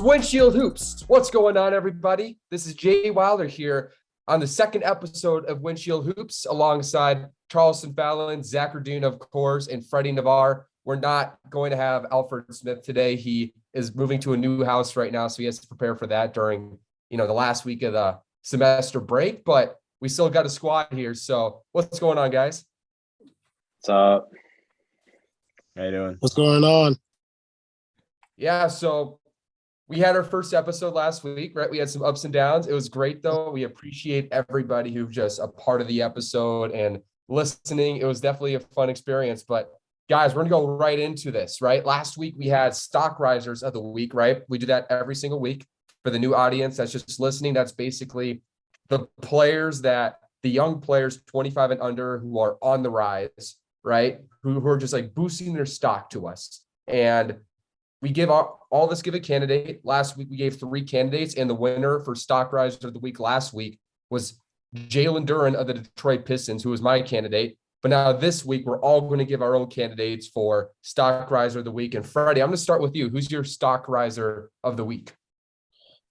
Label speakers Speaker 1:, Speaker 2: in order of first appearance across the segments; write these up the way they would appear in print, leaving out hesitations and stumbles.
Speaker 1: Windshield Hoops. What's going on, everybody? This is Jay Wilder here on the second episode of Windshield Hoops alongside Charleston, Fallon, Zach Radoon, of course, and Freddy, Nivar. We're not going to have Alfred Smith today. He is moving to a new house right now, so he has to prepare for that during, the last week of the semester break, but we still got a squad here. So what's going on, guys?
Speaker 2: What's up?
Speaker 3: How you doing?
Speaker 4: What's going on?
Speaker 1: Yeah, so we had our first episode last week, right? We had some ups and downs. It was great, though. We appreciate everybody who's just a part of the episode and listening. It was definitely a fun experience. But guys, we're going to go right into this, right? Last week, we had stock risers of the week, right? We do that every single week. For the new audience that's just listening, that's basically the young players 25 and under who are on the rise, right? Who are just like boosting their stock to us. And we give all this, give a candidate. Last week, we gave 3 candidates, and the winner for stock riser of the week last week was Jalen Duran of the Detroit Pistons, who was my candidate. But now this week, we're all going to give our own candidates for stock riser of the week. And Freddie, I'm going to start with you. Who's your stock riser of the week?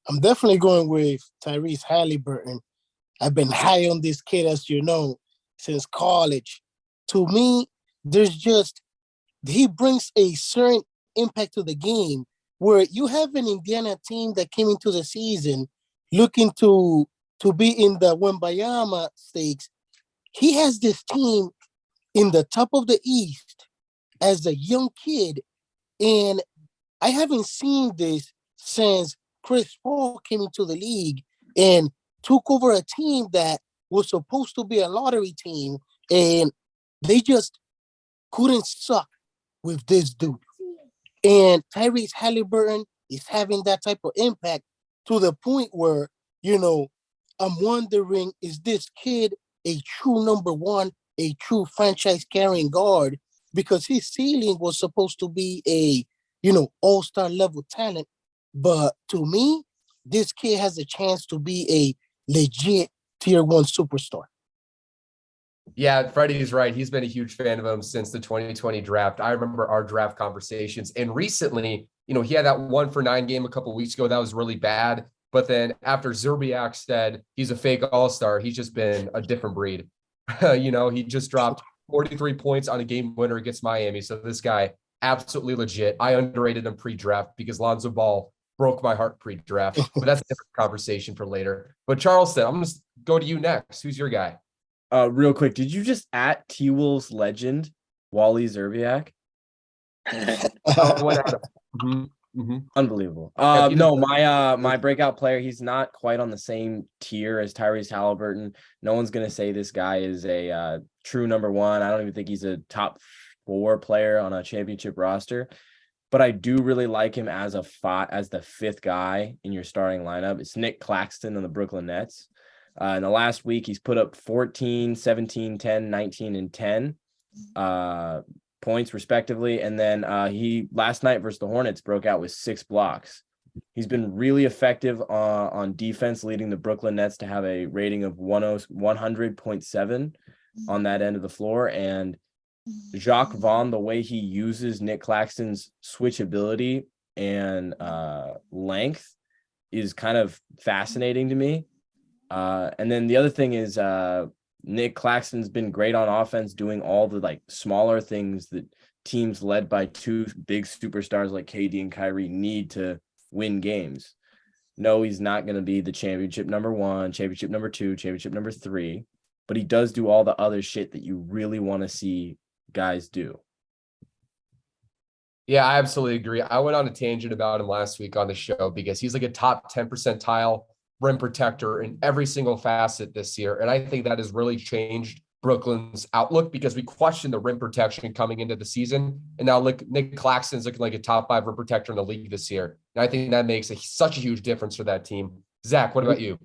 Speaker 4: I'm definitely going with Tyrese Halliburton. I've been high on this kid, as you know, since college. To me, he brings a certain impact to the game where you have an Indiana team that came into the season looking to be in the Wembayama stakes. He has this team in the top of the East as a young kid, and I haven't seen this since Chris Paul came into the league and took over a team that was supposed to be a lottery team, and they just couldn't suck with this dude. And Tyrese Halliburton is having that type of impact to the point where, I'm wondering, is this kid a true number one, a true franchise carrying guard? Because his ceiling was supposed to be a, all-star level talent. But to me, this kid has a chance to be a legit tier 1 superstar.
Speaker 1: Yeah, Freddie's right. He's been a huge fan of him since the 2020 draft. I remember our draft conversations. And recently, he had that 1-for-9 game a couple of weeks ago. That was really bad. But then after Zerbiak said he's a fake all-star, he's just been a different breed. He just dropped 43 points on a game winner against Miami. So this guy, absolutely legit. I underrated him pre-draft because Lonzo Ball broke my heart pre-draft, but that's a different conversation for later. But Charleston, I'm going to go to you next. Who's your guy?
Speaker 3: Real quick, did you just at T-Wolves legend Wally Zerbiak? Unbelievable. No, my breakout player, he's not quite on the same tier as Tyrese Halliburton. No one's going to say this guy is a true number one. I don't even think he's a top 4 player on a championship roster. But I do really like him as the 5th guy in your starting lineup. It's Nick Claxton on the Brooklyn Nets. In the last week, he's put up 14, 17, 10, 19, and 10 points, respectively. And then he last night versus the Hornets broke out with 6 blocks. He's been really effective on defense, leading the Brooklyn Nets to have a rating of 100.7 on that end of the floor. And Jacques Vaughn, the way he uses Nick Claxton's switchability and length is kind of fascinating to me. And then the other thing is Nick Claxton's been great on offense, doing all the smaller things that teams led by 2 big superstars like KD and Kyrie need to win games. No, he's not going to be the championship number 1, championship number 2, championship number 3, but he does do all the other shit that you really want to see guys do.
Speaker 1: Yeah, I absolutely agree. I went on a tangent about him last week on the show because he's like a top 10 percentile rim protector in every single facet this year. And I think that has really changed Brooklyn's outlook because we questioned the rim protection coming into the season. And now look, Nick Claxton's looking like a top 5 rim protector in the league this year. And I think that makes such a huge difference for that team. Zach, what about you?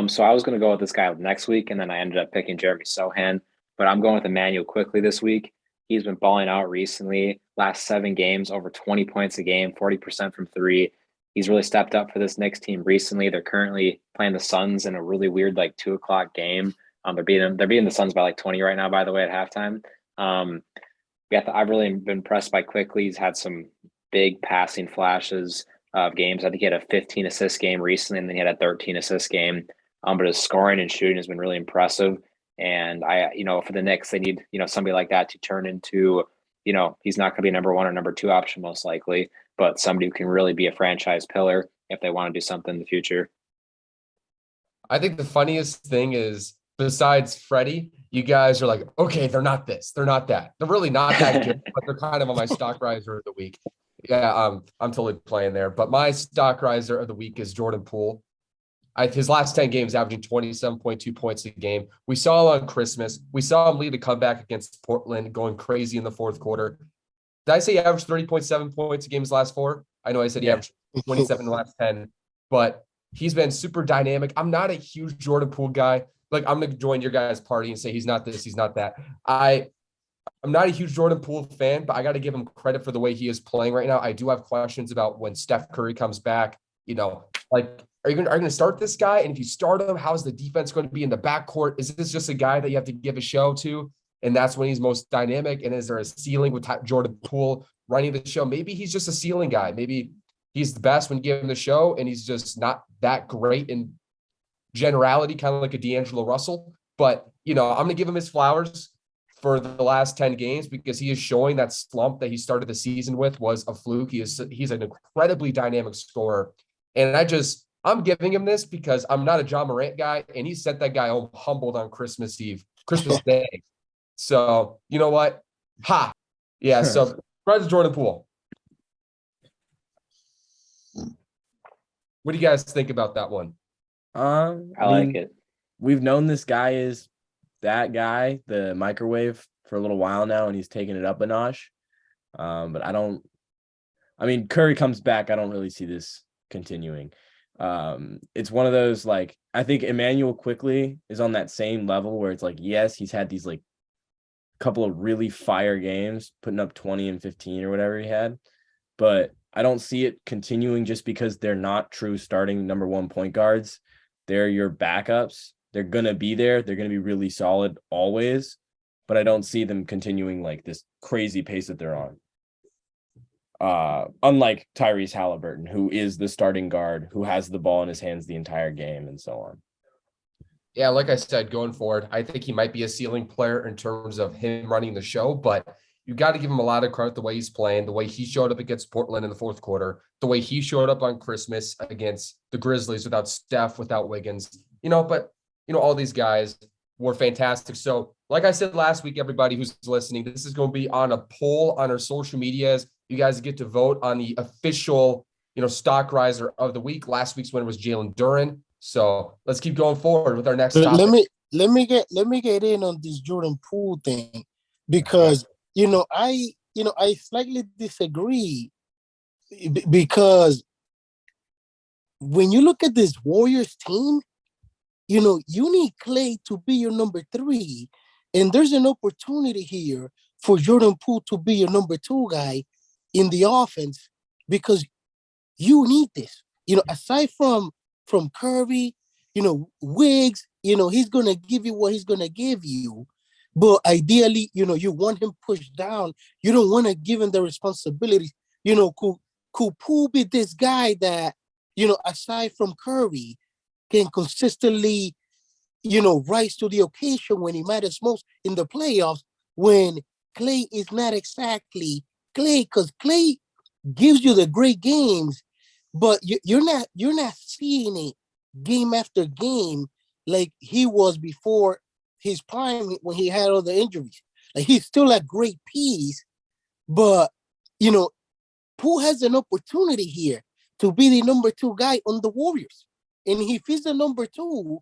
Speaker 2: So I was going to go with this guy next week, and then I ended up picking Jeremy Sohan. But I'm going with Emmanuel quickly this week. He's been balling out recently. Last 7 games, over 20 points a game, 40% from 3. He's really stepped up for this Knicks team recently. They're currently playing the Suns in a really weird 2:00 game. They're beating the Suns by 20 right now, by the way, at halftime. I've really been impressed by Quickly. He's had some big passing flashes. of games. I think he had a 15 assist game recently, and then he had a 13 assist game. But his scoring and shooting has been really impressive. And for the Knicks, they need, somebody like that to turn into, he's not going to be number 1 or number 2 option most likely, but somebody who can really be a franchise pillar if they want to do something in the future.
Speaker 1: I think the funniest thing is, besides Freddy, you guys are like, okay, they're not this, they're not that. They're really not that good, but they're kind of on my stock riser of the week. Yeah, I'm totally playing there. But my stock riser of the week is Jordan Poole. His last 10 games averaging 27.2 points a game. We saw on Christmas. We saw him lead a comeback against Portland, going crazy in the fourth quarter. Did I say he averaged 30.7 points a game his last 4? I know I said he averaged 27 in the last 10, but he's been super dynamic. I'm not a huge Jordan Poole guy. Like, I'm going to join your guys' party and say he's not this, he's not that. I'm not a huge Jordan Poole fan, but I got to give him credit for the way he is playing right now. I do have questions about when Steph Curry comes back. Are you going to start this guy? And if you start him, how's the defense going to be in the backcourt? Is this just a guy that you have to give a show to? And that's when he's most dynamic. And is there a ceiling with Jordan Poole running the show? Maybe he's just a ceiling guy. Maybe he's the best when you give him the show, and he's just not that great in generality, kind of like a D'Angelo Russell. But, I'm going to give him his flowers for the last 10 games because he is showing that slump that he started the season with was a fluke. He's an incredibly dynamic scorer. And I'm giving him this because I'm not a John Morant guy, and he sent that guy home humbled on Christmas Day. So, you know what? Yeah, so right to Jordan Poole. What do you guys think about that one?
Speaker 2: I like it.
Speaker 3: We've known this guy is that guy, the microwave, for a little while now, and he's taking it up a notch. But Curry comes back. I don't really see this continuing. It's one of those, like, I think Emmanuel quickly is on that same level where it's like, yes, he's had these like couple of really fire games, putting up 20 and 15 or whatever he had, but I don't see it continuing just because they're not true starting number 1 point guards. They're your backups. They're going to be there. They're going to be really solid always, but I don't see them continuing like this crazy pace that they're on. Unlike Tyrese Halliburton, who is the starting guard, who has the ball in his hands the entire game and so on.
Speaker 1: Yeah, like I said, going forward, I think he might be a ceiling player in terms of him running the show, but you got to give him a lot of credit the way he's playing, the way he showed up against Portland in the fourth quarter, the way he showed up on Christmas against the Grizzlies without Steph, without Wiggins, but all these guys were fantastic. So like I said last week, everybody who's listening, this is going to be on a poll on our social medias. You guys get to vote on the official, stock riser of the week. Last week's winner was Jalen Duren. So let's keep going forward with our next topic.
Speaker 4: Let me get in on this Jordan Poole thing because I slightly disagree because when you look at this Warriors team, you need Klay to be your number 3, and there's an opportunity here for Jordan Poole to be your number 2 guy in the offense because you need this. Aside from Curry, Wiggs, he's gonna give you what he's gonna give you. But ideally, you want him pushed down. You don't want to give him the responsibility. Could Poole be this guy that, aside from Curry, can consistently, rise to the occasion when he matters most in the playoffs when Klay is not exactly Klay, because Klay gives you the great games, but you're not seeing it game after game like he was before his prime when he had all the injuries. Like, he's still a great piece, but Poole has an opportunity here to be the number 2 guy on the Warriors. And if he's the number 2,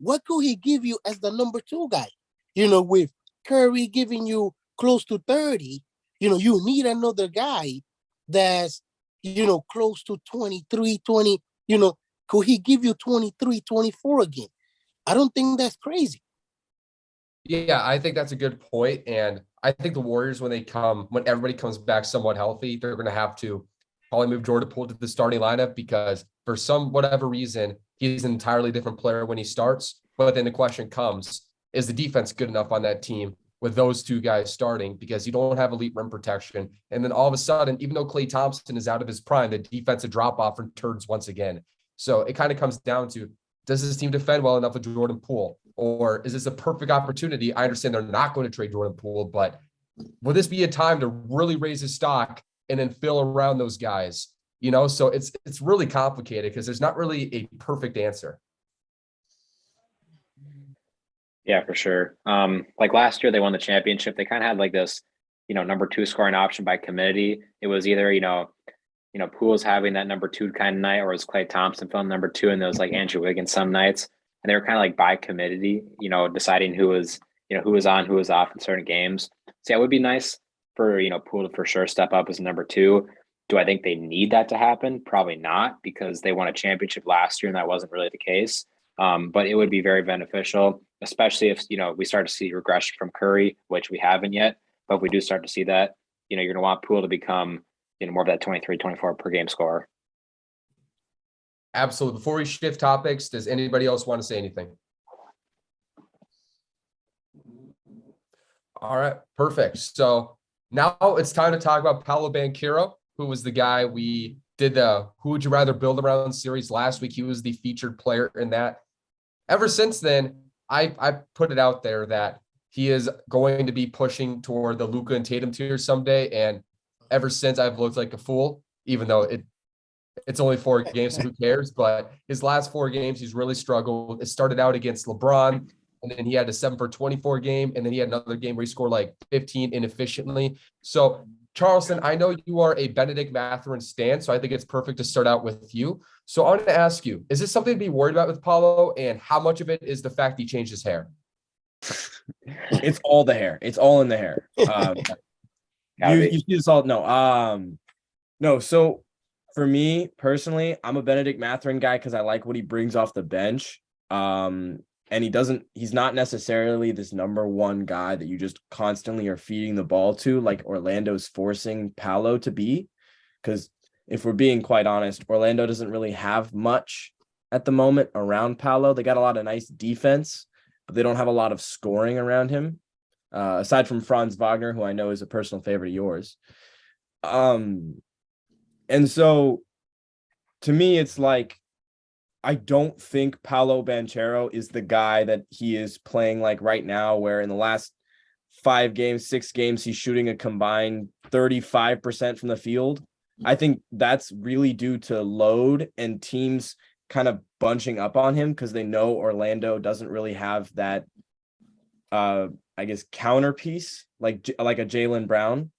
Speaker 4: what could he give you as the number 2 guy? With Curry giving you close to 30, you need another guy that's, close to 23, 20, could he give you 23, 24 again? I don't think that's crazy.
Speaker 1: Yeah, I think that's a good point. And I think the Warriors, when everybody comes back somewhat healthy, they're going to have to probably move Jordan Poole to the starting lineup because for whatever reason, he's an entirely different player when he starts. But then the question comes, is the defense good enough on that team with those two guys starting because you don't have elite rim protection. And then all of a sudden, even though Klay Thompson is out of his prime, the defensive drop-off returns once again. So it kind of comes down to, does this team defend well enough with Jordan Poole? Or is this a perfect opportunity? I understand they're not going to trade Jordan Poole, but will this be a time to really raise his stock and then fill around those guys? You know, so it's really complicated because there's not really a perfect answer.
Speaker 2: Yeah, for sure. Like last year they won the championship. They kind of had like this, number 2 scoring option by committee. It was either, Poole's having that number 2 kind of night, or it was Klay Thompson filling number 2, and there was like Andrew Wiggins some nights. And they were kind of like by committee, deciding who was on, who was off in certain games. So yeah, it would be nice for, Poole to for sure step up as number 2. Do I think they need that to happen? Probably not, because they won a championship last year and that wasn't really the case. But it would be very beneficial, especially if, we start to see regression from Curry, which we haven't yet. But if we do start to see that, you're going to want Poole to become, more of that 23, 24 per game scorer.
Speaker 1: Absolutely. Before we shift topics, does anybody else want to say anything? All right, perfect. So now it's time to talk about Paolo Banchero, who was the guy we did the Who Would You Rather Build Around series last week. He was the featured player in that. Ever since then, I put it out there that he is going to be pushing toward the Luka and Tatum tier someday. And ever since, I've looked like a fool, even though it's only 4 games, so who cares? But his last 4 games, he's really struggled. It started out against LeBron, and then he had a 7 for 24 game, and then he had another game where he scored like 15 inefficiently. So Charleston, I know you are a Benedict Mathurin stan, so I think it's perfect to start out with you. So I want to ask you, is this something to be worried about with Paolo, and how much of it is the fact he changed his hair?
Speaker 3: It's all the hair. It's all in the hair. You see this all? No. So for me personally, I'm a Benedict Mathurin guy because I like what he brings off the bench. And he's not necessarily this number 1 guy that you just constantly are feeding the ball to, like Orlando's forcing Paolo to be. Because if we're being quite honest, Orlando doesn't really have much at the moment around Paolo. They got a lot of nice defense, but they don't have a lot of scoring around him. Aside from Franz Wagner, who I know is a personal favorite of yours. And so to me, it's like, I don't think Paolo Banchero is the guy that he is playing like right now, where in the last 5 games, 6 games, he's shooting a combined 35% from the field. I think that's really due to load and teams kind of bunching up on him because they know Orlando doesn't really have that, I guess, counterpiece like a Jaylen Brown,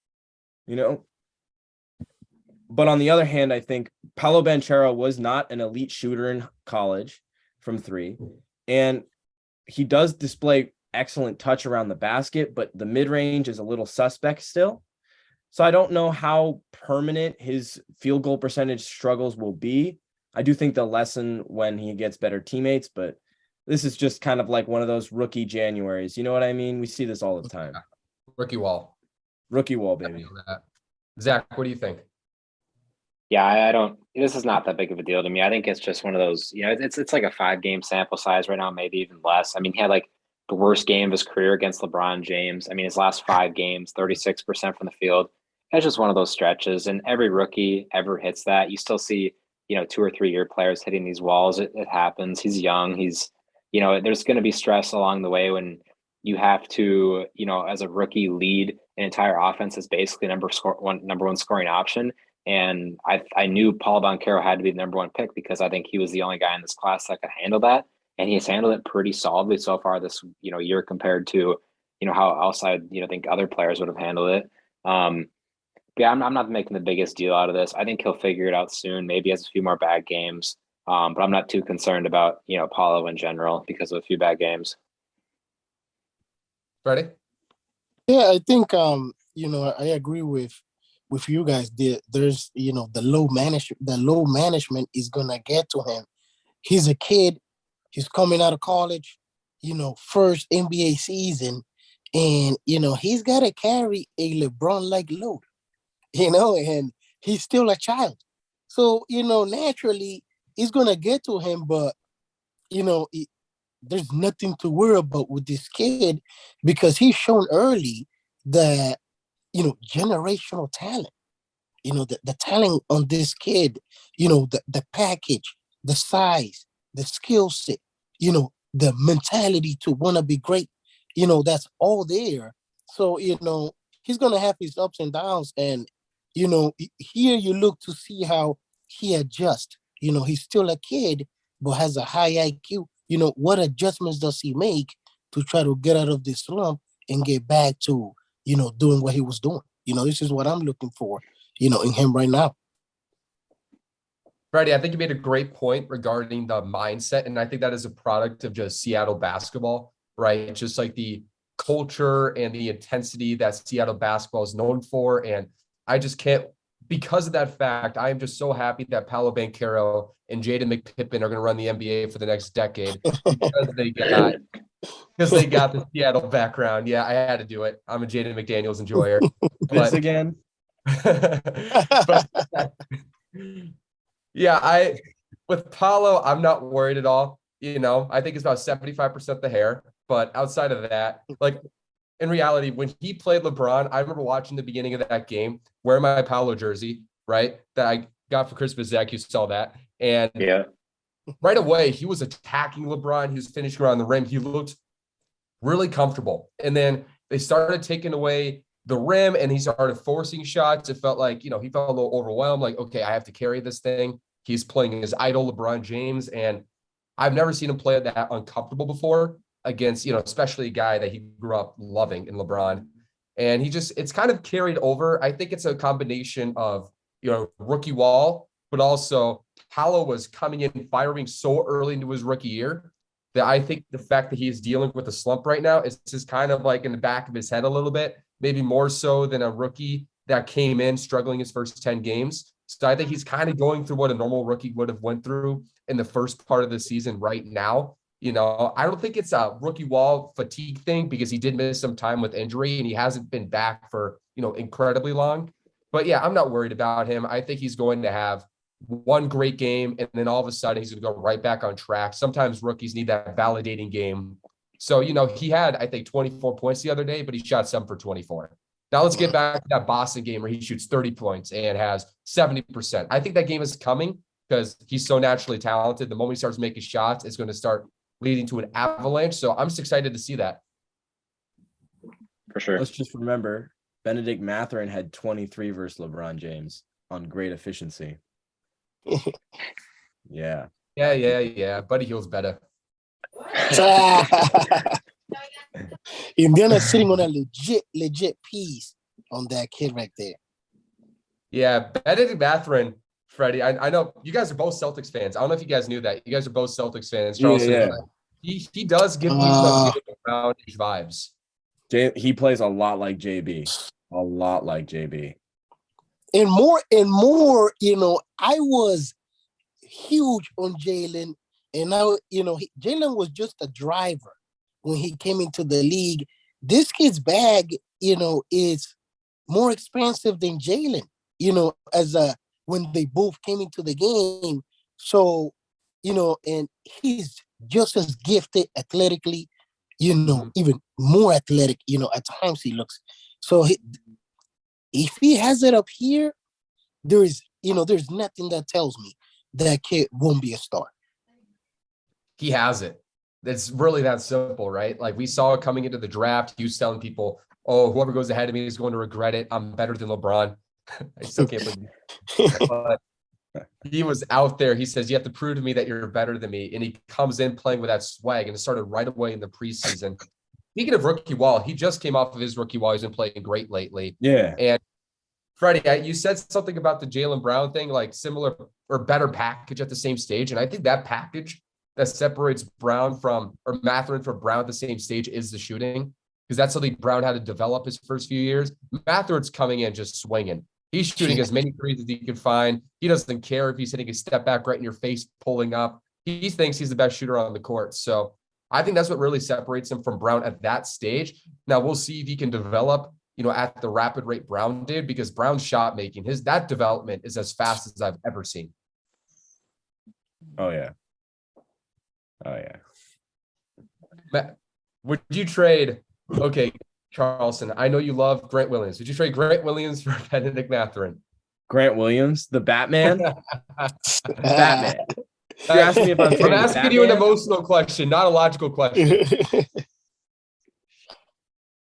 Speaker 3: But on the other hand, I think Paolo Banchero was not an elite shooter in college from 3. And he does display excellent touch around the basket, but the mid-range is a little suspect still. So I don't know how permanent his field goal percentage struggles will be. I do think they'll lessen when he gets better teammates, but this is just kind of like one of those rookie Januaries. You know what I mean? We see this all the time.
Speaker 1: Rookie wall,
Speaker 3: baby.
Speaker 1: Zach, what do you think?
Speaker 2: Yeah, I don't. This is not that big of a deal to me. I think it's just one of those. It's like a 5-game sample size right now, maybe even less. I mean, he had like the worst game of his career against LeBron James. I mean, his last 5 games, 36% from the field. It's just one of those stretches, and every rookie ever hits that. You still see, 2 or 3 year players hitting these walls. It happens. He's young. He's, there's going to be stress along the way when you have to, as a rookie, lead an entire offense as basically number 1 scoring option. And I knew Paolo Banchero had to be the number 1 pick because I think he was the only guy in this class that could handle that. And he's handled it pretty solidly so far this, year compared to, how outside, think other players would have handled it. Yeah, I'm not making the biggest deal out of this. I think he'll figure it out soon. Maybe he has a few more bad games. But I'm not too concerned about, Paolo in general because of a few bad games.
Speaker 1: Freddy?
Speaker 4: Yeah, I think I agree with you guys. There's the low management is gonna get to him. He's a kid. He's coming out of college. First NBA season, and he's gotta carry a LeBron-like load. And he's still a child. So naturally, it's gonna get to him. But there's nothing to worry about with this kid because he's shown early that, generational talent. The talent on this kid, the package, the size, the skill set, the mentality to want to be great, that's all there. So, he's going to have his ups and downs. And, here you look to see how he adjusts. He's still a kid, but has a high IQ. What adjustments does he make to try to get out of this slump and get back to, doing what he was doing? This is what I'm looking for, in him right now.
Speaker 1: Freddy, I think you made a great point regarding the mindset. And I think that is a product of just Seattle basketball, right? Just like the culture and the intensity that Seattle basketball is known for. And I just can't, because of that fact, I am just so happy that Paolo Banchero and Jaden McPippen are going to run the NBA for the next decade because they got the Seattle background. Yeah, I had to do it. I'm a Jaden McDaniels enjoyer.
Speaker 3: This again.
Speaker 1: But yeah, with Paolo, I'm not worried at all. I think it's about 75% the hair, but outside of that, like in reality, when he played LeBron, I remember watching the beginning of that game, wearing my Paolo jersey, right? That I got for Christmas. Zach, you saw that. And
Speaker 2: yeah,
Speaker 1: right away, he was attacking LeBron. He was finishing around the rim. He looked really comfortable. And then they started taking away the rim and he started forcing shots. It felt like, he felt a little overwhelmed. Like, okay, I have to carry this thing. He's playing his idol, LeBron James. And I've never seen him play that uncomfortable before against, especially a guy that he grew up loving in LeBron. And it's kind of carried over. I think it's a combination of, rookie wall, but also Paolo was coming in firing so early into his rookie year that I think the fact that he is dealing with a slump right now is just kind of like in the back of his head a little bit, maybe more so than a rookie that came in struggling his first 10 games. So I think he's kind of going through what a normal rookie would have went through in the first part of the season right now. I don't think it's a rookie wall fatigue thing because he did miss some time with injury and he hasn't been back for, incredibly long. But yeah, I'm not worried about him. I think he's going to have one great game and then all of a sudden he's going to go right back on track. Sometimes rookies need that validating game. So, he had, I think, 24 points the other day, but he shot 7 for 24. Now let's get back to that Boston game where he shoots 30 points and has 70%. I think that game is coming because he's so naturally talented. The moment he starts making shots, it's going to start leading to an avalanche. So I'm just excited to see that.
Speaker 2: For sure.
Speaker 3: Let's just remember, Benedict Mathurin had 23 versus LeBron James on great efficiency. Yeah.
Speaker 1: Yeah. Buddy Hield's better.
Speaker 4: Indiana's sitting on a legit piece on that kid right there.
Speaker 1: Yeah, Benedict Mathurin, Freddie. I know you guys are both Celtics fans. I don't know if you guys knew that. You guys are both Celtics fans. Charleston.
Speaker 3: Yeah.
Speaker 1: He does give me some Brownish vibes.
Speaker 3: He plays a lot like JB. A lot like JB.
Speaker 4: And more, I was huge on Jalen. And now, Jalen was just a driver when he came into the league. This kid's bag, is more expensive than Jalen, when they both came into the game. So, and he's just as gifted athletically, even more athletic, at times he looks. So if he has it up here, there's nothing that tells me that kid won't be a star.
Speaker 1: He has it. It's really that simple, right? Like we saw it coming into the draft. He was telling people, oh, whoever goes ahead of me is going to regret it. I'm better than LeBron. I still can't believe it. But he was out there. He says, you have to prove to me that you're better than me. And he comes in playing with that swag and it started right away in the preseason. Speaking of rookie wall, he just came off of his rookie wall. He's been playing great lately.
Speaker 3: Yeah.
Speaker 1: And Freddie, you said something about the Jaylen Brown thing, like similar or better package at the same stage. And I think that package that separates Mathurin from Brown at the same stage is the shooting, because that's something Brown had to develop his first few years. Mathurin's coming in just swinging. He's shooting as many threes as he can find. He doesn't care if he's hitting a step back right in your face, pulling up. He thinks he's the best shooter on the court. So I think that's what really separates him from Brown at that stage. Now we'll see if he can develop, at the rapid rate Brown did, because Brown's shot making, that development is as fast as I've ever seen.
Speaker 3: Oh yeah.
Speaker 1: Matt, would you trade? Okay, Charleston. I know you love Grant Williams. Would you trade Grant Williams for Benedict Mathurin?
Speaker 3: Grant Williams, the Batman. Batman. You're asking me if I'm
Speaker 1: I'm
Speaker 3: trading
Speaker 1: asking you an
Speaker 3: Batman?
Speaker 1: emotional question, not a logical question.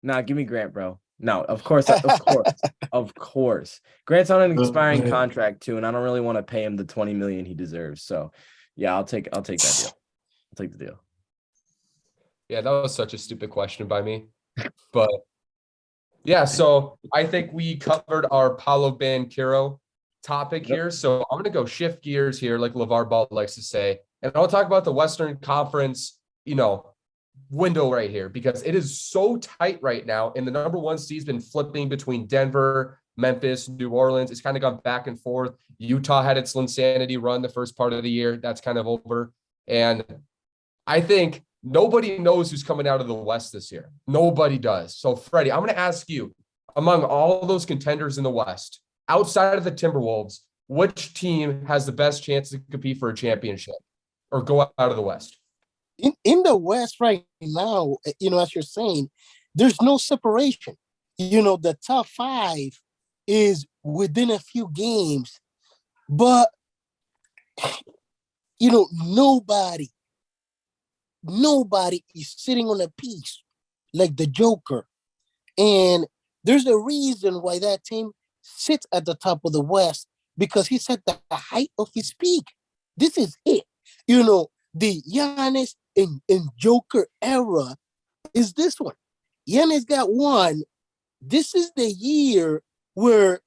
Speaker 3: Nah, give me Grant, bro. No, of course. Of course. Grant's on an expiring contract too, and I don't really want to pay him the $20 million he deserves. So yeah, I'll take that deal. I'll take the deal.
Speaker 1: Yeah, that was such a stupid question by me. But yeah, so I think we covered our Paolo Banchero topic here. So I'm gonna go shift gears here, like LeVar Ball likes to say, and I'll talk about the Western Conference, window right here, because it is so tight right now. And the number one seed's been flipping between Denver, Memphis, New Orleans. It's kind of gone back and forth. Utah had its insanity run the first part of the year. That's kind of over. And I think nobody knows who's coming out of the West this year. Nobody does. So, Freddie, I'm going to ask you, among all those contenders in the West, outside of the Timberwolves, which team has the best chance to compete for a championship or go out of the West?
Speaker 4: In the West right now, as you're saying, there's no separation. The top 5 is within a few games, but nobody is sitting on a piece like the Joker. And there's a reason why that team sits at the top of the West, because he's at the height of his peak. This is it. The Giannis and Joker era is this one. Giannis got one. This is the year where,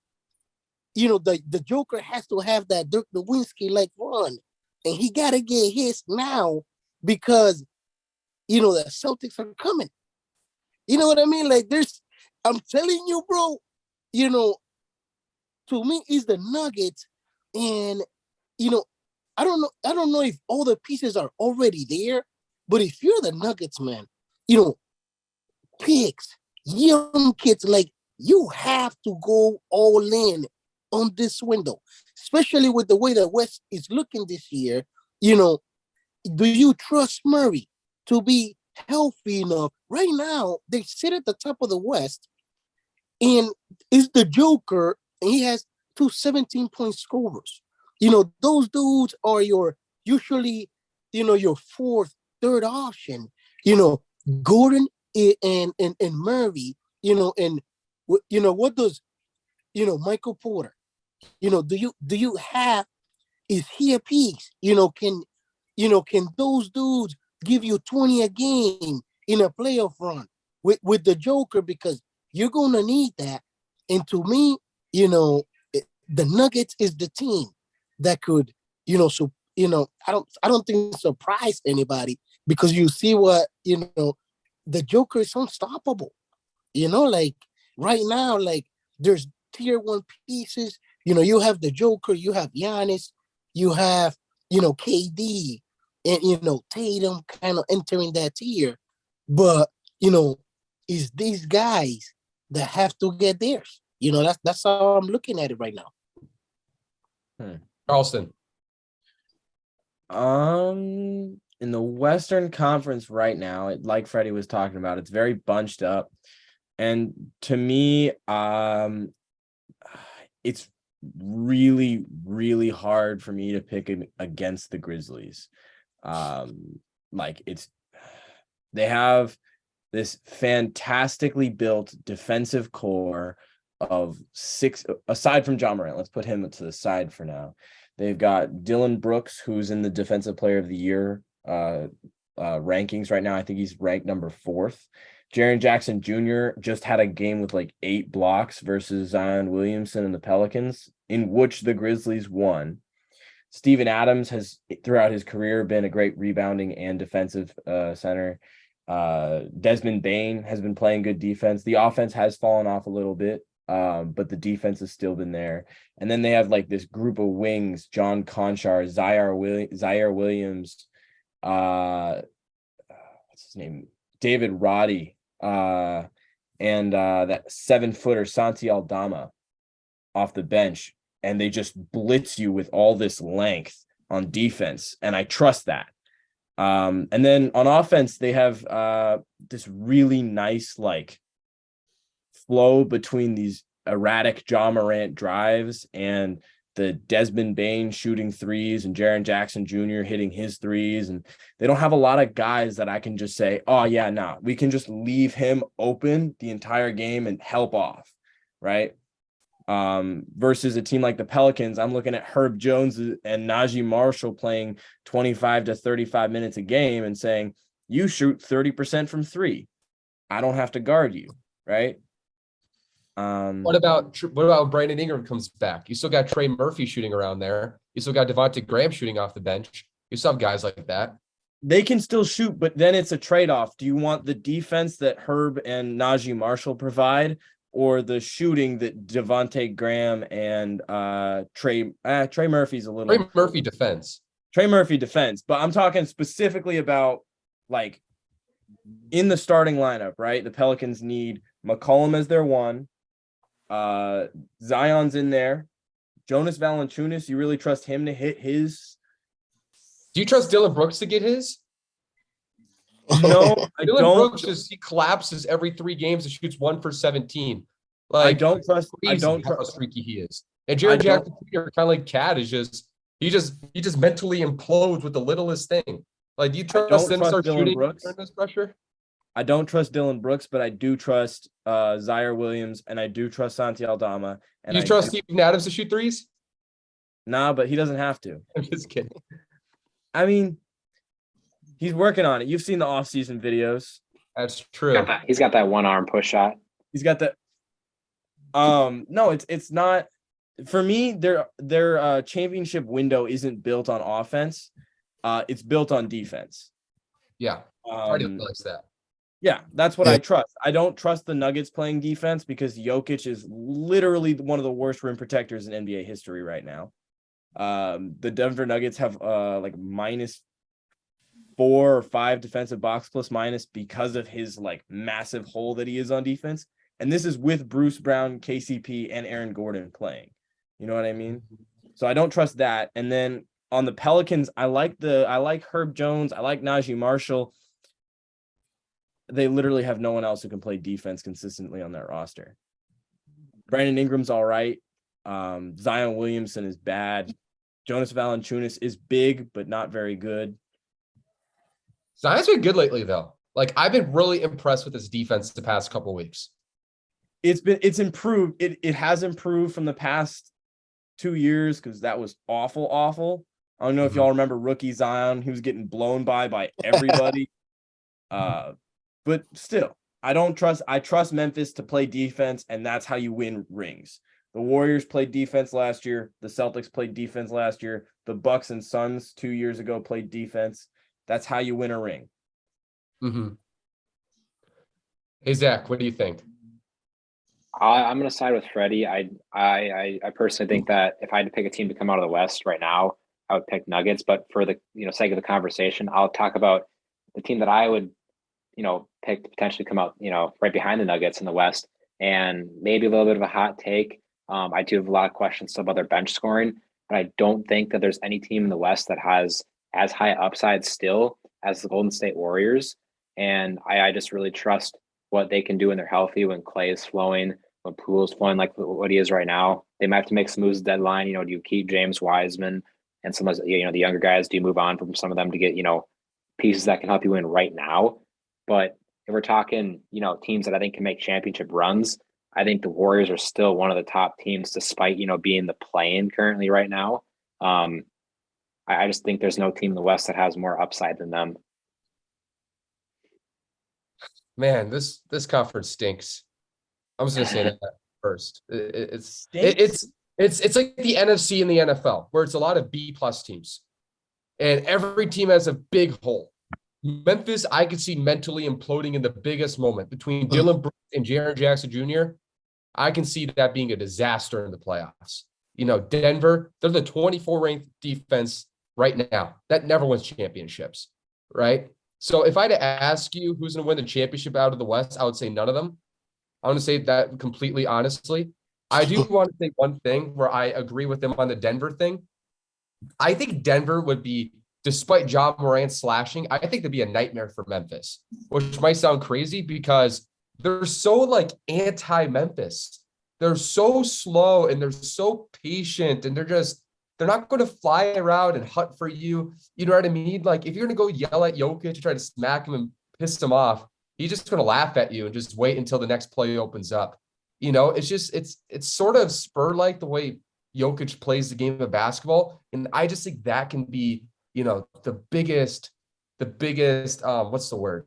Speaker 4: the Joker has to have that Dirk Nowitzki-like run. And he got to get his now because, the Celtics are coming. You know what I mean? Like, I'm telling you, bro, to me, it's the Nuggets. And, I don't know if all the pieces are already there, but if you're the Nuggets, man, picks, young kids, like, you have to go all in on this window, especially with the way the West is looking this year. Do you trust Murray to be healthy enough? Right now, they sit at the top of the West, and it's the Joker, and he has 2 17-point scorers. Those dudes are usually, your fourth, third option. Gordon and Murray, and what does, Michael Porter, do you have, is he a piece? Can those dudes give you 20 a game in a playoff run with the Joker? Because you're going to need that. And to me, the Nuggets is the team that could, I don't think surprise anybody, because you see what, the Joker is unstoppable. Like right now, like there's tier 1 pieces. You have the Joker, you have Giannis, you have, KD, and, Tatum kind of entering that tier. But, it's these guys that have to get theirs. That's how I'm looking at it right now.
Speaker 1: Charleston.
Speaker 3: In the Western Conference right now, like Freddie was talking about, it's very bunched up. And to me, it's really, really hard for me to pick against the Grizzlies. They have this fantastically built defensive core of 6, aside from Ja Morant. Let's put him to the side for now. They've got Dillon Brooks, who's in the Defensive Player of the Year rankings right now. I think he's ranked number 4th. Jaren Jackson Jr. just had a game with like 8 blocks versus Zion Williamson and the Pelicans, in which the Grizzlies won. Steven Adams has, throughout his career, been a great rebounding and defensive center. Desmond Bane has been playing good defense. The offense has fallen off a little bit, but the defense has still been there. And then they have like this group of wings: John Conchar, Zaire Williams, what's his name? David Roddy, and that 7-footer Santi Aldama off the bench. And they just blitz you with all this length on defense. And I trust that. And then on offense, they have this really nice like flow between these erratic Ja Morant drives and the Desmond Bain shooting threes and Jaren Jackson Jr. hitting his threes. And they don't have a lot of guys that I can just say, oh yeah, nah, we can just leave him open the entire game and help off, right? Versus a team like the Pelicans, I'm looking at Herb Jones and Najee Marshall playing 25 to 35 minutes a game and saying, you shoot 30% from three. I don't have to guard you, right?
Speaker 1: What about Brandon Ingram comes back? You still got Trey Murphy shooting around there. You still got Devontae Graham shooting off the bench. You still have guys like that.
Speaker 3: They can still shoot, but then it's a trade-off. Do you want the defense that Herb and Najee Marshall provide, or the shooting that Devontae Graham and Trey Murphy's a little
Speaker 1: Trey Murphy defense.
Speaker 3: Trey Murphy defense, but I'm talking specifically about like in the starting lineup, right? The Pelicans need McCollum as their one. Zion's in there. Jonas Valanciunas, you really trust him to hit his?
Speaker 1: Do you trust Dylan Brooks to get his?
Speaker 3: No, I
Speaker 1: Dylan
Speaker 3: don't.
Speaker 1: Brooks he collapses every 3 games and shoots 1 for 17.
Speaker 3: I don't trust. I
Speaker 1: Crazy
Speaker 3: don't
Speaker 1: how
Speaker 3: trust.
Speaker 1: streaky he is. And Jaren Jackson Jr., kind of like Cat, is he just mentally implodes with the littlest thing. Like, do you trust him to start shooting
Speaker 3: Brooks.
Speaker 1: under this pressure?
Speaker 3: I don't trust Dylan Brooks, but I do trust Zaire Williams, and I do trust Santi Aldama. And
Speaker 1: Do you trust Steven Adams to shoot threes?
Speaker 3: Nah, but he doesn't have to.
Speaker 1: I'm just kidding.
Speaker 3: I mean, he's working on it. You've seen the off-season videos.
Speaker 1: That's true.
Speaker 2: He's got that one arm push shot.
Speaker 3: He's got the. No, it's not. For me, their championship window isn't built on offense. It's built on defense.
Speaker 1: Yeah, I didn't realize that.
Speaker 3: Yeah, that's what I trust. I don't trust the Nuggets playing defense because Jokic is literally one of the worst rim protectors in NBA history right now. The Denver Nuggets have like -4 or 5 defensive box plus minus because of his like massive hole that he is on defense. And this is with Bruce Brown, KCP, and Aaron Gordon playing. You know what I mean? So I don't trust that. And then on the Pelicans, I like Herb Jones. I like Najee Marshall. They literally have no one else who can play defense consistently on that roster. Brandon Ingram's all right. Zion Williamson is bad. Jonas Valanciunas is big, but not very good.
Speaker 1: Zion's been good lately, though. Like, I've been really impressed with his defense the past couple of weeks.
Speaker 3: It's improved. It has improved from the past 2 years because that was awful. I don't know if y'all remember rookie Zion. He was getting blown by everybody. But still, I trust Memphis to play defense, and that's how you win rings. The Warriors played defense last year. The Celtics played defense last year. The Bucks and Suns 2 years ago played defense. That's how you win a ring.
Speaker 1: Mm-hmm. Hey, Zach, what do you think?
Speaker 2: I'm going to side with Freddy. I personally think that if I had to pick a team to come out of the West right now, I would pick Nuggets. But for the sake of the conversation, I'll talk about the team that I would pick to potentially come out right behind the Nuggets in the West. And maybe a little bit of a hot take. I do have a lot of questions about their bench scoring, but I don't think that there's any team in the West that has as high upside still as the Golden State Warriors. And I just really trust what they can do when they're healthy, when Clay is flowing, when Poole's flowing like what he is right now. They might have to make some moves at the deadline. Do you keep James Wiseman and some of the younger guys? Do you move on from some of them to get pieces that can help you win right now? But if we're talking teams that I think can make championship runs, I think the Warriors are still one of the top teams despite being the play-in currently right now. I just think there's no team in the West that has more upside than them.
Speaker 1: Man, this conference stinks. I'm just gonna say that first. It's like the NFC and the NFL, where it's a lot of B+ teams, and every team has a big hole. Memphis, I could see mentally imploding in the biggest moment between Dylan Brooks and Jaren Jackson Jr. I can see that being a disaster in the playoffs. Denver, they're the 24th ranked defense right now. That never wins championships, right? So if I had to ask you who's going to win the championship out of the West, I would say none of them. I want to say that completely honestly. I do want to say one thing where I agree with them on the Denver thing. I think Denver would be despite Ja Morant slashing, I think it'd be a nightmare for Memphis, which might sound crazy because they're so like anti-Memphis. They're so slow and they're so patient and they're not going to fly around and hunt for you. You know what I mean? Like if you're going to go yell at Jokic to try to smack him and piss him off, he's just going to laugh at you and just wait until the next play opens up. You know, it's sort of spur-like the way Jokic plays the game of basketball. And I just think that can be, you know, the biggest, what's the word?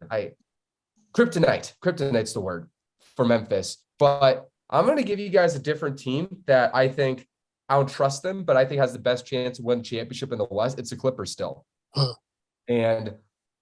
Speaker 1: Kryptonite. Kryptonite's the word for Memphis. But I'm going to give you guys a different team that I think I don't trust them, but I think has the best chance to win the championship in the West. It's the Clippers still. And,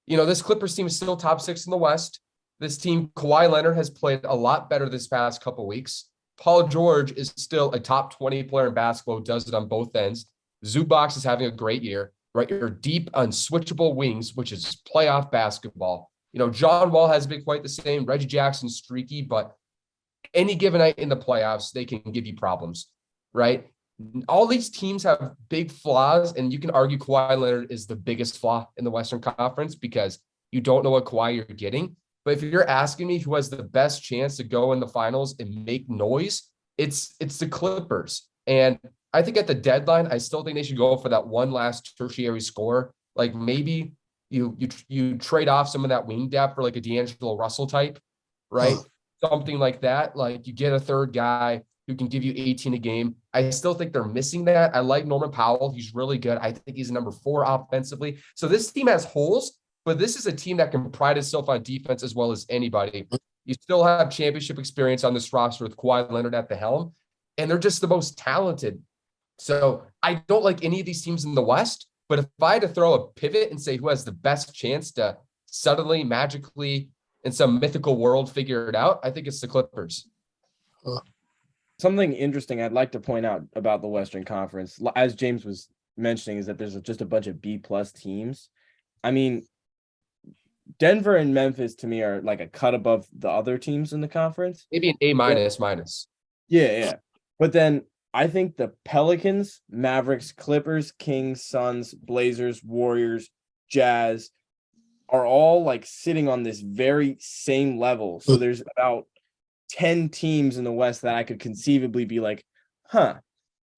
Speaker 1: you know, this Clippers team is still top 6 in the West. This team, Kawhi Leonard, has played a lot better this past couple weeks. Paul George is still a top 20 player in basketball, does it on both ends. Zubac is having a great year, right? You're deep, unswitchable wings, which is playoff basketball. You know, John Wall hasn't been quite the same. Reggie Jackson's streaky, but any given night in the playoffs, they can give you problems, right? All these teams have big flaws, and you can argue Kawhi Leonard is the biggest flaw in the Western Conference because you don't know what Kawhi you're getting. But if you're asking me who has the best chance to go in the finals and make noise, it's the Clippers. And I think at the deadline, I still think they should go for that one last tertiary score. Like maybe you trade off some of that wing depth for like a D'Angelo Russell type, right? Something like that. Like you get a third guy who can give you 18 a game. I still think they're missing that. I like Norman Powell. He's really good. I think he's number 4 offensively. So this team has holes, but this is a team that can pride itself on defense as well as anybody. You still have championship experience on this roster with Kawhi Leonard at the helm, and they're just the most talented. So I don't like any of these teams in the West, but if I had to throw a pivot and say who has the best chance to suddenly, magically, in some mythical world, figure it out, I think it's the Clippers.
Speaker 3: Something interesting I'd like to point out about the Western Conference, as James was mentioning, is that there's just a bunch of B-plus teams. I mean, Denver and Memphis to me are like a cut above the other teams in the conference.
Speaker 1: Maybe an A minus.
Speaker 3: Yeah. But then I think the Pelicans, Mavericks, Clippers, Kings, Suns, Blazers, Warriors, Jazz are all like sitting on this very same level. So there's about 10 teams in the West that I could conceivably be like,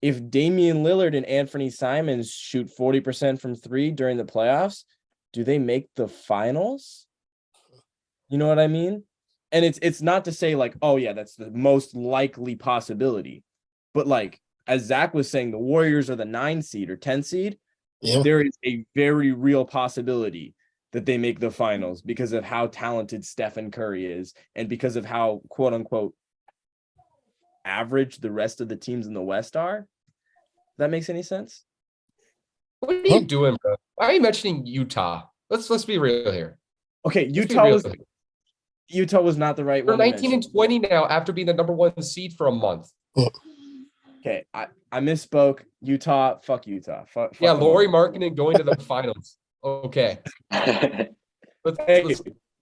Speaker 3: if Damian Lillard and Anthony Simons shoot 40% from 3 during the playoffs, do they make the finals? You know what I mean? And it's not to say like, oh yeah, that's the most likely possibility. But like, as Zach was saying, the Warriors are the 9 seed or 10 seed. Yeah. There is a very real possibility that they make the finals because of how talented Stephen Curry is and because of how, quote unquote, average the rest of the teams in the West are. If that makes any sense?
Speaker 1: What are you doing, bro? Why are you mentioning Utah? Let's be real here.
Speaker 3: Okay, Utah was not the right
Speaker 1: They're
Speaker 3: one.
Speaker 1: They're 19 and 20 now after being the number 1 seed for a month.
Speaker 3: Okay, I misspoke. Utah, fuck Utah. Fuck
Speaker 1: Lauri Markkanen going to the finals. Okay. If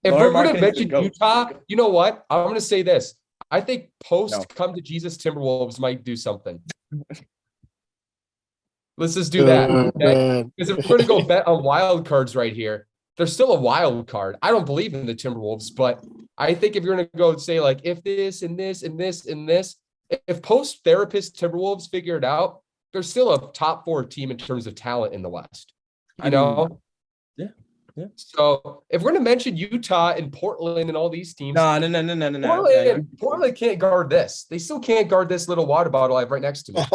Speaker 1: we're going to mention Utah, you know what? I'm going to say this. I think come to Jesus Timberwolves might do something. Let's just do that. Okay? Because if we're going to go bet on wild cards right here, there's still a wild card. I don't believe in the Timberwolves, but I think if you're going to go say like if this and this and this and this, if post-therapist Timberwolves figure it out, they're still a top 4 team in terms of talent in the West. You know?
Speaker 3: Yeah.
Speaker 1: So if we're going to mention Utah and Portland and all these teams,
Speaker 3: no.
Speaker 1: Portland can't guard this. They still can't guard this little water bottle I have right next to me.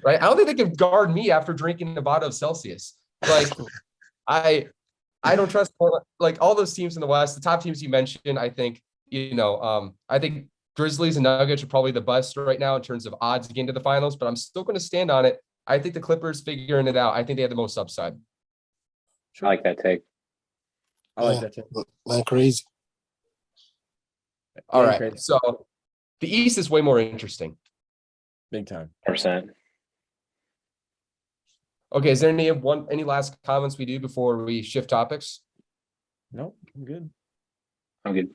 Speaker 1: Right? I don't think they can guard me after drinking a bottle of Celsius. Like I don't trust Portland. Like all those teams in the West, the top teams you mentioned, I think, I think Grizzlies and Nuggets are probably the best right now in terms of odds to get into the finals, but I'm still going to stand on it. I think the Clippers figuring it out. I think they have the most upside.
Speaker 2: I like that take.
Speaker 3: I like that take.
Speaker 4: Not crazy.
Speaker 1: All right. Crazy. So the East is way more interesting.
Speaker 3: Big time.
Speaker 2: 100%.
Speaker 1: Okay. Is there any last comments we do before we shift topics?
Speaker 3: No, I'm good.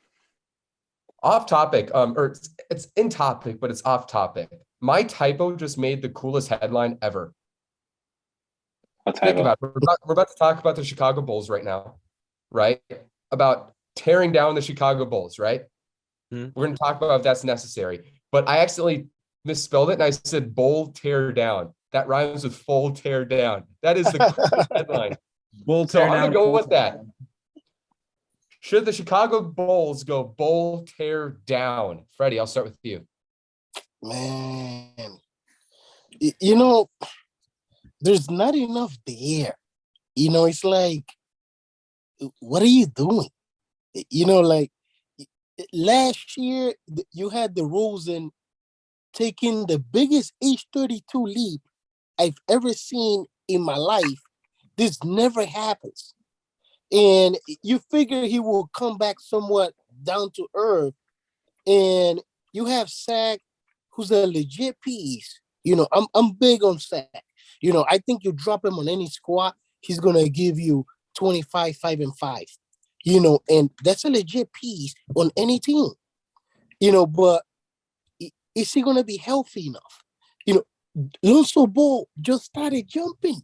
Speaker 1: Off topic, or it's in topic, but it's off topic. My typo just made the coolest headline ever.
Speaker 2: What
Speaker 1: Think
Speaker 2: typo?
Speaker 1: about it. We're about to talk about the Chicago Bulls right now, right? About tearing down the Chicago Bulls, right?
Speaker 3: Hmm.
Speaker 1: We're going to talk about if that's necessary. But I accidentally misspelled it and I said bull tear down. That rhymes with full tear down. That is the coolest headline.
Speaker 3: Bull
Speaker 1: So
Speaker 3: tear
Speaker 1: I'm
Speaker 3: down.
Speaker 1: going to go with that. Should the Chicago Bulls go bull tear down? Freddie, I'll start with you.
Speaker 4: Man, you know, there's not enough there. It's like, what are you doing? Like last year, you had the Rosen taking the biggest H32 leap I've ever seen in my life. This never happens. And you figure he will come back somewhat down to earth. And you have Sack, who's a legit piece. I'm big on Sack. I think you drop him on any squad, he's gonna give you 25, 5, and 5. And that's a legit piece on any team. But is he gonna be healthy enough? Lonzo Ball just started jumping.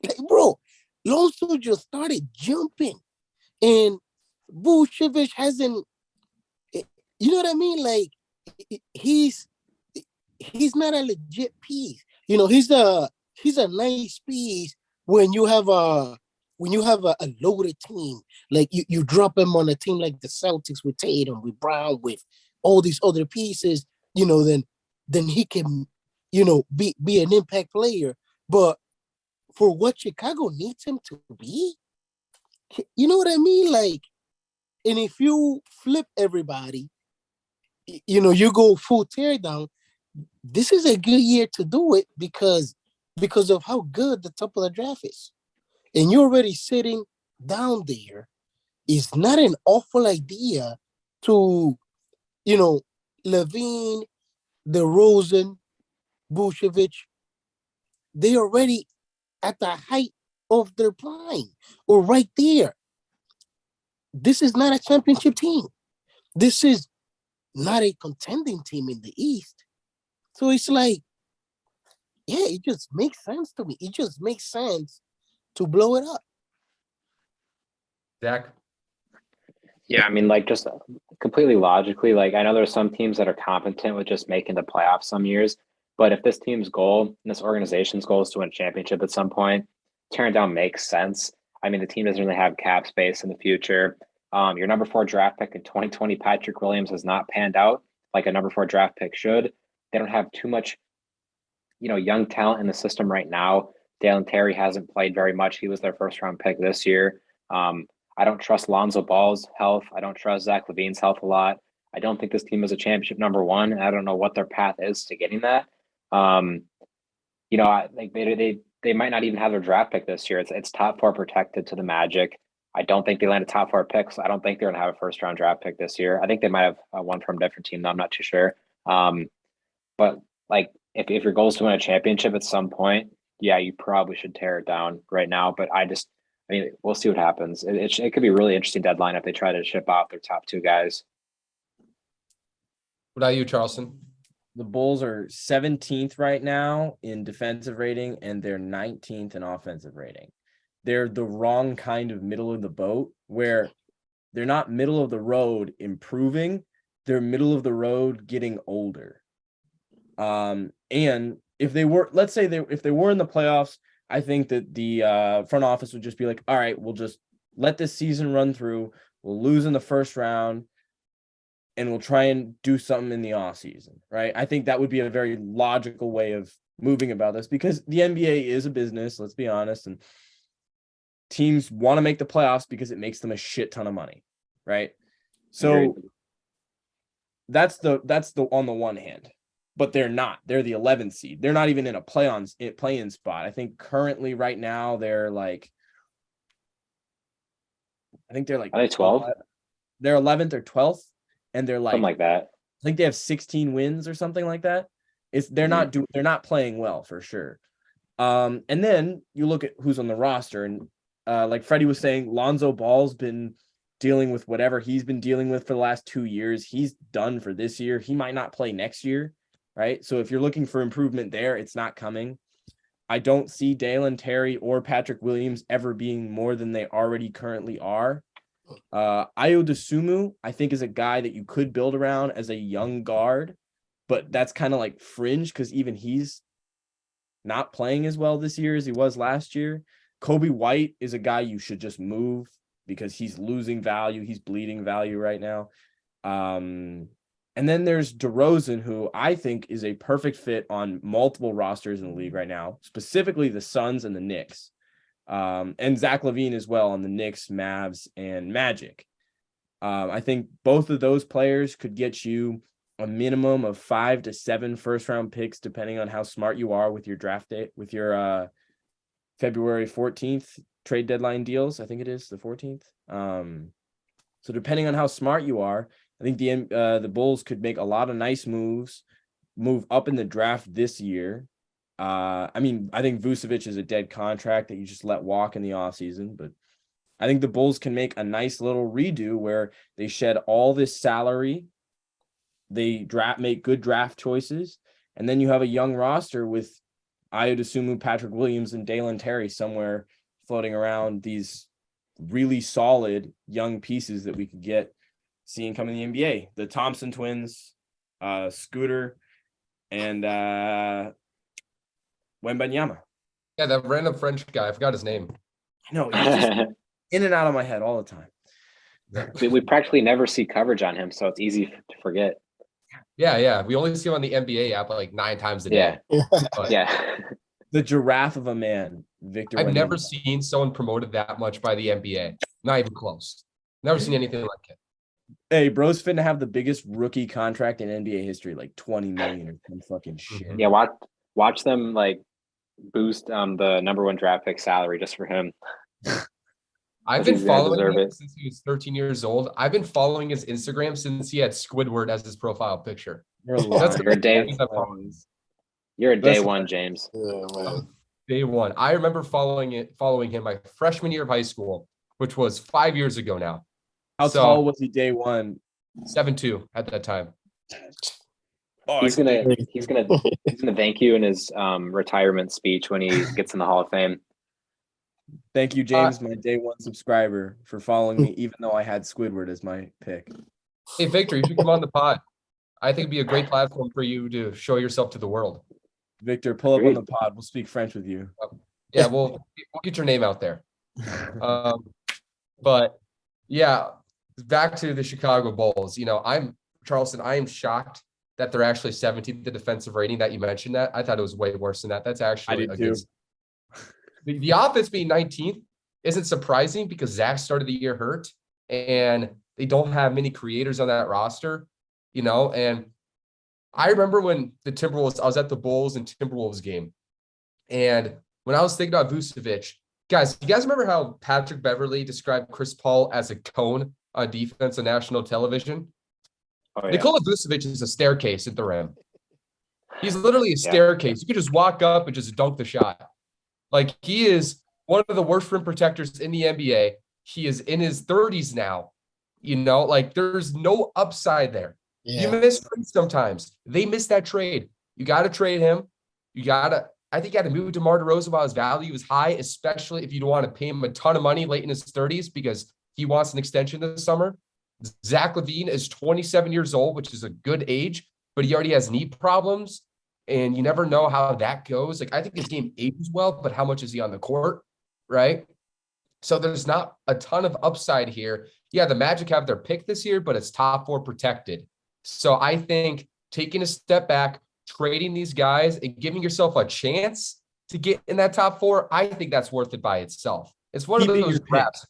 Speaker 4: Like, bro, Lonzo just started jumping. And Vucevic hasn't, you know what I mean? Like, he's not a legit piece. He's a nice piece when you have a a loaded team. Like you drop him on a team like the Celtics with Tatum, with Brown, with all these other pieces, then he can, be an impact player. But for what Chicago needs him to be, you know what I mean? Like, and if you flip everybody, you go full tear down, this is a good year to do it because of how good the top of the draft is. And you're already sitting down there. It's not an awful idea to, Levine, DeRozan, Vucevic, they already at the height of their prime or right there. This is not a championship team. This is not a contending team in the East. So it's like, yeah, it just makes sense to me. It just makes sense to blow it up.
Speaker 1: Dak?
Speaker 2: Yeah, I mean, like just completely logically, like I know there's some teams that are competent with just making the playoffs some years, but if this team's goal and this organization's goal is to win a championship at some point, tearing down makes sense. I mean, the team doesn't really have cap space in the future. Your number 4 draft pick in 2020, Patrick Williams, has not panned out like a number 4 draft pick should. They don't have too much, young talent in the system right now. Dalen Terry hasn't played very much. He was their first round pick this year. I don't trust Lonzo Ball's health. I don't trust Zach LaVine's health a lot. I don't think this team is a championship number 1. I don't know what their path is to getting that. Like they might not even have their draft pick this year. It's top 4 protected to the Magic. I don't think they land a top 4 picks. I don't think they're going to have a first round draft pick this year. I think they might have one from a different team, though. I'm not too sure. But like if your goal is to win a championship at some point, yeah, you probably should tear it down right now. But I mean, we'll see what happens. It could be a really interesting deadline if they try to ship off their top 2 guys.
Speaker 1: What about you, Charleston?
Speaker 3: The Bulls are 17th right now in defensive rating, and they're 19th in offensive rating. They're the wrong kind of middle of the boat, where they're not middle of the road improving, they're middle of the road getting older. And if they were, let's say if they were in the playoffs, I think that the front office would just be like, all right, we'll just let this season run through. We'll lose in the first round and we'll try and do something in the off season, right? I think that would be a very logical way of moving about this, because the NBA is a business, let's be honest, and teams want to make the playoffs because it makes them a shit ton of money, right? So
Speaker 2: Agreed.
Speaker 3: that's the on the one hand. But they're not. They're the 11th seed. They're not even in a play-in spot. I think currently right now they're like, are they
Speaker 2: 12?
Speaker 3: They're 11th or 12th, and they're like
Speaker 2: Something like that.
Speaker 3: I think they have 16 wins or something like that. They're not playing well for sure. And then you look at who's on the roster, and like Freddie was saying, Lonzo Ball's been dealing with whatever he's been dealing with for the last 2 years. He's done for this year. He might not play next year. Right. So if you're looking for improvement there, it's not coming. I don't see Dalen Terry or Patrick Williams ever being more than they already currently are. Ayo Dosunmu, I think, is a guy that you could build around as a young guard, but that's kind of like fringe because even he's not playing as well this year as he was last year. Kobe White is a guy you should just move because he's losing value. He's bleeding value right now. And then there's DeRozan, who I think is a perfect fit on multiple rosters in the league right now, specifically the Suns and the Knicks. And Zach LaVine as well on the Knicks, Mavs, and Magic. I think both of those players could get you a minimum of 5 to 7 first-round picks, depending on how smart you are with your draft date, with your February 14th trade deadline deals. I think it is the 14th. So depending on how smart you are, I think the Bulls could make a lot of nice moves, move up in the draft this year. I think Vucevic is a dead contract that you just let walk in the offseason, but I think the Bulls can make a nice little redo where they shed all this salary, they make good draft choices, and then you have a young roster with Ayo Dosunmu, Patrick Williams, and Dalen Terry somewhere floating around, these really solid young pieces that we could get seeing come in the NBA. The Thompson twins, Scooter, and Wembanyama.
Speaker 1: Yeah, that random French guy. I forgot his name.
Speaker 3: I know. He's just in and out of my head all the time.
Speaker 2: We practically never see coverage on him, so it's easy to forget.
Speaker 1: Yeah. We only see him on the NBA app like 9 times a day. But
Speaker 2: Yeah.
Speaker 3: The giraffe of a man, Victor.
Speaker 1: I've
Speaker 3: Wembanyama.
Speaker 1: never seen someone promoted that much by the NBA. Not even close. Never seen anything like it.
Speaker 3: Hey, bro's finna have the biggest rookie contract in NBA history, like 20 million or some fucking shit.
Speaker 2: Yeah, watch them like boost the number 1 draft pick salary just for him.
Speaker 1: I've been
Speaker 2: He's gonna
Speaker 1: following
Speaker 2: deserve
Speaker 1: him
Speaker 2: it.
Speaker 1: since he was 13 years old. I've been following his Instagram since he had Squidward as his profile picture.
Speaker 3: You're
Speaker 1: That's
Speaker 3: lying.
Speaker 2: You're a day
Speaker 3: That's-
Speaker 2: one, James.
Speaker 4: Yeah, man.
Speaker 1: Day one. I remember following him my freshman year of high school, which was 5 years ago now.
Speaker 3: How
Speaker 1: So-
Speaker 3: tall was he day one?
Speaker 1: 7'2" at that time.
Speaker 3: Oh,
Speaker 2: He's gonna thank you in his retirement speech when he gets in the Hall of Fame.
Speaker 3: Thank you, James, my day one subscriber, for following me, even though I had Squidward as my pick.
Speaker 1: Hey, Victor, you should come on the pod. I think it'd be a great platform for you to show yourself to the world.
Speaker 3: Victor, pull up on
Speaker 2: Agreed.
Speaker 3: the pod. We'll speak French with you.
Speaker 1: Yeah, we'll get your name out there. But yeah, back to the Chicago Bulls. Charleston, I am shocked that they're actually 17th the defensive rating that you mentioned that. I thought it was way worse than that. That's actually
Speaker 3: I did too.
Speaker 1: The offense being 19th isn't surprising because Zach started the year hurt and they don't have many creators on that roster, and I remember when the Timberwolves, I was at the Bulls and Timberwolves game. And when I was thinking about Vucevic, guys, you guys remember how Patrick Beverley described Chris Paul as a cone on defense on national television?
Speaker 2: Oh, yeah.
Speaker 1: Nikola Vucevic is a staircase at the rim. He's literally a staircase. You could just walk up and just dunk the shot. Like, he is one of the worst rim protectors in the NBA. He is in his 30s now. There's no upside there.
Speaker 4: Yeah.
Speaker 1: You miss trades sometimes. They missed that trade. You got to trade him. I think you got to move DeMar DeRozan while his value is high, especially if you don't want to pay him a ton of money late in his 30s because he wants an extension this summer. Zach LaVine is 27 years old, which is a good age, but he already has knee problems, and you never know how that goes. Like, I think his game ages well, but how much is he on the court, right? So there's not a ton of upside here. Yeah, the Magic have their pick this year, but it's top 4 protected. So I think taking a step back, trading these guys, and giving yourself a chance to get in that top 4, I think that's worth it by itself. It's one of those drafts.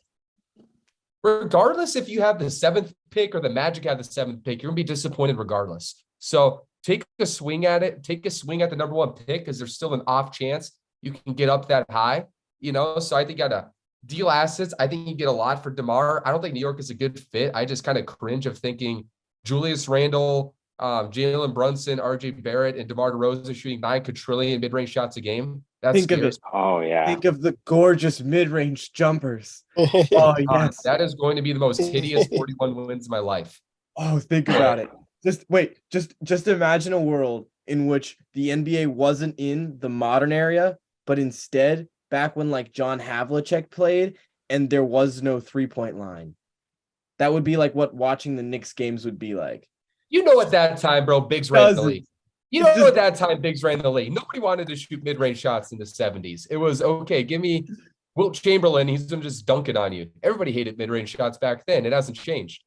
Speaker 1: Regardless if you have the 7th pick or the Magic have the 7th pick, you're going to be disappointed regardless. So take a swing at it. Take a swing at the number 1 pick because there's still an off chance you can get up that high. So I think you got to deal assets. I think you get a lot for DeMar. I don't think New York is a good fit. I just kind of cringe of thinking Julius Randle, Jalen Brunson, RJ Barrett, and DeMar DeRozan shooting 9 quadrillion mid-range shots a game. That's
Speaker 3: Think of it.
Speaker 2: Oh, yeah.
Speaker 3: Think of the gorgeous mid-range jumpers. Oh, yes.
Speaker 1: That is going to be the most hideous 41 wins of my life.
Speaker 3: Oh, think about it. Just imagine a world in which the NBA wasn't in the modern area, but instead back when like John Havlicek played and there was no 3-point line. That would be like what watching the Knicks games would be like.
Speaker 1: You know, at that time, bro, Biggs ran the league. You know,
Speaker 3: Just-
Speaker 1: at that time, Biggs ran the league. Nobody wanted to shoot mid-range shots in the 70s. It was, okay, give me Wilt Chamberlain. He's going to just dunk it on you. Everybody hated mid-range shots back then. It hasn't changed.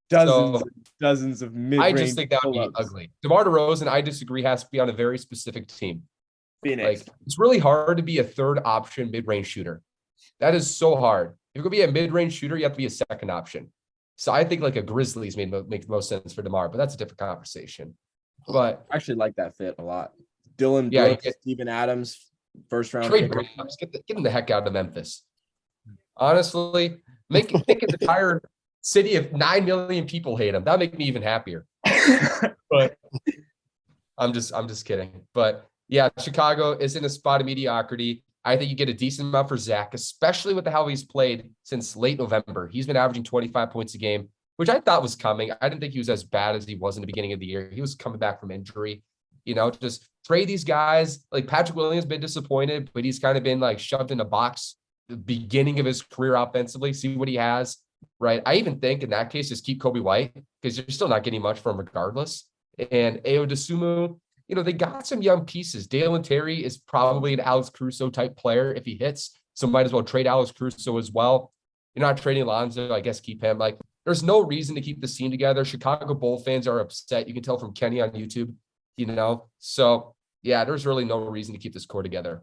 Speaker 3: Dozens of mid-range
Speaker 1: I just think that would be ugly. DeMar DeRozan, I disagree, has to be on a very specific team.
Speaker 3: Phoenix.
Speaker 1: Like, it's really hard to be a third option mid-range shooter. That is so hard. If you're going to be a mid-range shooter, you have to be a second option. So I think like a Grizzlies make the most sense for DeMar, but that's a different conversation. But
Speaker 3: I actually like that fit a lot. Dylan
Speaker 1: Yeah,
Speaker 3: Brooks, Steven Adams, first round
Speaker 1: trade
Speaker 3: pick.
Speaker 1: Grahams, get them the heck out of Memphis. Honestly, make an entire city of 9 million people hate him. That'd make me even happier. But I'm just kidding. But yeah, Chicago is in a spot of mediocrity. I think you get a decent amount for Zach, especially with how he's played since late November. He's been averaging 25 points a game, which I thought was coming. I didn't think he was as bad as he was in the beginning of the year. He was coming back from injury. You know, just trade these guys. Like Patrick Williams been disappointed, but he's kind of been like shoved in a box the beginning of his career offensively. See what he has, right? I even think in that case, just keep Kobe White because you're still not getting much from him regardless. And Ayo Dosunmu, you know, they got some young pieces. Dalen Terry is probably an Alex Caruso type player if he hits. So might as well trade Alex Caruso as well. You're not trading Lonzo, I guess keep him. Like, there's no reason to keep this team together. Chicago Bull fans are upset. You can tell from Kenny on YouTube, you know. So yeah, there's really no reason to keep this core together.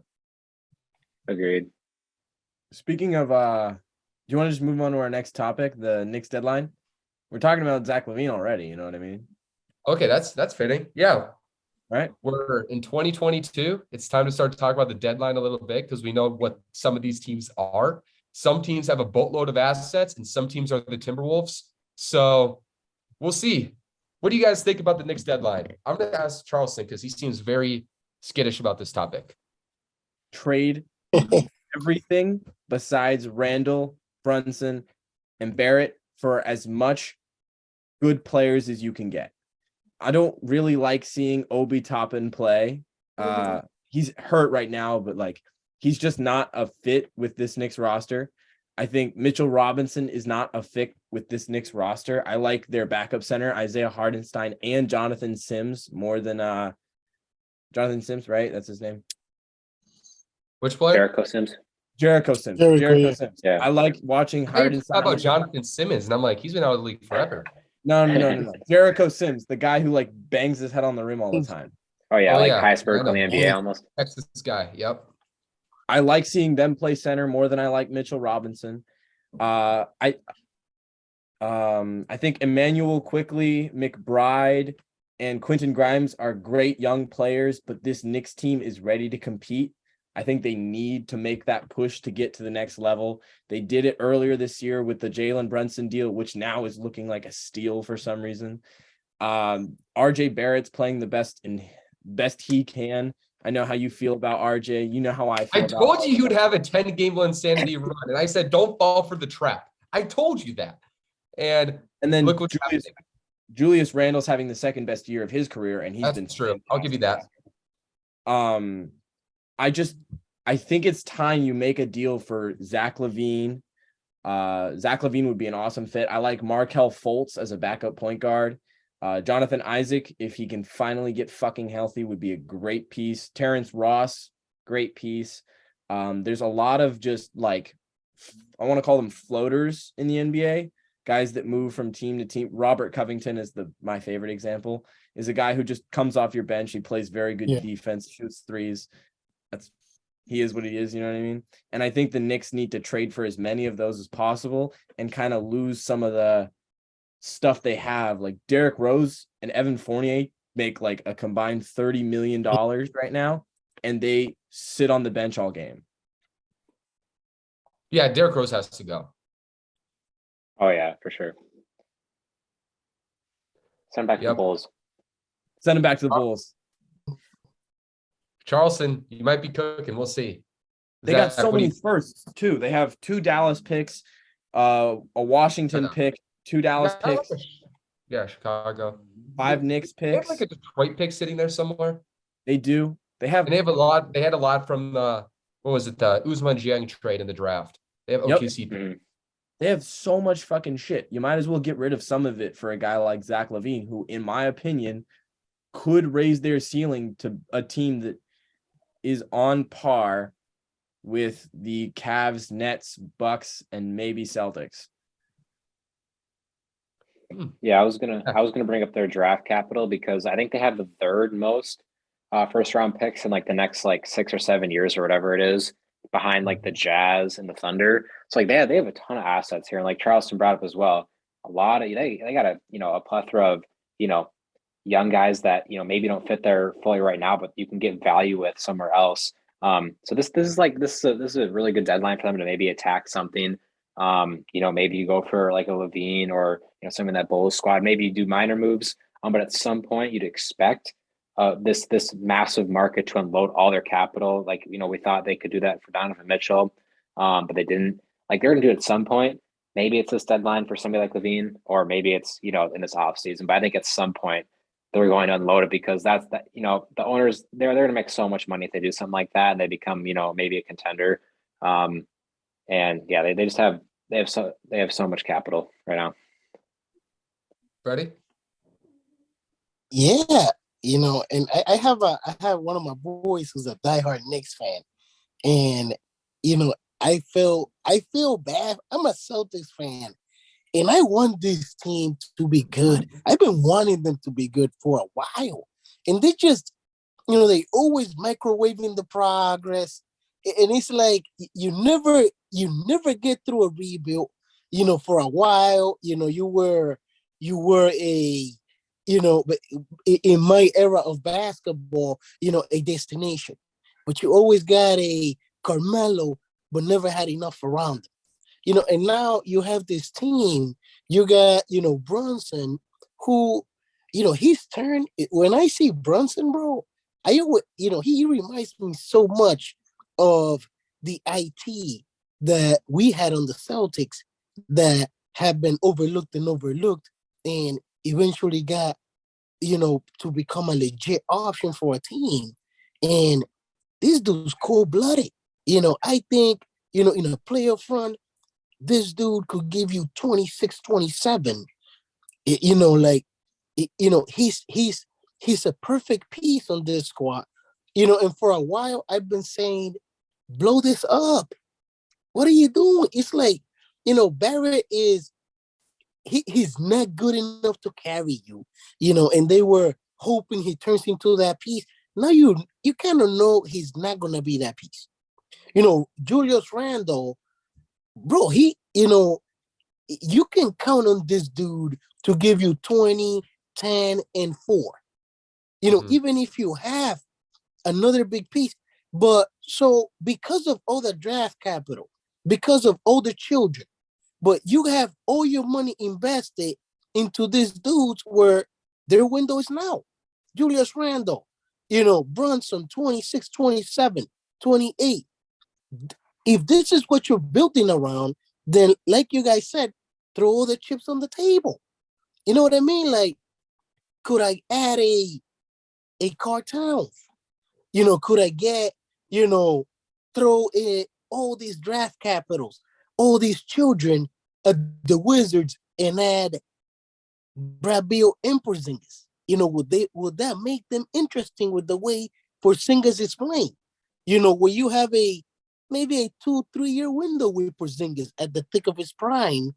Speaker 2: Agreed.
Speaker 3: Speaking of, do you want to just move on to our next topic, the Knicks deadline? We're talking about Zach LaVine already. You know what I mean?
Speaker 1: Okay, that's fitting. Yeah.
Speaker 3: Right.
Speaker 1: We're in 2022. It's time to start to talk about the deadline a little bit because we know what some of these teams are. Some teams have a boatload of assets and some teams are the Timberwolves. So we'll see. What do you guys think about the Knicks deadline? I'm going to ask Charleston because he seems very skittish about this topic.
Speaker 3: Trade everything besides Randall, Brunson, and Barrett for as much good players as you can get. I don't really like seeing Obi Toppin play. He's hurt right now, but like he's just not a fit with this Knicks roster. I think Mitchell Robinson is not a fit with this Knicks roster. I like their backup center, Isaiah Hardenstein and Jonathan Sims more than Jonathan Sims, right? That's his name.
Speaker 1: Which player?
Speaker 2: Jericho Sims.
Speaker 3: Jericho Sims. Sims.
Speaker 2: Yeah.
Speaker 3: I like watching Hardenstein.
Speaker 1: How about Jonathan Simmons? And I'm like, he's been out of the league forever.
Speaker 3: No. Jericho Sims, the guy who like bangs his head on the rim all the time.
Speaker 2: Oh yeah,
Speaker 1: Oh,
Speaker 2: like
Speaker 1: yeah.
Speaker 2: highest vertical in
Speaker 1: I
Speaker 2: the
Speaker 1: know.
Speaker 2: NBA almost.
Speaker 1: Texas guy. Yep.
Speaker 3: I like seeing them play center more than I like Mitchell Robinson. I think Emmanuel Quickly, McBride, and Quentin Grimes are great young players, but this Knicks team is ready to compete. I think they need to make that push to get to the next level. They did it earlier this year with the Jalen Brunson deal, which now is looking like a steal for some reason. RJ Barrett's playing the best he can. I know how you feel about RJ. You know how I feel.
Speaker 1: I told you he would have a 10-game insanity run, and I said, don't fall for the trap. I told you that. And
Speaker 3: then
Speaker 1: look what's happening.
Speaker 3: Julius Randle's having the second best year of his career, and he's been
Speaker 1: true. I'll give you that.
Speaker 3: I think it's time you make a deal for Zach LaVine. Zach LaVine would be an awesome fit. I like Markelle Fultz as a backup point guard. Jonathan Isaac, if he can finally get fucking healthy, would be a great piece. Terrence Ross, great piece. There's a lot of just like, I want to call them floaters in the NBA, guys that move from team to team. Robert Covington is my favorite example, is a guy who just comes off your bench. He plays very good defense, shoots threes. He is what he is, you know what I mean? And I think the Knicks need to trade for as many of those as possible and kind of lose some of the stuff they have. Like Derrick Rose and Evan Fournier make like a combined $30 million right now, and they sit on the bench all game.
Speaker 1: Yeah, Derrick Rose has to go.
Speaker 2: Oh yeah, for sure. Send back to the Bulls.
Speaker 3: Send him back to the Bulls.
Speaker 1: Charleston, you might be cooking. We'll see.
Speaker 3: They got so many firsts too. They have 2 Dallas picks, a Washington pick, 2 Dallas picks.
Speaker 1: Yeah, Chicago.
Speaker 3: 5 Knicks
Speaker 1: They have
Speaker 3: picks.
Speaker 1: like a Detroit pick sitting there somewhere.
Speaker 3: They do. They have
Speaker 1: And they have a lot. They had a lot from the Ousmane Dieng trade in the draft. They have
Speaker 3: Yep.
Speaker 1: OKC.
Speaker 3: They have so much fucking shit. You might as well get rid of some of it for a guy like Zach LaVine, who, in my opinion, could raise their ceiling to a team that is on par with the Cavs, Nets, Bucks, and maybe Celtics.
Speaker 2: Yeah, I was gonna bring up their draft capital because I think they have the third most first round picks in like the next like 6 or 7 years or whatever it is, behind like the Jazz and the Thunder. So like they have a ton of assets here, and like Charleston brought up as well, a lot of they got a plethora of young guys that maybe don't fit there fully right now, but you can get value with somewhere else. So this is a really good deadline for them to maybe attack something. Maybe you go for like a Levine or some in that Bulls squad. Maybe you do minor moves. But at some point you'd expect this massive market to unload all their capital. Like we thought they could do that for Donovan Mitchell, but they didn't. Like they're gonna do it at some point. Maybe it's this deadline for somebody like Levine, or maybe it's in this off season. But I think at some point they're going to unload it because that's that. The owners they're gonna make so much money if they do something like that and they become maybe a contender. And yeah, they have so much capital right now.
Speaker 1: Ready?
Speaker 4: Yeah, and I have one of my boys who's a diehard Knicks fan, and I feel bad. I'm a Celtics fan, and I want this team to be good. I've been wanting them to be good for a while, and they just they always microwaving the progress, and it's like you never get through a rebuild. For a while, you were but in my era of basketball, a destination, but you always got a Carmelo, but never had enough around him. And now you have this team. You got Brunson, who his turn. When I see Brunson, bro, he reminds me so much of the IT that we had on the Celtics that have been overlooked and eventually got to become a legit option for a team. And this dude's cold-blooded. I think in a playoff run, this dude could give you 26, 27. He's a perfect piece on this squad. And for a while I've been saying, blow this up. What are you doing? It's like, Barrett he's not good enough to carry you, and they were hoping he turns into that piece. Now you kind of know he's not going to be that piece. Julius Randle, bro, you can count on this dude to give you 20, 10, and 4. Even if you have another big piece. But so because of all the draft capital, because of all the children, but you have all your money invested into these dudes where their window is now. Julius Randle, Brunson, 26, 27, 28. If this is what you're building around, then like you guys said, throw all the chips on the table. You know what I mean? Like, could I add a Karl Towns? Could I get, throw in all these draft capitals, all these children at the Wizards and add Brad Beal and Porzingis? Would that make them interesting with the way Porzingis is playing? Where you have maybe a 2-3 year window with Porzingis at the thick of his prime,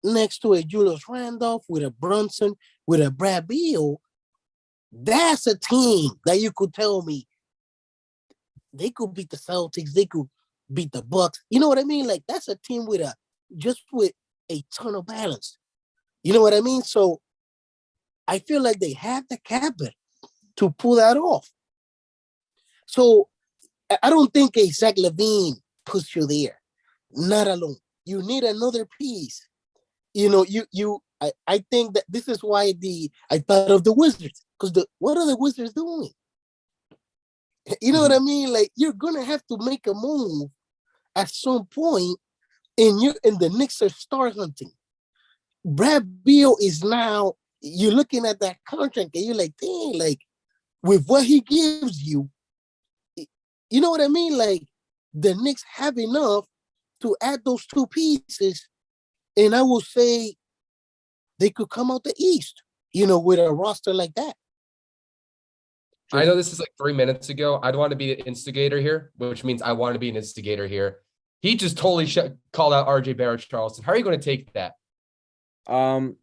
Speaker 4: next to a Julius Randolph, with a Brunson, with a Brad Beal. That's a team that you could tell me they could beat the Celtics, they could beat the Bucks. You know what I mean? Like, that's a team with a ton of balance. You know what I mean? So I feel like they have the capital to pull that off. So I don't think a Zach LaVine puts you there. Not alone. You need another piece. I think that this is why I thought of the Wizards, because what are the Wizards doing? You know what I mean? Like, you're gonna have to make a move at some point, and the Knicks are star hunting. Brad Beal is now. You're looking at that contract, and you're like, dang, like, with what he gives you, you know what I mean? Like the Knicks have enough to add those two pieces, and I will say they could come out the East, with a roster like that.
Speaker 1: I know this is like 3 minutes ago. I'd want to be an instigator here, which means I want to be an instigator here. He just totally called out RJ Barrett, Charleston. How are you going to take that?
Speaker 3: I'm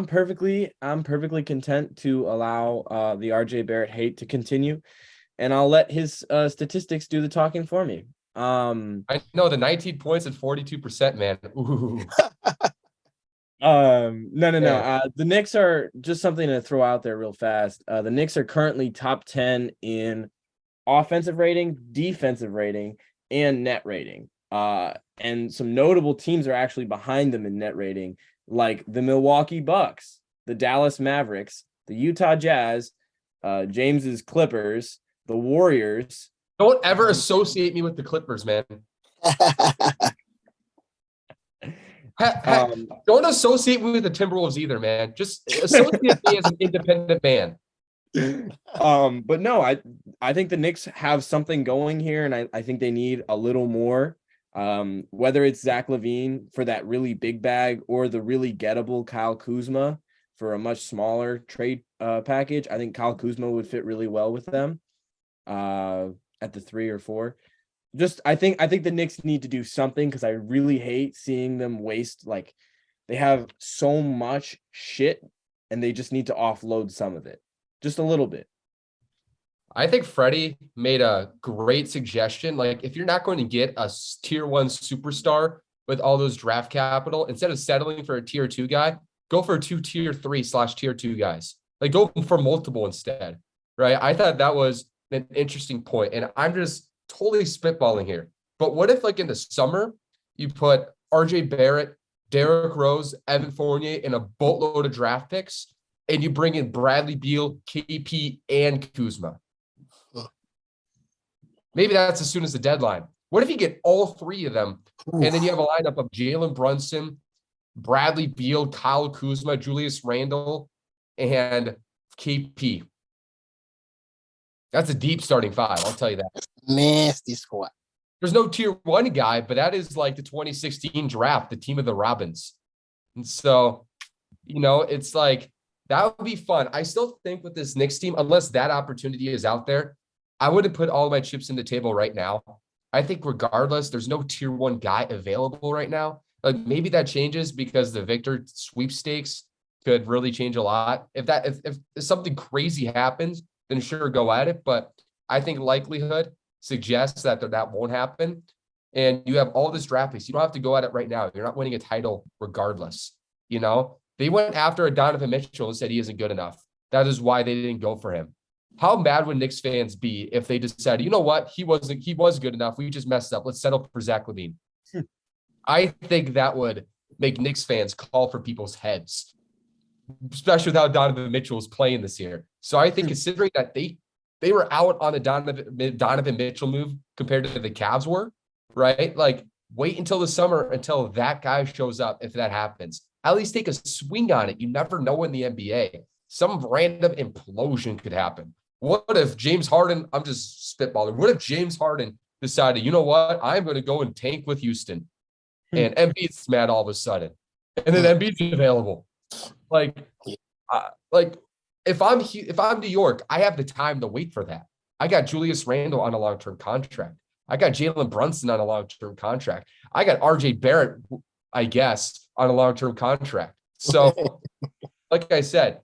Speaker 3: perfectly content to allow the RJ Barrett hate to continue, and I'll let his statistics do the talking for me.
Speaker 1: I know the 19 points at 42%, man. Ooh.
Speaker 3: No. The Knicks are just something to throw out there real fast. The Knicks are currently top 10 in offensive rating, defensive rating, and net rating. And some notable teams are actually behind them in net rating, like the Milwaukee Bucks, the Dallas Mavericks, the Utah Jazz, James's Clippers, the Warriors.
Speaker 1: Don't ever associate me with the Clippers, man. Don't associate me with the Timberwolves either, man. Just associate me as an independent man.
Speaker 3: But no, I think the Knicks have something going here, and I think they need a little more. Whether it's Zach LaVine for that really big bag or the really gettable Kyle Kuzma for a much smaller trade package, I think Kyle Kuzma would fit really well with them at the 3 or 4. I think the Knicks need to do something, because I really hate seeing them waste. Like, they have so much shit and they just need to offload some of it, just a little bit.
Speaker 1: I think Freddy made a great suggestion. Like, if you're not going to get a tier 1 superstar with all those draft capital, instead of settling for a tier 2 guy, go for 2 tier 3/tier 2 guys. Like, go for multiple instead, right? I thought that was an interesting point, and I'm just totally spitballing here. But what if, like, in the summer, you put RJ Barrett, Derrick Rose, Evan Fournier, and a boatload of draft picks, and you bring in Bradley Beal, KP, and Kuzma? Maybe that's as soon as the deadline. What if you get all 3 of them, and then you have a lineup of Jalen Brunson, Bradley Beal, Kyle Kuzma, Julius Randle, and KP? That's a deep starting 5, I'll tell you that.
Speaker 4: Nasty squad.
Speaker 1: There's no tier 1 guy, but that is like the 2016 draft, the team of the Robins. And so, it's like, that would be fun. I still think with this Knicks team, unless that opportunity is out there, I wouldn't put all my chips in the table right now. I think regardless, there's no tier 1 guy available right now. Like, maybe that changes because the Victor sweepstakes could really change a lot. If something crazy happens, then sure, go at it. But I think likelihood suggests that won't happen. And you have all this draft picks. You don't have to go at it right now. You're not winning a title regardless. They went after a Donovan Mitchell and said he isn't good enough. That is why they didn't go for him. How mad would Knicks fans be if they decided, you know what, he was good enough, we just messed up, let's settle for Zach LaVine? I think that would make Knicks fans call for people's heads, especially with how Donovan Mitchell is playing this year. So I think, considering that they were out on the Donovan Mitchell move compared to the Cavs were, right? Like, wait until the summer until that guy shows up. If that happens, at least take a swing on it. You never know in the NBA. Some random implosion could happen. What if James Harden, I'm just spitballing, what if James Harden decided, you know what, I'm going to go and tank with Houston, and Embiid's mad all of a sudden, and then Embiid's available? Like if I'm New York, I have the time to wait for that. I got Julius Randle on a long-term contract. I got Jalen Brunson on a long-term contract. I got RJ Barrett, I guess, on a long-term contract. So, like I said,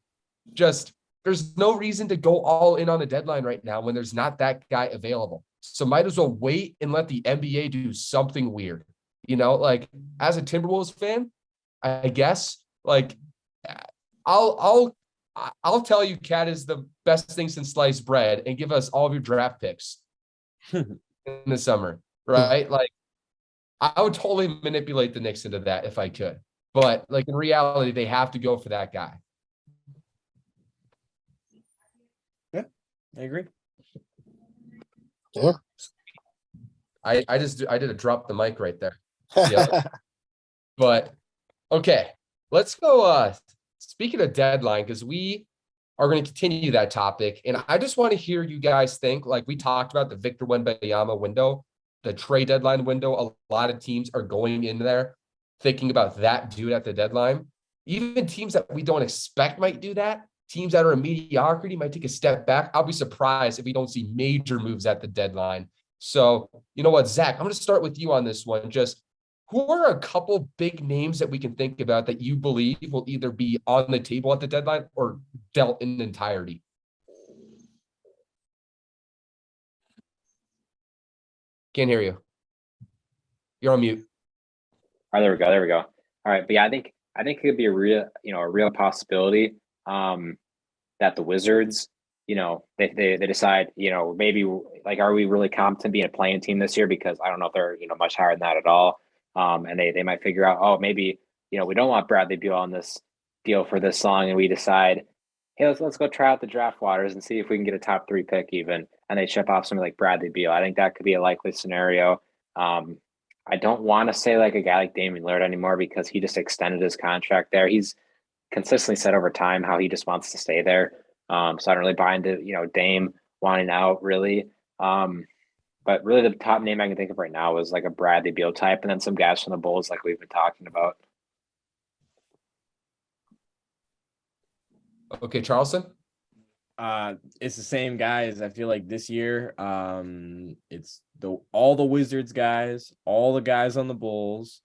Speaker 1: there's no reason to go all in on the deadline right now when there's not that guy available. So might as well wait and let the NBA do something weird. Like, as a Timberwolves fan, I guess, like, I'll tell you, Cat is the best thing since sliced bread, and give us all of your draft picks in the summer, right? Like, I would totally manipulate the Knicks into that if I could. But, like, in reality, they have to go for that guy.
Speaker 3: I agree.
Speaker 4: Yeah.
Speaker 1: I did a drop the mic right there. Yeah. But okay, let's go. Speaking of deadline, because we are going to continue that topic. And I just want to hear you guys think, like we talked about the Victor Wembanyama window, the trade deadline window. A lot of teams are going in there thinking about that dude at the deadline. Even teams that we don't expect might do that. Teams that are in mediocrity might take a step back. I'll be surprised if we don't see major moves at the deadline. So, you know what, Zach, I'm going to start with you on this one. Just who are a couple big names that we can think about that you believe will either be on the table at the deadline or dealt in entirety? Can't hear you. You're on mute.
Speaker 2: All right, there we go. There we go. All right, but yeah, I think it could be a real possibility that the Wizards, they decide, maybe like, are we really competent being a playing team this year? Because I don't know if they're much higher than that at all. And they might figure out, oh, maybe we don't want Bradley Beal on this deal for this long, and we decide, hey, let's go try out the draft waters and see if we can get a top 3 pick even, and they ship off somebody like Bradley Beal. I think that could be a likely scenario. I don't want to say like a guy like Damian Lillard anymore because he just extended his contract there. He's consistently said over time how he just wants to stay there. So I don't really buy into Dame wanting out really. But really the top name I can think of right now is like a Bradley Beal type, and then some guys from the Bulls like we've been talking about.
Speaker 1: Okay, Charleston.
Speaker 3: It's the same guys. I feel like this year, it's all the Wizards guys, all the guys on the Bulls.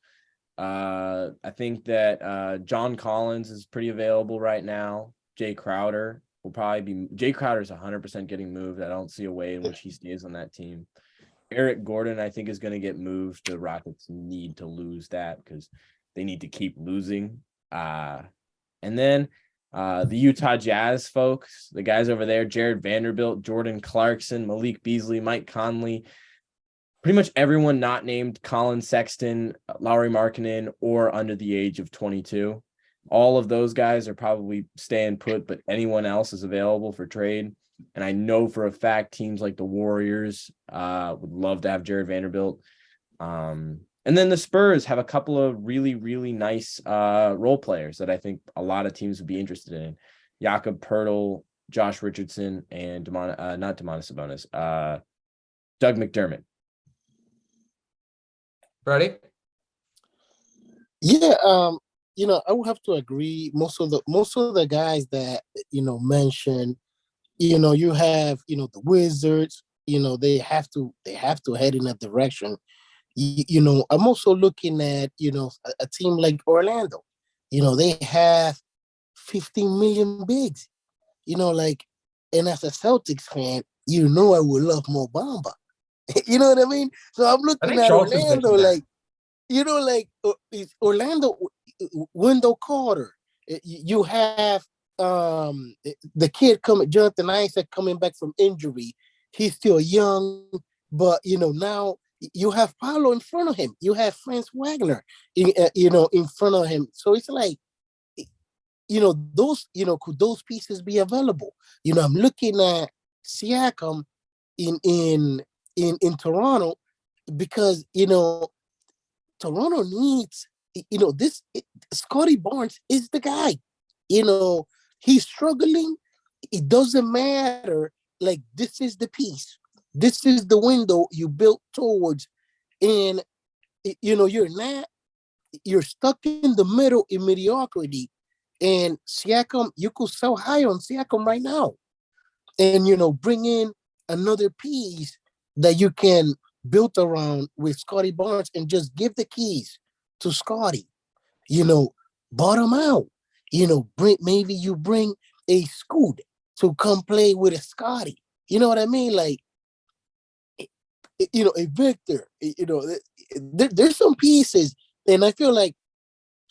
Speaker 3: I think that John Collins is pretty available right now. Jay Crowder will probably be. Jay Crowder is 100% getting moved. I don't see a way in which he stays on that team. Eric Gordon, I think, is going to get moved. The Rockets need to lose that because they need to keep losing. And then the Utah Jazz folks, the guys over there, Jared Vanderbilt, Jordan Clarkson, Malik Beasley, Mike Conley, pretty much everyone not named Colin Sexton, Lauri Markkanen, or under the age of 22. All of those guys are probably staying put, but anyone else is available for trade. And I know for a fact teams like the Warriors would love to have Jared Vanderbilt. And then the Spurs have a couple of really, really nice role players that I think a lot of teams would be interested in. Jakob Poeltl, Josh Richardson, and not Domantas Sabonis, Doug McDermott.
Speaker 1: Freddy?
Speaker 4: Yeah, I would have to agree. Most of the guys that mentioned, you have the Wizards. They have to head in that direction. I'm also looking at a team like Orlando. They have 15 million bigs. And as a Celtics fan, I would love Mo Bamba. You know what I mean? So I'm looking at Orlando like, it's Orlando, Wendell Carter. You have the kid Jonathan Isaac coming back from injury. He's still young, but now you have Paolo in front of him. You have Franz Wagner, in front of him. So it's like, those, could those pieces be available? I'm looking at Siakam in Toronto because Toronto needs this. Scotty Barnes is the guy. He's struggling. It doesn't matter. Like, this is the piece. This is the window you built towards, and you're stuck in the middle in mediocrity. And Siakam, you could sell high on Siakam right now, and bring in another piece that you can build around with Scotty Barnes, and just give the keys to Scotty. Bottom out. Maybe you bring a Scoot to come play with a Scotty. You know what I mean? Like, a Victor. There's some pieces, and I feel like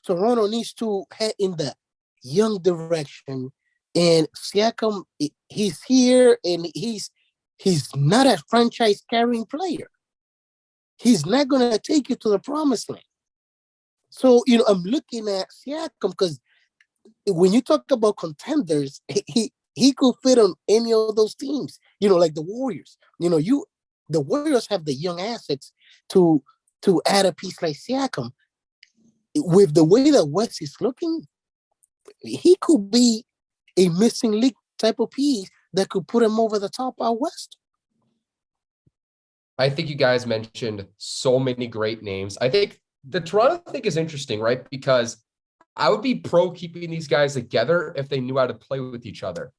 Speaker 4: Toronto needs to head in the young direction. And Siakam, he's here, and he's not a franchise carrying player. He's not going to take you to the promised land. So, I'm looking at Siakam because when you talk about contenders, he could fit on any of those teams, like the Warriors. The Warriors have the young assets to add a piece like Siakam. With the way that West is looking, he could be a missing link type of piece that could put him over the top out west.
Speaker 1: I think you guys mentioned so many great names. I think the Toronto thing is interesting, right? Because I would be pro keeping these guys together if they knew how to play with each other,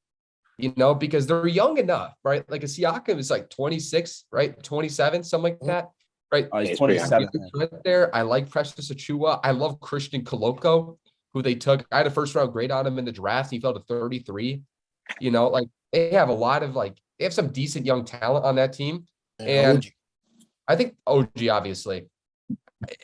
Speaker 1: because they're young enough, right? Like a Siakam is like 26, right? 27, something like that, right?
Speaker 3: He's 27.
Speaker 1: Right there. I like Precious Achua. I love Christian Koloko, who they took. I had a first round grade on him in the draft. He fell to 33. Like they have a lot of they have some decent young talent on that team. And
Speaker 4: OG.
Speaker 1: I think OG, obviously,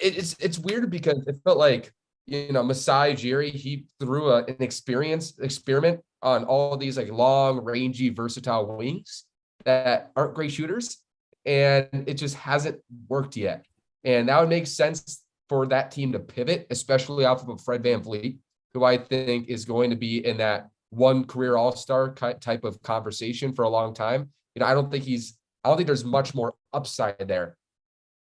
Speaker 1: it's weird because it felt like, Masai Ujiri, he threw an experiment on all of these long, rangy, versatile wings that aren't great shooters. And it just hasn't worked yet. And that would make sense for that team to pivot, especially off of a Fred VanVleet, who I think is going to be in that one career all-star type of conversation for a long time. I don't think there's much more upside there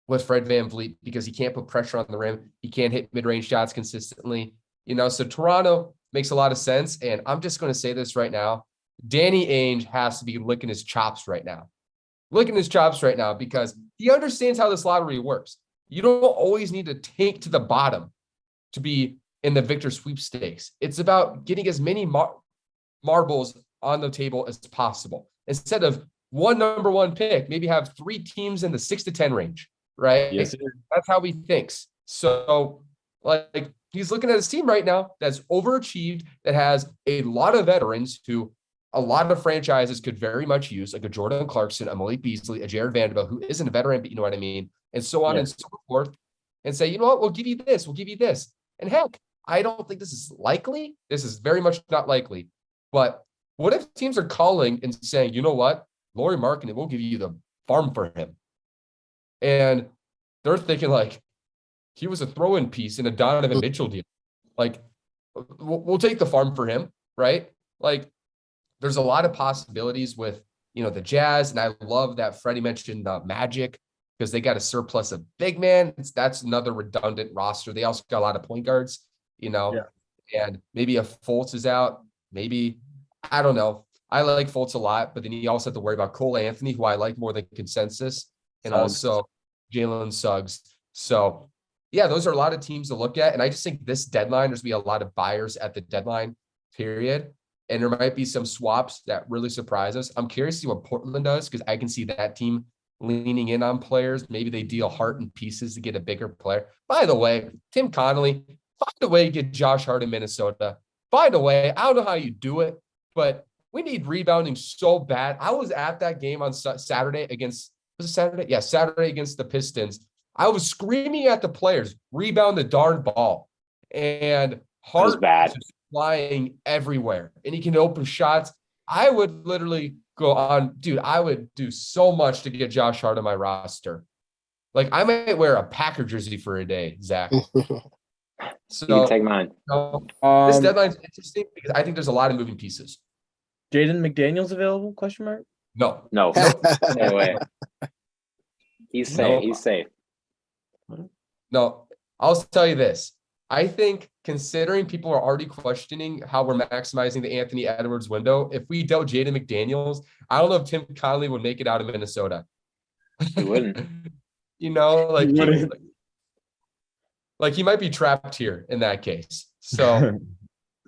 Speaker 1: with Fred VanVleet because he can't put pressure on the rim. He can't hit mid-range shots consistently. So Toronto makes a lot of sense. And I'm just going to say this right now. Danny Ainge has to be licking his chops right now. Because he understands how this lottery works. You don't always need to tank to the bottom to be in the Victor sweepstakes. It's about getting as many marbles on the table as possible. Instead of one number one pick, maybe have 3 teams in the 6 to 10 range, right?
Speaker 3: Yes, sir.
Speaker 1: That's how he thinks. So he's looking at his team right now that's overachieved, that has a lot of veterans who a lot of franchises could very much use, like a Jordan Clarkson, a Malik Beasley, a Jared Vanderbilt, who isn't a veteran, but you know what I mean, and so on and so forth, and say, you know what, we'll give you this. And heck, I don't think this is likely. This is very much not likely. But what if teams are calling and saying, you know what, Lauri Markkanen, we'll give you the farm for him. And they're thinking he was a throw-in piece in a Donovan Mitchell deal. We'll take the farm for him, right? There's a lot of possibilities with, the Jazz. And I love that Freddie mentioned the Magic because they got a surplus of big man. That's another redundant roster. They also got a lot of point guards, and maybe if Fultz is out, maybe, I don't know. I like Fultz a lot, but then you also have to worry about Cole Anthony, who I like more than consensus, and also Jalen Suggs. So, yeah, those are a lot of teams to look at. And I just think this deadline, there's going to be a lot of buyers at the deadline period. And there might be some swaps that really surprise us. I'm curious to see what Portland does because I can see that team leaning in on players. Maybe they deal Hart in pieces to get a bigger player. By the way, Tim Connolly, find a way to get Josh Hart in Minnesota. By the way, I don't know how you do it, but we need rebounding so bad. I was at that game on Saturday against, was it Saturday? Yeah, Saturday against the Pistons. I was screaming at the players, rebound the darn ball. And Hart was bad. Flying everywhere, and he can open shots. I would literally go on, dude. I would do so much to get Josh Hart on my roster. I might wear a Packer jersey for a day, Zach. So
Speaker 2: you can take mine.
Speaker 1: This deadline's interesting because I think there's a lot of moving pieces.
Speaker 3: Jaden McDaniels available? Question mark.
Speaker 2: No. Stay away. He's safe.
Speaker 1: No.
Speaker 2: He's safe.
Speaker 1: No, I'll tell you this. I think considering people are already questioning how we're maximizing the Anthony Edwards window, if we dealt Jaden McDaniels, I don't know if Tim Connolly would make it out of Minnesota.
Speaker 2: He wouldn't.
Speaker 1: He might be trapped here in that case. So,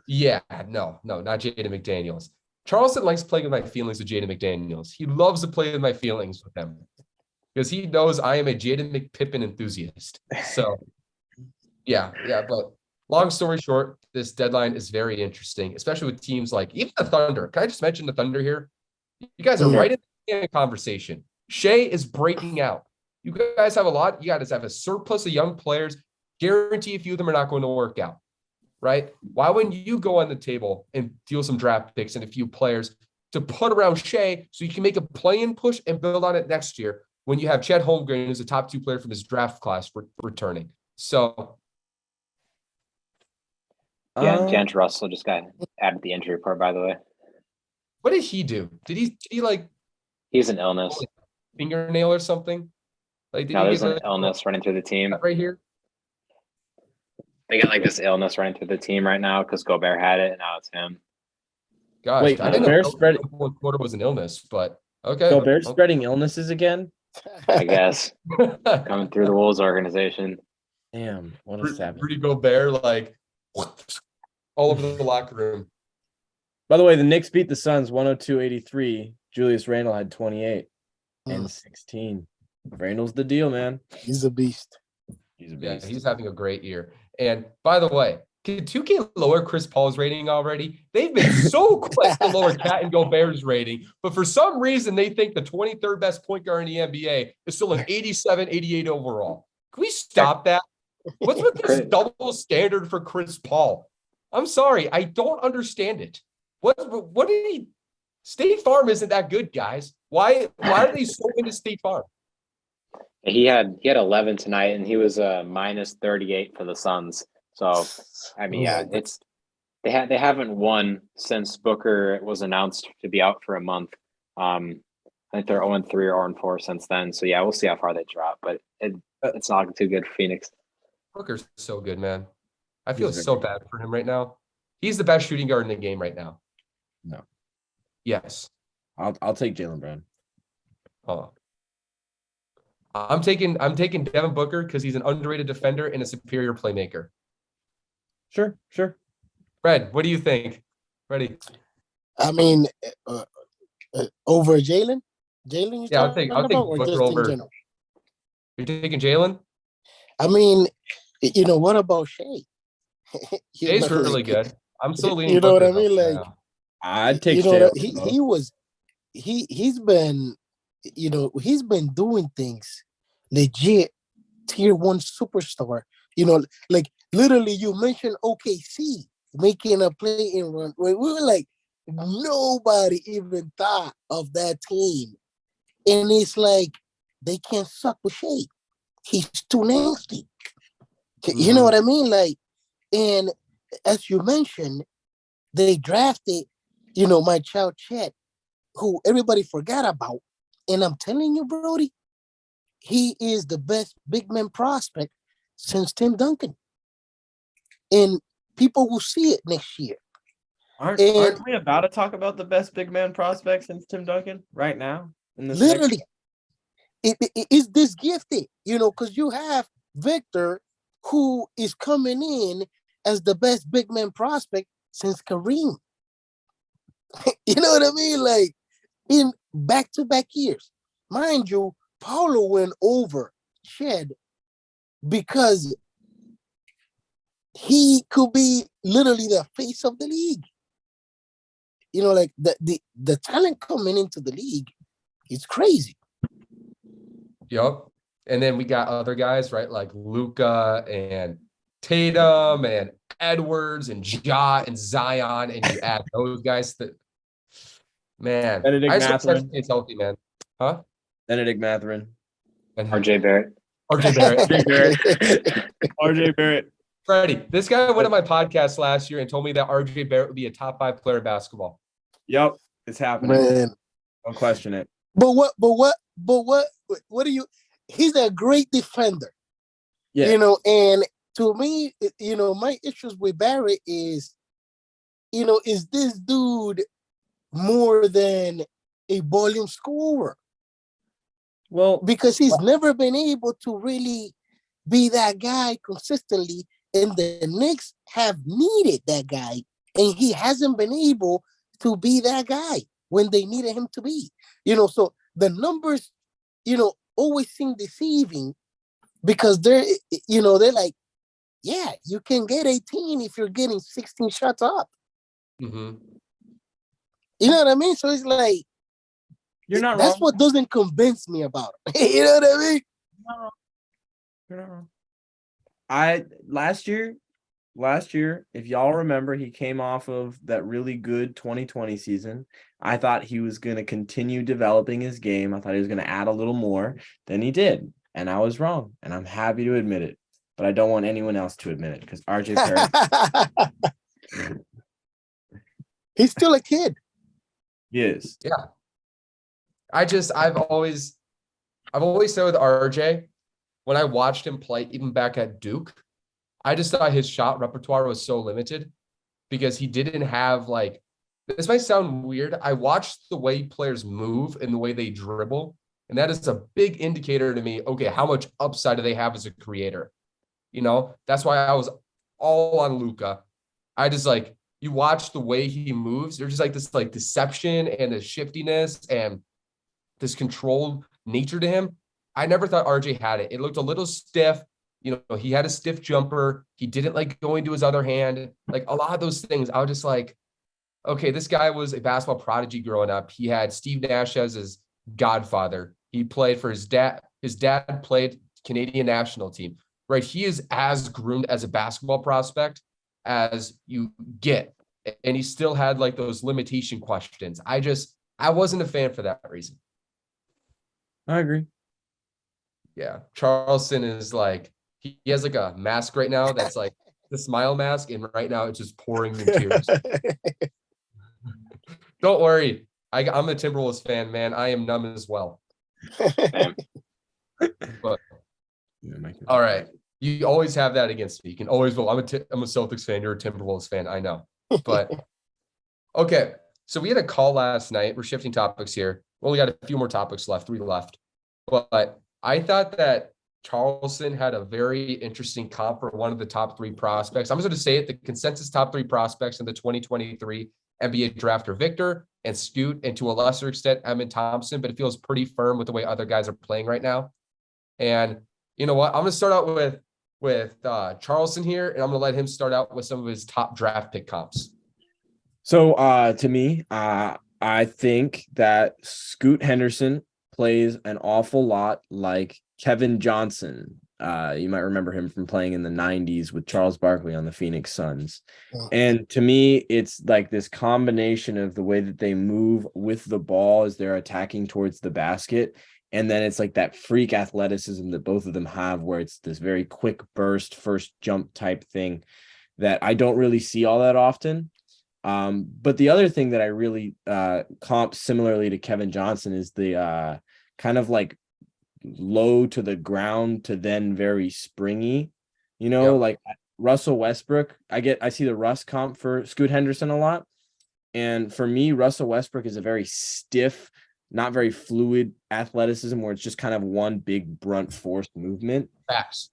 Speaker 1: yeah, no, not Jaden McDaniels. Charleston likes playing with my feelings with Jaden McDaniels. He loves to play with my feelings with him because he knows I am a Jaden McPippen enthusiast. So, yeah, but long story short, this deadline is very interesting, especially with teams like even the Thunder. Can I just mention the Thunder here? You guys are right in the conversation. Shea is breaking out. You guys have you guys have a surplus of young players. Guarantee a few of them are not going to work out, right? Why wouldn't you go on the table and deal some draft picks and a few players to put around Shea so you can make a play-in push and build on it next year when you have Chet Holmgren, who's a top 2 player from his draft class, returning. So,
Speaker 2: yeah, Jant Russell just got added the injury report, by the way.
Speaker 1: What did he do? Did he
Speaker 2: He's an illness.
Speaker 1: Fingernail or something?
Speaker 2: There's an illness running through the team.
Speaker 1: Right here?
Speaker 2: They got this illness running through the team right now because Gobert had it, and now it's him.
Speaker 1: Gosh,
Speaker 3: Wait,
Speaker 1: I didn't
Speaker 3: Gobert
Speaker 1: know
Speaker 3: spread
Speaker 1: the fourth quarter was an illness, but okay.
Speaker 3: Gobert spreading illnesses again?
Speaker 2: I guess coming through the Wolves organization.
Speaker 3: Damn, what a savage.
Speaker 1: Rudy Gobert, like all over the locker room.
Speaker 3: By the way, the Knicks beat the Suns 102-83. Julius Randle had 28 and 16. Randle's the deal, man.
Speaker 4: He's a beast.
Speaker 3: He's a
Speaker 1: Yeah,
Speaker 3: beast.
Speaker 1: he's having a great year. And by the way, can 2K lower Chris Paul's rating already? They've been so quick to lower Cat and Gobert's rating, but for some reason they think the 23rd best point guard in the NBA is still an 87, 88 overall. Can we stop that? What's with this double standard for Chris Paul? I'm sorry, I don't understand it. What did he? State Farm isn't that good, guys. Why are they so into State Farm?
Speaker 2: He had 11 tonight, and he was minus 38 for the Suns. So, I mean, yeah, it's they haven't won since Booker was announced to be out for a month. I think they're 0-3 or 0-4 since then. So yeah, we'll see how far they drop, but it's not looking too good for Phoenix.
Speaker 1: Booker's so good, man. I feel so bad for him right now. He's the best shooting guard in the game right now.
Speaker 3: No.
Speaker 1: Yes.
Speaker 3: I'll take Jaylen Brown.
Speaker 1: Oh. I'm taking Devin Booker because he's an underrated defender and a superior playmaker.
Speaker 3: Sure.
Speaker 1: Fred, what do you think? Freddy?
Speaker 4: I mean, over Jaylen? Jaylen,
Speaker 1: Yeah, I'll take Booker over. You're taking Jaylen?
Speaker 4: I mean, what about Shea?
Speaker 1: Shay's really good. I'm still leaning.
Speaker 4: You know
Speaker 1: Booker,
Speaker 4: what I mean?
Speaker 1: though.
Speaker 4: Like,
Speaker 3: I'd take Shea.
Speaker 4: He's been doing things legit tier 1 superstar. Like literally you mentioned OKC making a play-in run where we were like, nobody even thought of that team. And it's like they can't suck with Shea. He's too nasty. You know what I mean? Like, and as you mentioned, they drafted, my child Chet, who everybody forgot about. And I'm telling you, Brody, he is the best big man prospect since Tim Duncan. And people will see it next year.
Speaker 3: Aren't we about to talk about the best big man prospect since Tim Duncan right now?
Speaker 4: Literally, it is this gifted, because you have Victor, who is coming in as the best big man prospect since Kareem. You know what I mean? Like, in back-to-back years. Mind you, Paolo went over Shed because he could be literally the face of the league. Like the talent coming into the league is crazy.
Speaker 1: Yep. And then we got other guys, right? Like Luka and Tatum and Edwards and Ja and Zion, and you add those guys that, man,
Speaker 3: Benedict
Speaker 1: I just
Speaker 3: Mathurin.
Speaker 1: it's healthy, man. Huh?
Speaker 3: Benedict Mathurin.
Speaker 1: And
Speaker 2: RJ Barrett.
Speaker 3: RJ Barrett.
Speaker 1: Freddie, this guy went on my podcast last year and told me that RJ Barrett would be a top 5 player in basketball.
Speaker 3: Yep, it's happening. Man. Don't question it.
Speaker 4: But what do you? He's a great defender. Yeah. And to me, my issues with Barrett is, is this dude more than a volume scorer?
Speaker 3: Well,
Speaker 4: because he's never been able to really be that guy consistently, and the Knicks have needed that guy, and he hasn't been able to be that guy when they needed him to be. So the numbers, always seem deceiving because they're like, yeah, you can get 18 if you're getting 16 shots up.
Speaker 1: Mm-hmm.
Speaker 4: You know what I mean? So it's like,
Speaker 3: you're not
Speaker 4: that's
Speaker 3: wrong.
Speaker 4: what doesn't convince me about it. You know what I mean?
Speaker 3: You're not wrong. Last year, if y'all remember, he came off of that really good 2020 season. I thought he was going to continue developing his game. I thought he was going to add a little more than he did. And I was wrong. And I'm happy to admit it. But I don't want anyone else to admit it because RJ Barrett.
Speaker 4: He's still a kid.
Speaker 3: He is.
Speaker 1: Yeah. I've always said with RJ, when I watched him play, even back at Duke, I just thought his shot repertoire was so limited because he didn't have this might sound weird. I watch the way players move and the way they dribble, and that is a big indicator to me. Okay, how much upside do they have as a creator? That's why I was all on Luka. I just like, you watch the way he moves. There's just like this like deception and the shiftiness and this controlled nature to him. I never thought RJ had it. It looked a little stiff. He had a stiff jumper. He didn't like going to his other hand. Like a lot of those things, I was just like, okay, this guy was a basketball prodigy growing up. He had Steve Nash as his godfather. He played for his dad. His dad played Canadian national team, right? He is as groomed as a basketball prospect as you get. And he still had like those limitation questions. I wasn't a fan for that reason.
Speaker 3: I agree.
Speaker 1: Yeah. Charleston is like, he has like a mask right now that's like the smile mask. And right now it's just pouring in tears. Don't worry. I'm a Timberwolves fan, man. I am numb as well. But, all right. You always have that against me. You can always vote. I'm a Celtics fan. You're a Timberwolves fan. I know. But okay. So we had a call last night. We're shifting topics here. We only got a few more topics left, 3 left. But I thought that Charleston had a very interesting comp for one of the top 3 prospects. I'm just going to say it. The consensus top 3 prospects in the 2023 NBA draft are Victor and Scoot, and to a lesser extent, Emin Thompson, but it feels pretty firm with the way other guys are playing right now. And you know what? I'm going to start out with Charleston here, and I'm going to let him start out with some of his top draft pick comps.
Speaker 3: So to me, I think that Scoot Henderson plays an awful lot like Kevin Johnson. You might remember him from playing in the 90s with Charles Barkley on the Phoenix Suns. And to me, it's like this combination of the way that they move with the ball as they're attacking towards the basket. And then it's like that freak athleticism that both of them have, where it's this very quick burst, first jump type thing that I don't really see all that often. But the other thing that I really comp similarly to Kevin Johnson is the kind of like low to the ground to then very springy, like Russell Westbrook. I see the Russ comp for Scoot Henderson a lot. And for me, Russell Westbrook is a very stiff, not very fluid athleticism where it's just kind of one big brunt force movement.
Speaker 1: Facts.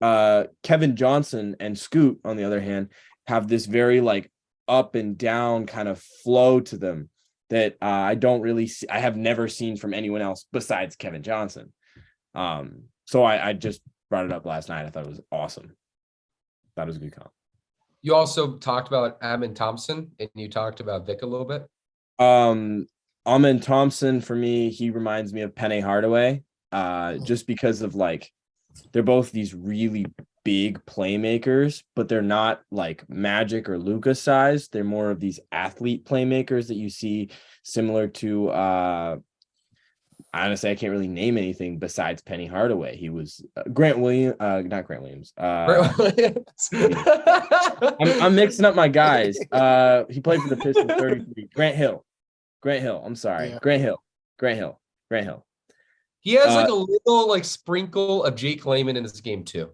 Speaker 3: Kevin Johnson and Scoot, on the other hand, have this very like up and down kind of flow to them that I don't really see. I have never seen from anyone else besides Kevin Johnson. So I just brought it up last night. I thought it was awesome. That was a good comp.
Speaker 1: You also talked about Emin Thompson, and you talked about Vic a little bit.
Speaker 3: Amin Thompson, for me, he reminds me of Penny Hardaway, just because of like, they're both these really big playmakers, but they're not like Magic or Luka size. They're more of these athlete playmakers that you see similar to, honestly, I can't really name anything besides Penny Hardaway. He was Grant Williams, not Grant Williams.
Speaker 1: Grant Williams.
Speaker 3: I'm mixing up my guys. He played for the Pistons 33. Grant Hill. I'm sorry. Yeah. Grant Hill.
Speaker 1: He has like a little like sprinkle of Jake Layman in his game too.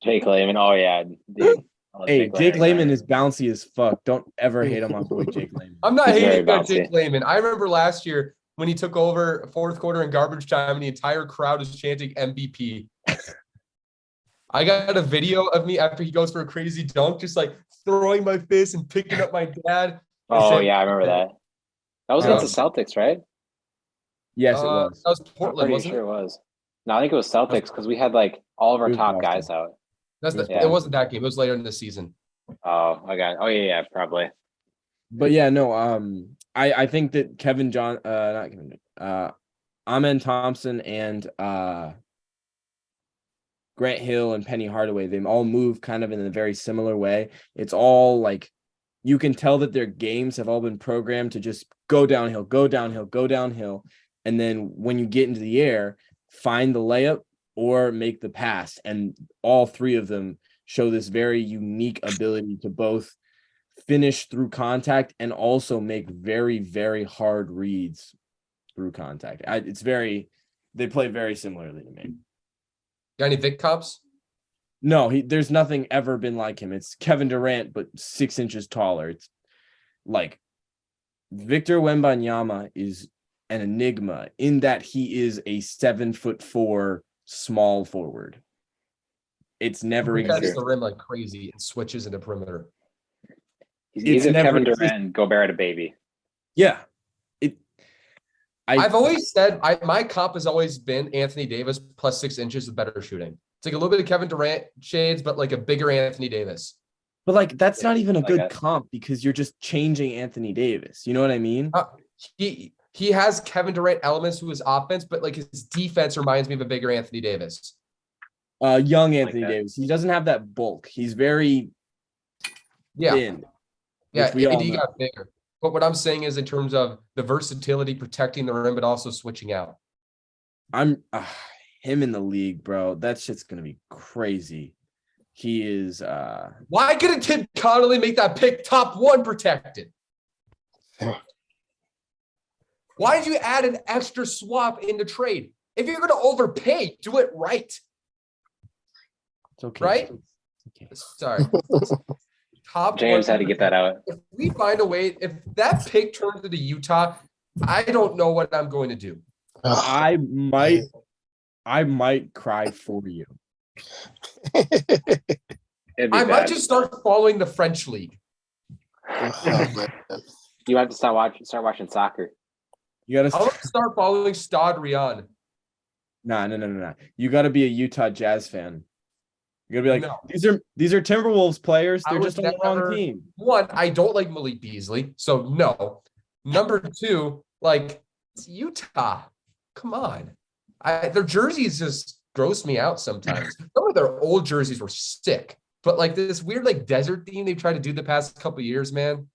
Speaker 2: Jake Layman. Oh yeah. Dude.
Speaker 3: Hey, Jake Layman is bouncy as fuck. Don't ever hate on my boy Jake Layman.
Speaker 1: I'm not hating on Jake Layman. I remember last year when he took over 4th quarter in garbage time and the entire crowd was chanting MVP. I got a video of me after he goes for a crazy dunk, just like throwing my fist and picking up my dad.
Speaker 2: Oh yeah, I remember that. That was against the Celtics, right?
Speaker 3: Yes, it was.
Speaker 1: That was Portland, wasn't it?
Speaker 2: It was. No, I think it was Celtics because we had like all of our top guys out.
Speaker 1: It wasn't that game. It was later in the season.
Speaker 2: Oh, I got it. Oh yeah, probably.
Speaker 3: But yeah, no. I think that Amin Thompson and Grant Hill and Penny Hardaway, they all move kind of in a very similar way. It's all like, you can tell that their games have all been programmed to just go downhill. And then when you get into the air, find the layup or make the pass. And all 3 of them show this very unique ability to both finish through contact and also make very, very hard reads through contact. They play very similarly to me.
Speaker 1: Got any Vic comps?
Speaker 3: No, there's nothing ever been like him. It's Kevin Durant, but 6 inches taller. It's like Victor Wembanyama is an enigma in that he is a 7'4" small forward. It's never
Speaker 1: He catches
Speaker 3: existed.
Speaker 1: the rim like crazy and switches into perimeter.
Speaker 2: He's a Kevin Durant, Gobert a baby.
Speaker 3: Yeah.
Speaker 1: I've always said my comp has always been Anthony Davis plus 6 inches with better shooting. It's like a little bit of Kevin Durant shades, but like a bigger Anthony Davis.
Speaker 3: But like that's not even a
Speaker 2: like
Speaker 3: good
Speaker 2: that.
Speaker 3: comp because you're just changing Anthony Davis. You know what I mean?
Speaker 1: He has Kevin Durant elements to his offense, but like his defense reminds me of a bigger Anthony Davis.
Speaker 3: Young Anthony
Speaker 2: that.
Speaker 3: Davis. He doesn't have that bulk. He's very thin.
Speaker 1: Yeah,
Speaker 3: we all
Speaker 1: AD
Speaker 3: know.
Speaker 1: got bigger. But what I'm saying is in terms of the versatility, protecting the rim, but also switching out.
Speaker 3: I'm him in the league, bro. That shit's gonna be crazy. He is
Speaker 1: Why couldn't Tim Connolly make that pick top 1 protected? Why did you add an extra swap in the trade? If you're gonna overpay, do it right.
Speaker 3: it's okay.
Speaker 1: Right?
Speaker 3: Okay.
Speaker 1: Sorry. Top
Speaker 2: James
Speaker 1: 1
Speaker 2: had to get that out.
Speaker 1: If we find a way, if that pick turns into Utah, I don't know what I'm going to do.
Speaker 3: I might cry for you.
Speaker 1: I might just start following the French league.
Speaker 2: You have to start watching soccer.
Speaker 3: You gotta
Speaker 1: I'll start following Stade Rion.
Speaker 3: No. You gotta be a Utah Jazz fan. You gotta be like,
Speaker 1: No.
Speaker 3: these are Timberwolves players.
Speaker 1: I
Speaker 3: They're
Speaker 1: was
Speaker 3: just on the wrong team.
Speaker 1: 1, I don't like Malik Beasley, so no. Number 2, like it's Utah. Come on. Their jerseys just gross me out sometimes. Some of their old jerseys were sick, but like this weird like desert theme they've tried to do the past couple of years, man.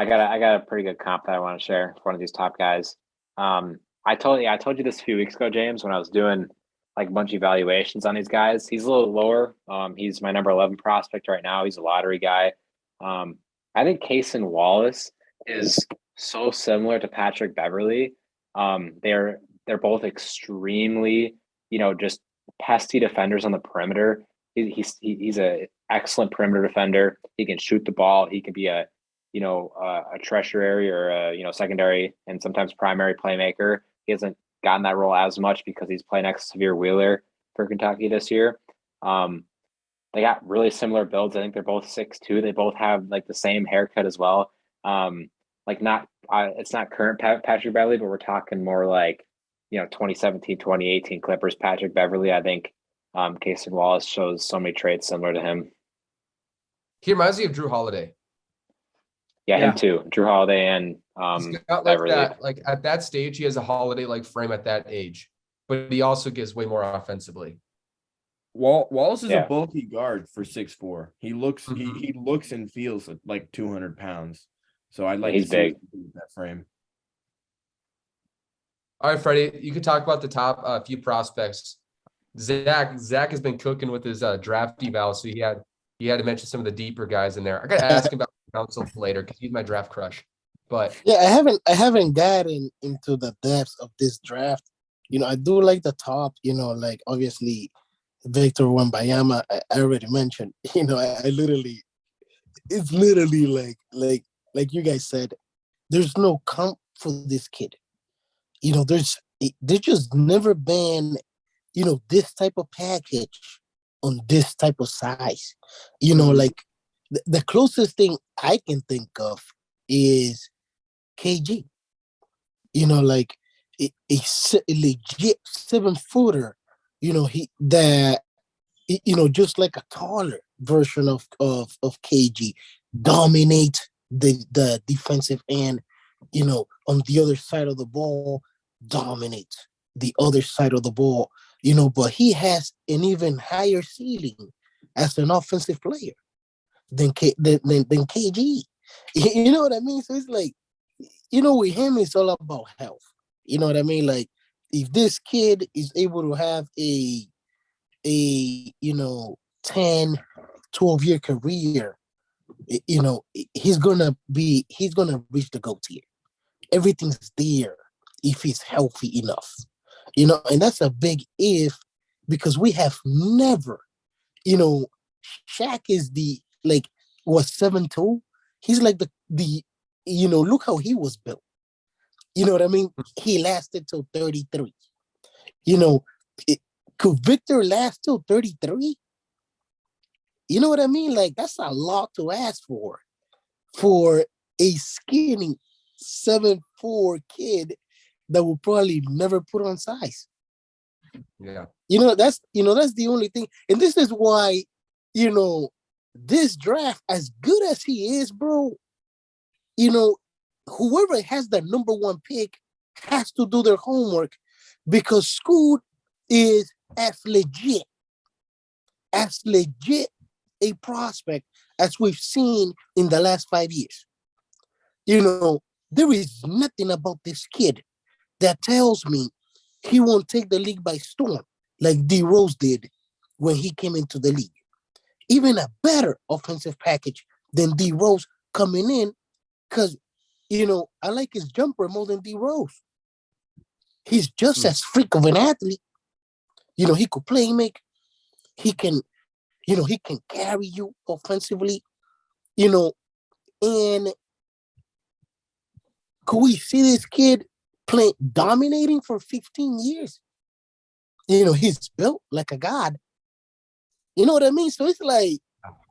Speaker 2: I got a pretty good comp that I want to share for one of these top guys. I told you this a few weeks ago, James, when I was doing like a bunch of evaluations on these guys. He's a little lower. He's my number 11 prospect right now. He's a lottery guy. I think Cason Wallace is so similar to Patrick Beverley. They're both extremely, just pesty defenders on the perimeter. He's a excellent perimeter defender. He can shoot the ball. He can be a tertiary or a secondary and sometimes primary playmaker. He hasn't gotten that role as much because he's playing next to Severe Wheeler for Kentucky this year. They got really similar builds. I think they're both 6'2". They both have like the same haircut as well. It's not current Patrick Beverley, but we're talking more like 2017, 2018 Clippers Patrick Beverley. I think Cason Wallace shows so many traits similar to him.
Speaker 1: He reminds me of Drew Holiday.
Speaker 2: Yeah, him too. Drew Holiday and
Speaker 1: He's got like
Speaker 2: Beverley.
Speaker 1: that, like at that stage, he has a Holiday like frame at that age, but he also gives way more offensively.
Speaker 3: Wallace is a bulky guard for 6'4". He looks he looks and feels like 200 pounds. So I'd like
Speaker 2: he's
Speaker 3: to
Speaker 2: big.
Speaker 3: see that frame.
Speaker 1: All right, Freddie, you could talk about the top few prospects. Zach has been cooking with his draft eval, so he had to mention some of the deeper guys in there. I got to ask him about Council later because he's my draft crush. But
Speaker 4: yeah, I haven't gotten into the depths of this draft. I do like the top. Like obviously Victor Wembanyama. I already mentioned. I literally, it's literally like you guys said. There's no comp for this kid. There's just never been, this type of package on this type of size. Like the closest thing I can think of is KG. Like a legit 7-footer. Just like a taller version of KG, dominate the defensive end. On the other side of the ball, dominate the other side of the ball. But he has an even higher ceiling as an offensive player than KG. You know what I mean? So it's like, with him, it's all about health. You know what I mean? Like, if this kid is able to have a 10, 12-year career, he's gonna reach the GOAT tier. Everything's there if he's healthy enough. And that's a big if because we have never, you know, Shaq is was 7'2". He's like the look how he was built. You know what I mean? He lasted till 33. Could Victor last till 33? You know what I mean? Like, that's a lot to ask for a skinny 7'4" kid that will probably never put on size.
Speaker 1: Yeah.
Speaker 4: That's the only thing. And this is why, this draft, as good as he is, bro, whoever has the number one pick has to do their homework, because Scoot is as legit a prospect as we've seen in the last 5 years. There is nothing about this kid that tells me he won't take the league by storm like D Rose did when he came into the league. Even a better offensive package than D Rose coming in, because, I like his jumper more than D Rose. He's just as freak of an athlete. He could play make. He can carry you offensively. And could we see this kid dominating for 15 years? He's built like a god. You know what I mean? So it's like,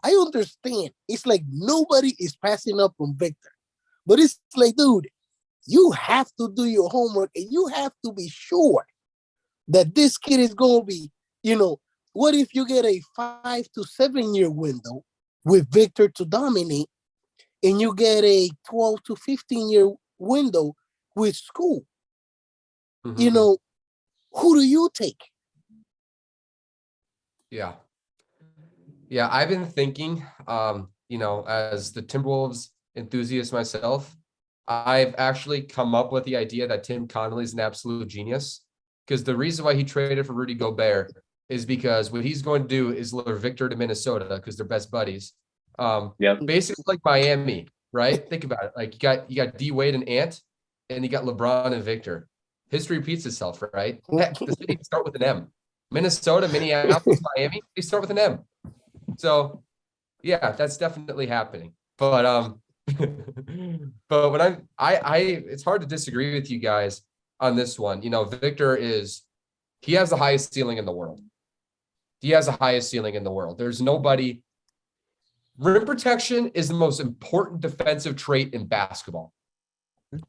Speaker 4: I understand. It's like nobody is passing up on Victor. But it's like, dude, you have to do your homework, and you have to be sure that this kid is going to be, what if you get a 5 to 7 year window with Victor to dominate, and you get a 12 to 15 year window with School?
Speaker 1: Mm-hmm.
Speaker 4: Who do you take?
Speaker 1: Yeah. Yeah, I've been thinking, as the Timberwolves enthusiast myself, I've actually come up with the idea that Tim Connolly is an absolute genius, because the reason why he traded for Rudy Gobert is because what he's going to do is lure Victor to Minnesota because they're best buddies. Basically like Miami, right? Think about it. Like you got D Wade and Ant, and you got LeBron and Victor. History repeats itself, right? Heck, the cities start with an M. Minnesota, Minneapolis, Miami, they start with an M. So yeah, that's definitely happening. But but when it's hard to disagree with you guys on this one. Victor he has the highest ceiling in the world. He has the highest ceiling in the world. There's nobody. Rim protection is the most important defensive trait in basketball,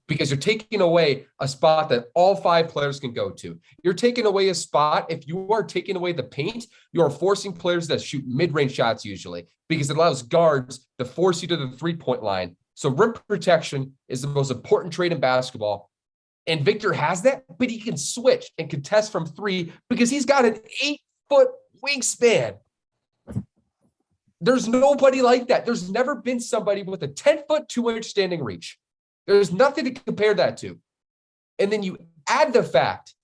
Speaker 1: because you're taking away a spot that all 5 players can go to. You're taking away a spot. If you are taking away the paint, you are forcing players that shoot mid-range shots usually, because it allows guards to force you to the 3-point line. So rim protection is the most important trait in basketball. And Victor has that, but he can switch and contest from 3 because he's got an 8-foot wingspan. There's nobody like that. There's never been somebody with a 10-foot, 2-inch standing reach. There's nothing to compare that to. And then you add the fact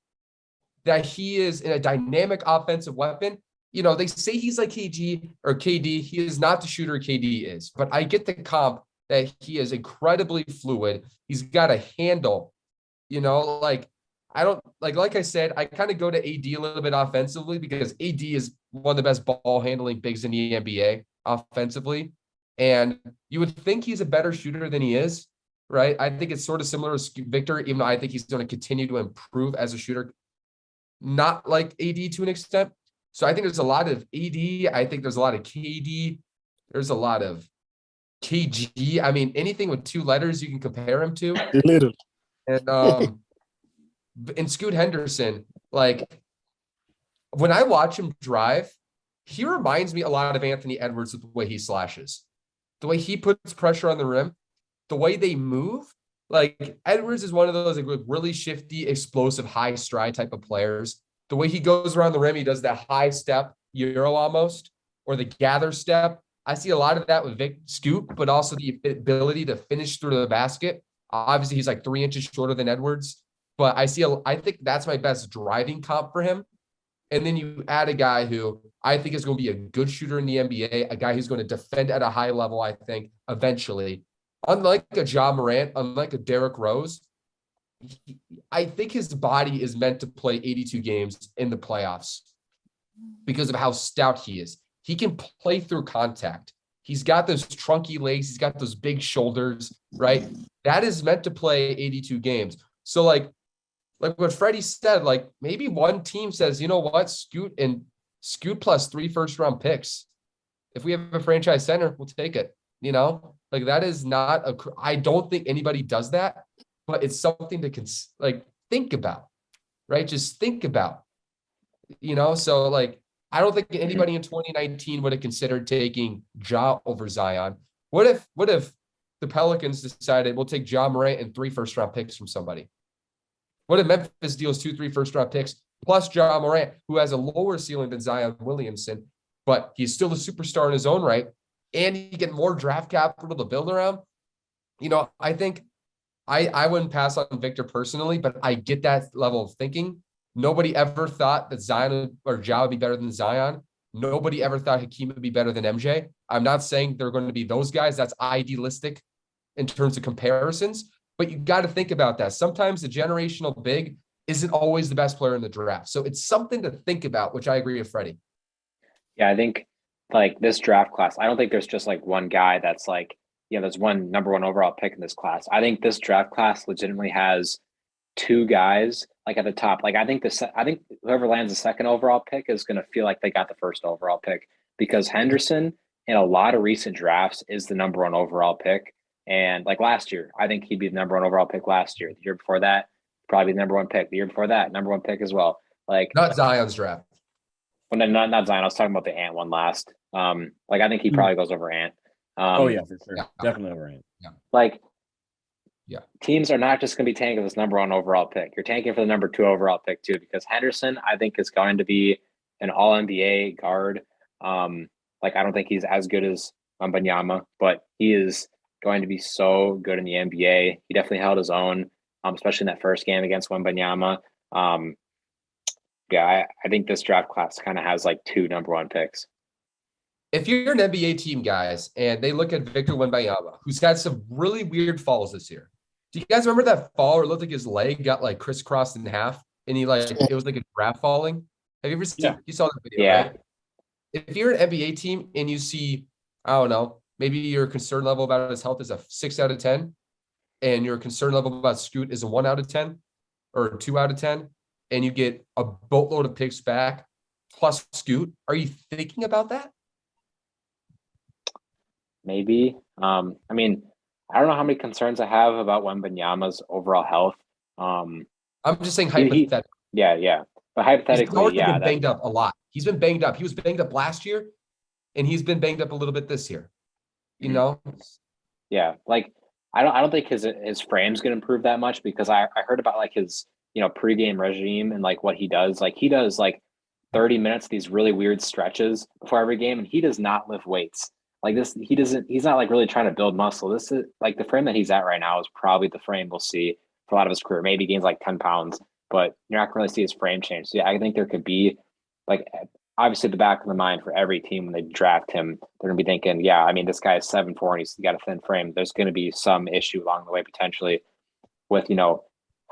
Speaker 1: that he is in a dynamic offensive weapon. They say he's like KG or KD. He is not the shooter KD is, but I get the comp that he is incredibly fluid. He's got a handle, like I said, I kind of go to AD a little bit offensively, because AD is one of the best ball handling bigs in the NBA offensively. And you would think he's a better shooter than he is, right? I think it's sort of similar to Victor, even though I think he's going to continue to improve as a shooter, not like AD to an extent. So I think there's a lot of AD. I think there's a lot of KD. There's a lot of KG. I mean, anything with 2 letters you can compare him to.
Speaker 4: Literally.
Speaker 1: And Scoot Henderson, like, when I watch him drive, he reminds me a lot of Anthony Edwards with the way he slashes, the way he puts pressure on the rim, the way they move. Like, Edwards is one of those like really shifty, explosive, high stride type of players. The way he goes around the rim, he does that high step Euro almost, or the gather step. I see a lot of that with Scoot, but also the ability to finish through the basket. Obviously, he's like 3 inches shorter than Edwards. But I think that's my best driving comp for him. And then you add a guy who I think is going to be a good shooter in the NBA, a guy who's going to defend at a high level, I think, eventually. Unlike a Ja Morant, unlike a Derrick Rose, I think his body is meant to play 82 games in the playoffs. because of how stout he is. He can play through contact. He's got those trunky legs. He's got those big shoulders, right? That is meant to play 82 games. So like what Freddy said, like maybe one team says, you know what, Scoot plus 3 first-round picks. If we have a franchise center, we'll take it. You know, like that is not I don't think anybody does that, but it's something to think about, right? Just think about, you know, so like, I don't think anybody in 2019 would have considered taking Ja over Zion. What if the Pelicans decided we'll take Ja Morant and 3 first-round picks from somebody? What if Memphis deals 2-3 first-round picks plus Ja Morant, who has a lower ceiling than Zion Williamson, but he's still a superstar in his own right, and you get more draft capital to build around? You know, I think I wouldn't pass on Victor personally, but I get that level of thinking. Nobody ever thought that Zion or Ja would be better than Zion. Nobody ever thought Hakeem would be better than MJ. I'm not saying they're going to be those guys. That's idealistic in terms of comparisons, but you got to think about that. Sometimes the generational big isn't always the best player in the draft. So it's something to think about, which I agree with Freddie.
Speaker 2: Yeah, I think like this draft class, I don't think there's just like one guy that's like, there's one number 1 overall pick in this class. I think this draft class legitimately has 2 guys like at the top. Like I think whoever lands the 2nd overall pick is going to feel like they got the 1st overall pick, because Henderson in a lot of recent drafts is the number 1 overall pick. And like last year, I think he'd be the number 1 overall pick last year. The year before that, probably the number 1 pick. The year before that, number 1 pick as well. Like
Speaker 1: not Zion's draft.
Speaker 2: Well, not Zion. I was talking about the Ant one last. Like I think he probably goes over Ant.
Speaker 3: Oh yeah, for sure. Yeah. Definitely over Ant.
Speaker 1: Yeah.
Speaker 2: Like, teams are not just going to be tanking this number 1 overall pick. You're tanking for the number 2 overall pick too, because Henderson, I think, is going to be an All NBA guard. Like I don't think he's as good as Wembanyama, but he is going to be so good in the NBA. He definitely held his own, especially in that first game against Wembanyama. I think this draft class kind of has like 2 number 1 picks.
Speaker 1: If you're an NBA team, guys, and they look at Victor Wembanyama, who's had some really weird falls this year. Do you guys remember that fall where it looked like his leg got like crisscrossed in half and it was like a giraffe falling? Have you ever seen, you saw that video, right? If you're an NBA team and you see, I don't know, maybe your concern level about his health is a 6 out of 10, and your concern level about Scoot is a 1 out of 10 or a 2 out of 10, and you get a boatload of picks back plus Scoot, are you thinking about that?
Speaker 2: Maybe. I mean, I don't know how many concerns I have about Wembanyama's overall health.
Speaker 1: I'm just saying hypothetically.
Speaker 2: Yeah. But hypothetically,
Speaker 1: he's been banged up a lot. He's been banged up. He was banged up last year, and he's been banged up a little bit this year. You know?
Speaker 2: Yeah. Like I don't think his frame's gonna improve that much, because I heard about like his pregame regime and like what he does. Like he does like 30 minutes, these really weird stretches before every game, and he does not lift weights. Like this, he's not like really trying to build muscle. This is like the frame that he's at right now is probably the frame we'll see for a lot of his career. Maybe he gains like 10 pounds, but you're not going to really see his frame change. So yeah, I think there could be like, obviously the back of the mind for every team when they draft him, they're going to be thinking, yeah, I mean, this guy is 7'4" and he's got a thin frame. There's going to be some issue along the way potentially with,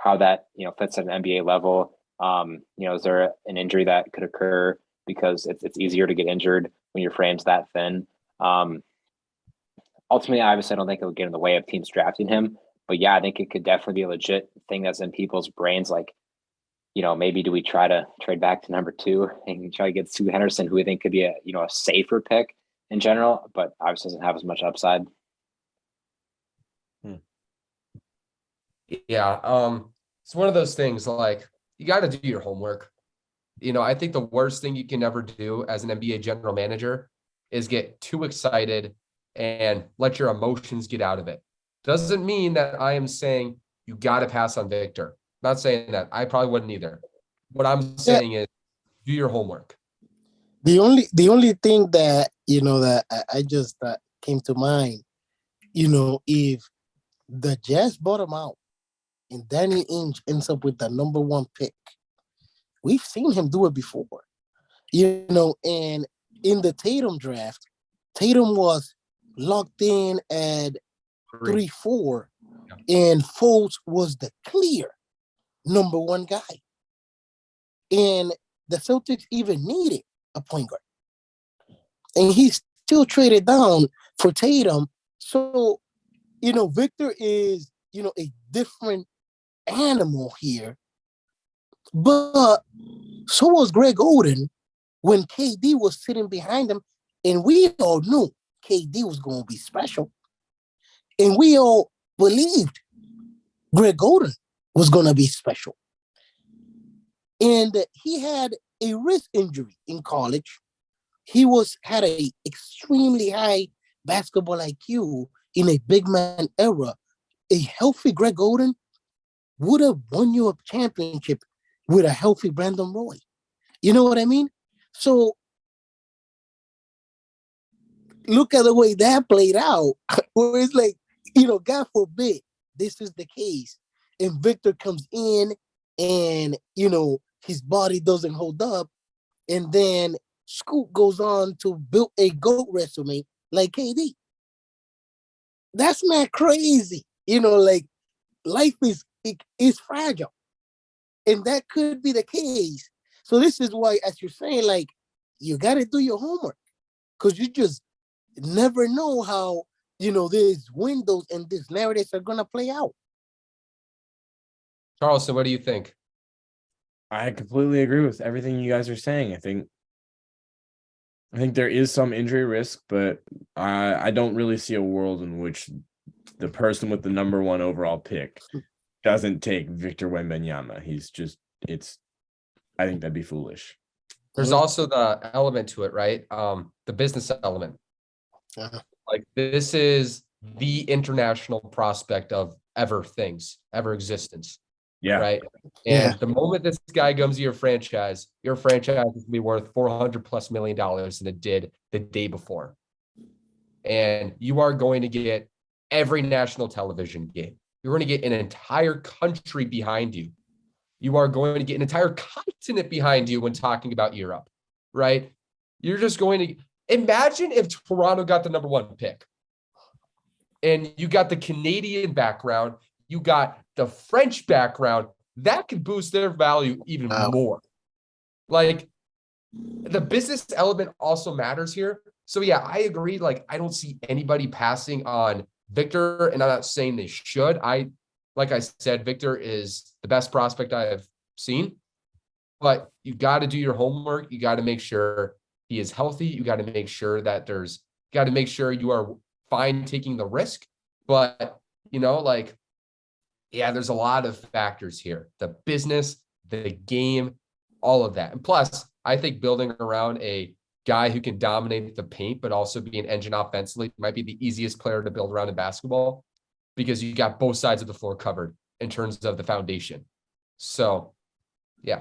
Speaker 2: how that, fits at an NBA level. Is there an injury that could occur, because it's easier to get injured when your frame's that thin. Ultimately, obviously, I don't think it would get in the way of teams drafting him, but yeah, I think it could definitely be a legit thing that's in people's brains. Like, maybe do we try to trade back to number 2 and try to get Sue Henderson, who we think could be a safer pick in general, but obviously doesn't have as much upside.
Speaker 1: Yeah. It's one of those things, like, you got to do your homework. I think the worst thing you can ever do as an NBA general manager is get too excited and let your emotions get out of it. Doesn't mean that I am saying you got to pass on Victor. Not saying that. I probably wouldn't either. What I'm saying is do your homework.
Speaker 4: The only thing that, that I just came to mind, if the Jazz bottom out and Danny Ainge ends up with the number 1 pick, we've seen him do it before, and in the Tatum draft, Tatum was locked in at 3-4, and Fultz was the clear number 1 guy. And the Celtics even needed a point guard. And he still traded down for Tatum. So, Victor is, a different animal here. But so was Greg Oden when KD was sitting behind him. And we all knew KD was going to be special. And we all believed Greg Oden was going to be special. And he had a wrist injury in college. He had a extremely high basketball IQ in a big man era. A healthy Greg Oden would have won you a championship with a healthy Brandon Roy. You know what I mean? So look at the way that played out, where it's like, God forbid this is the case. And Victor comes in and, his body doesn't hold up. And then Scoot goes on to build a GOAT resume like KD. That's not crazy. Life is fragile. And that could be the case. So this is why, as you're saying, like, you got to do your homework, because you just never know how, these windows and these narratives are going to play out.
Speaker 1: Charleston, what do you think?
Speaker 3: I completely agree with everything you guys are saying. I think there is some injury risk, but I don't really see a world in which the person with the number 1 overall pick doesn't take Victor Wembanyama. I think that'd be foolish.
Speaker 1: There's also the element to it, right? The business element. Like, this is the international prospect of ever existence.
Speaker 3: Yeah.
Speaker 1: Right. And the moment this guy comes to your franchise is going to be worth $400+ million than it did the day before. And you are going to get every national television game. You're going to get an entire country behind you. You are going to get an entire continent behind you when talking about Europe, right? You're just going to imagine if Toronto got the number 1 pick and you got the Canadian background, you got the French background, that could boost their value even more. Like, the business element also matters here. So yeah, I agree. Like, I don't see anybody passing on Victor, and I'm not saying they should. Like I said, Victor is the best prospect I have seen, but you got to do your homework. You got to make sure he is healthy. You got to make sure that you are fine taking the risk. But, yeah, there's a lot of factors here. The business, the game, all of that. And plus, I think building around a guy who can dominate the paint, but also be an engine offensively might be the easiest player to build around in basketball, because you got both sides of the floor covered in terms of the foundation. So, yeah.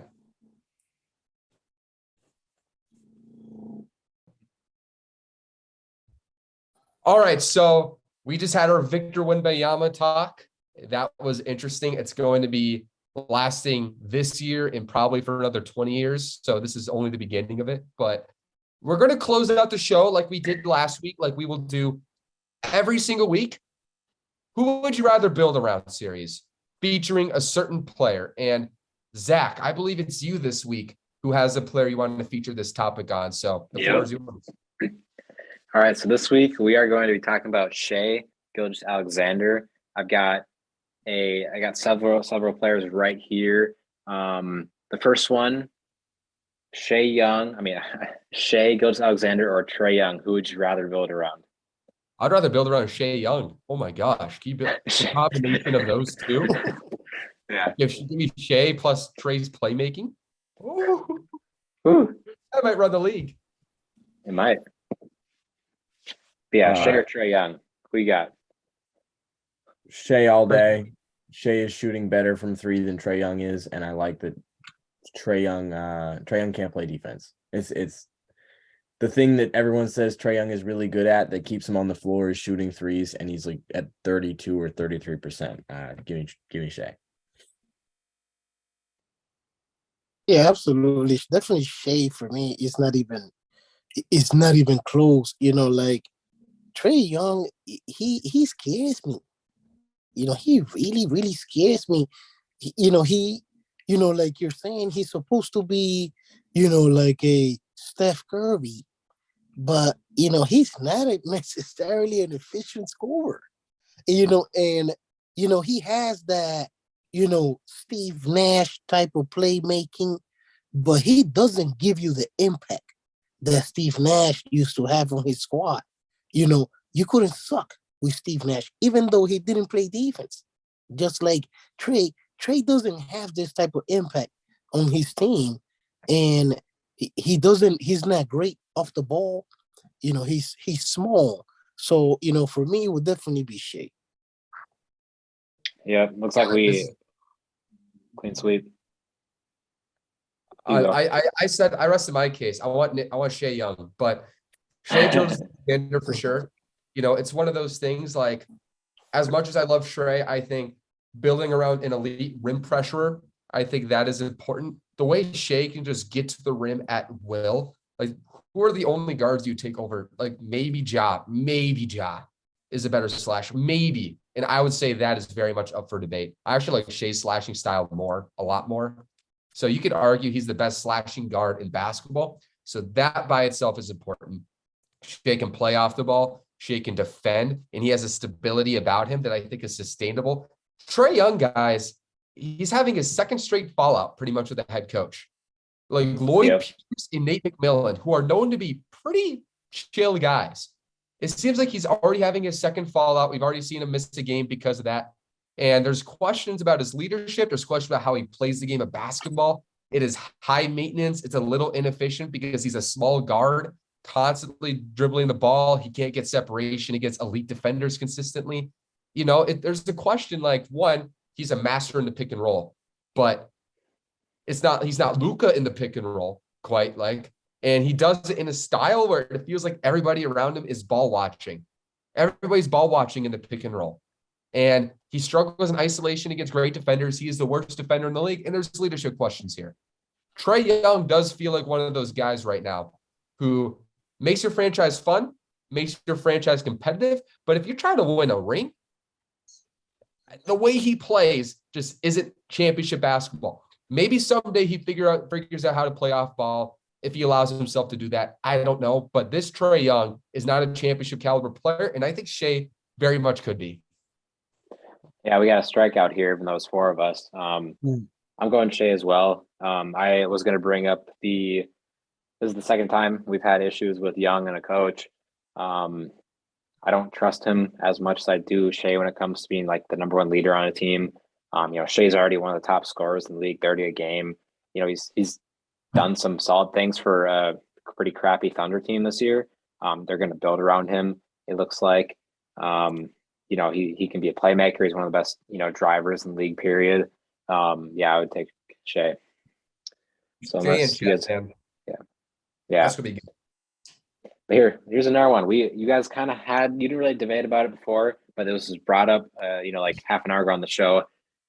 Speaker 1: All right, so we just had our Victor Wembanyama talk. That was interesting. It's going to be lasting this year and probably for another 20 years. So this is only the beginning of it. But we're going to close out the show like we did last week, like we will do every single week. Who would you rather build around series featuring a certain player? And Zach, I believe it's you this week who has a player you want to feature this topic on. So the floor is yours.
Speaker 2: All right. So this week we are going to be talking about Shai Gilgeous-Alexander. I got several players right here. The first one, Shai Gilgeous-Alexander or Trae Young. Who would you rather build around?
Speaker 1: I'd rather build around Shai Young. Oh my gosh. Keep it a combination of those two.
Speaker 2: Yeah.
Speaker 1: Give me Shai plus Trae's playmaking. Ooh. That might run the league.
Speaker 2: It might. But yeah, Shai or Trae Young. Who you got?
Speaker 3: Shai all day. Shai is shooting better from 3 than Trae Young is, and I like that Trae Young can't play defense. It's the thing that everyone says Trae Young is really good at that keeps him on the floor is shooting threes, and he's like at 32 or 33%. Give me Shai.
Speaker 4: Yeah, absolutely. Definitely Shai for me. It's not even close. Like Trae Young, he scares me. He really, really scares me. He like you're saying, he's supposed to be, like a Steph Curry, but he's not necessarily an efficient scorer. And he has that Steve Nash type of playmaking, but he doesn't give you the impact that Steve Nash used to have on his squad. You couldn't suck with Steve Nash, even though he didn't play defense. Just like Trey. Trey doesn't have this type of impact on his team, and he's not great off the ball. He's small. So, for me, it would definitely be Shea.
Speaker 2: Yeah, looks like we clean sweep.
Speaker 1: I said I rested my case. I want Shea Young, but Shea Jones is a contender for sure. It's one of those things like, as much as I love Shea, I think building around an elite rim pressure, I think that is important. The way Shea can just get to the rim at will, like, who are the only guards you take over? Like, maybe Ja is a better slasher, maybe. And I would say that is very much up for debate. I actually like Shea's slashing style a lot more. So you could argue he's the best slashing guard in basketball. So that by itself is important. Shea can play off the ball. Shea can defend, and he has a stability about him that I think is sustainable. Trae Young, guys, he's having his second straight fallout pretty much with the head coach. Like Lloyd Pierce and Nate McMillan, who are known to be pretty chill guys. It seems like he's already having his second fallout. We've already seen him miss a game because of that. And there's questions about his leadership. There's questions about how he plays the game of basketball. It is high maintenance. It's a little inefficient because he's a small guard, constantly dribbling the ball. He can't get separation against elite defenders consistently. There's the question, like, one, he's a master in the pick and roll, but he's not Luka in the pick and roll quite like, and he does it in a style where it feels like everybody around him is ball watching. Everybody's ball watching in the pick and roll. And he struggles in isolation against great defenders. He is the worst defender in the league. And there's leadership questions here. Trae Young does feel like one of those guys right now who makes your franchise fun, makes your franchise competitive. But if you're trying to win a ring, the way he plays just isn't championship basketball. Maybe someday he figures out how to play off ball if he allows himself to do that. I don't know. But this Trae Young is not a championship caliber player. And I think Shea very much could be.
Speaker 2: Yeah, we got a strikeout here, even though it's four of us. I'm going Shea as well. I was going to bring up this is the second time we've had issues with Young and a coach. I don't trust him as much as I do Shea when it comes to being like the number one leader on a team. Shea's already one of the top scorers in the league, 30 a game. He's done some solid things for a pretty crappy Thunder team this year. They're going to build around him, it looks like. He can be a playmaker. He's one of the best, drivers in the league, period. I would take Shea. So yeah. That's gonna be good. But here's another one. You guys kind of you didn't really debate about it before, but this was brought up, like half an hour ago on the show.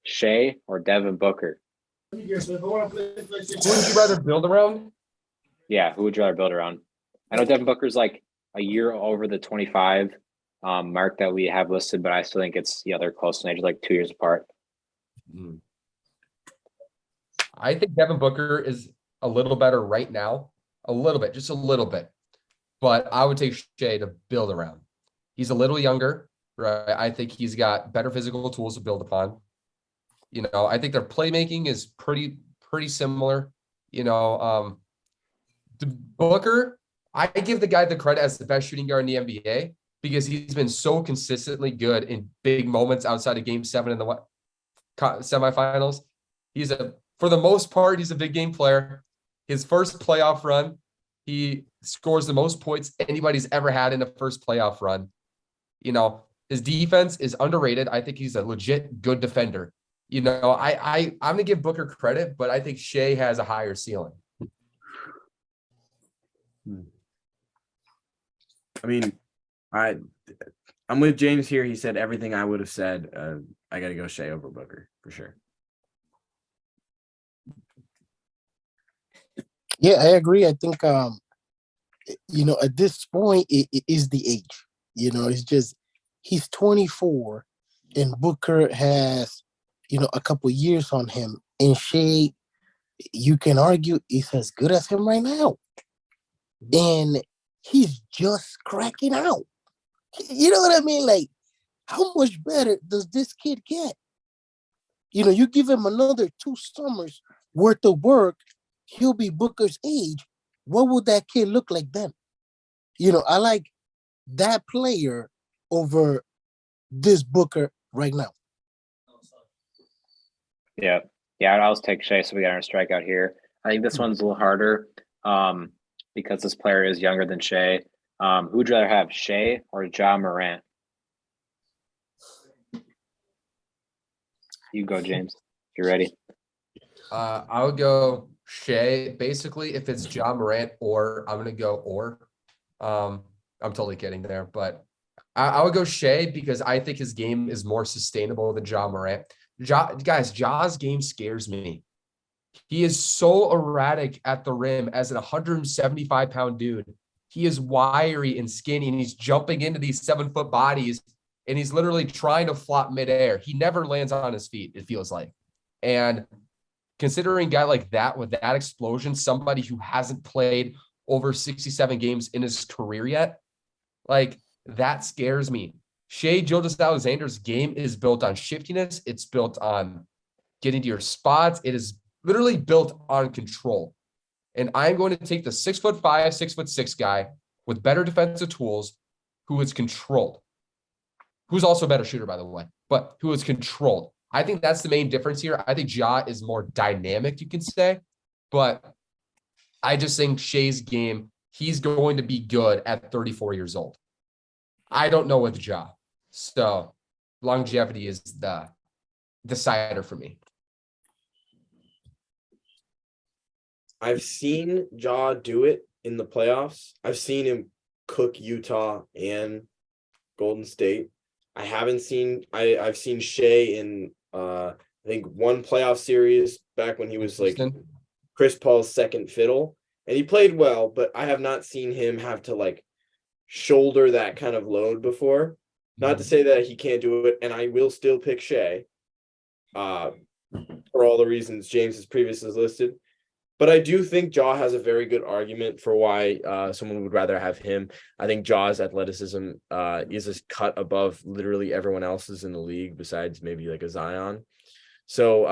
Speaker 2: Shea or Devin Booker?
Speaker 1: Who would you rather build around?
Speaker 2: Yeah, who would you rather build around? I know Devin Booker's like a year over the 25 mark that we have listed, but I still think it's they're close in age, like 2 years apart.
Speaker 1: I think Devin Booker is a little better right now, just a little bit. But I would take Shea to build around. He's a little younger, right? I think he's got better physical tools to build upon. I think their playmaking is pretty similar. The Booker, I give the guy the credit as the best shooting guard in the NBA because he's been so consistently good in big moments outside of Game 7 in the semifinals. For the most part, he's a big game player. His first playoff run, he scores the most points anybody's ever had in a first playoff run. His defense is underrated. I think he's a legit good defender. I'm going to give Booker credit, but I think Shea has a higher ceiling.
Speaker 3: I mean, I'm with James here. He said everything I would have said. I got to go Shea over Booker for sure.
Speaker 4: Yeah, I agree. I think, at this point, it is the age. It's just he's 24 and Booker has, a couple years on him. And Shea, you can argue, is as good as him right now. and he's just cracking out. You know what I mean? Like, how much better does this kid get? You know, you give him another 2 summers worth of work, he'll be Booker's age. What would that kid look like then? You know, I like that player over this Booker right now.
Speaker 2: Yeah. Yeah, I'd always take Shea, so we got our strikeout here. I think this one's a little harder because this player is younger than Shea. Who would you rather have, Shea or Ja Morant? You go, James. You're ready.
Speaker 1: I would go Shea. Basically, if it's Ja Morant or I'm gonna go or. I'm totally kidding there, but I would go Shea because I think his game is more sustainable than Ja Morant. Ja's game scares me. He is so erratic at the rim as a 175-pound dude. He is wiry and skinny, and he's jumping into these 7-foot bodies, and he's literally trying to flop midair. He never lands on his feet, it feels like. And considering a guy like that with that explosion, somebody who hasn't played over 67 games in his career yet, like, that scares me. Shea Gilgeous-Alexander's game is built on shiftiness. It's built on getting to your spots. It is literally built on control. And I'm going to take the 6'5", 6'6" guy with better defensive tools who is controlled, who's also a better shooter, by the way, but who is controlled. I think that's the main difference here. I think Ja is more dynamic, you can say, but I just think Shea's game, he's going to be good at 34 years old. I don't know with Ja. So longevity is the decider for me.
Speaker 3: I've seen Ja do it in the playoffs. I've seen him cook Utah and Golden State. I haven't seen I've seen Shea in I think one playoff series back when he was like Chris Paul's second fiddle, and he played well, but I have not seen him have to like shoulder that kind of load before. Not to say that he can't do it, and I will still pick Shea for all the reasons James has previously listed. But I do think Ja has a very good argument for why someone would rather have him. I think Ja's athleticism is a cut above literally everyone else's in the league besides maybe like a Zion. So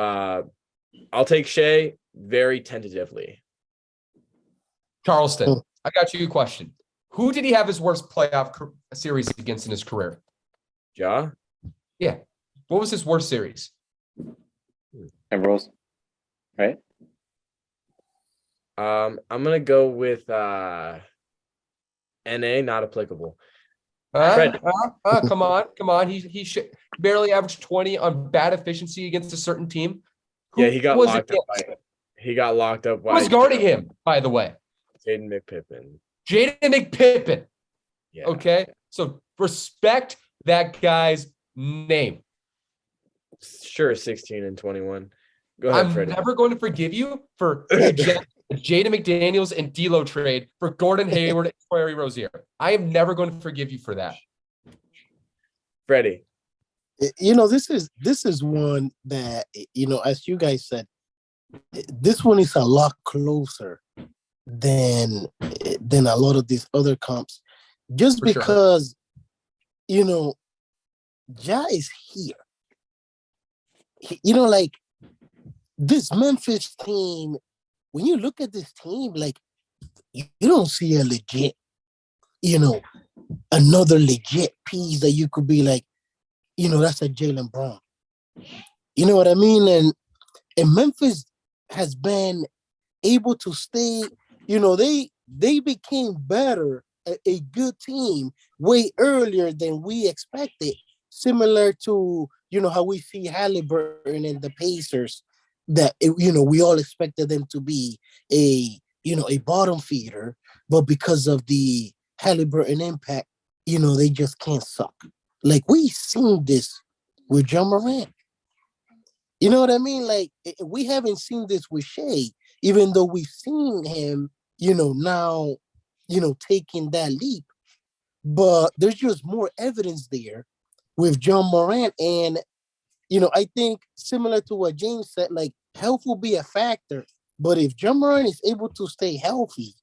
Speaker 3: I'll take Shea very tentatively.
Speaker 1: Charleston, I got you a question. Who did he have his worst playoff series against in his career?
Speaker 3: Ja?
Speaker 1: Yeah. What was his worst series?
Speaker 2: Timberwolves, right?
Speaker 3: I'm gonna go with NA, not applicable.
Speaker 1: Come on. He barely averaged 20 on bad efficiency against a certain team.
Speaker 3: Yeah, he got locked up.
Speaker 1: Who was guarding him, by the way?
Speaker 3: Jaden McPippen. Yeah.
Speaker 1: Okay, so respect that guy's name.
Speaker 3: Sure, 16 and 21. Go ahead,
Speaker 1: I'm
Speaker 3: Freddy.
Speaker 1: never going to forgive you for Jaden McDaniels and D'Lo trade for Gordon Hayward and Terry Rozier. I am never going to forgive you for that.
Speaker 3: Freddy.
Speaker 4: You know, this is one that, you know, as you guys said, this one is a lot closer than a lot of these other comps, just
Speaker 1: For
Speaker 4: because, you know, Ja is here. You know, like this Memphis team, when you look at this team, like you don't see a legit, you know, another legit piece that you could be like, you know, that's a Jaylen Brown. You know what I mean? And Memphis has been able to stay, you know, they became better, a good team way earlier than we expected, similar to, you know, how we see Halliburton and the Pacers, that, you know, we all expected them to be a bottom feeder, but because of the Halliburton impact, you know, they just can't suck. Like, we seen this with John Morant. You know what I mean? Like, we haven't seen this with Shea, even though we've seen him, you know, now, you know, taking that leap. But there's just more evidence there with John Morant. And, you know, I think similar to what James said, like, health will be a factor. But if John Morant is able to stay healthy,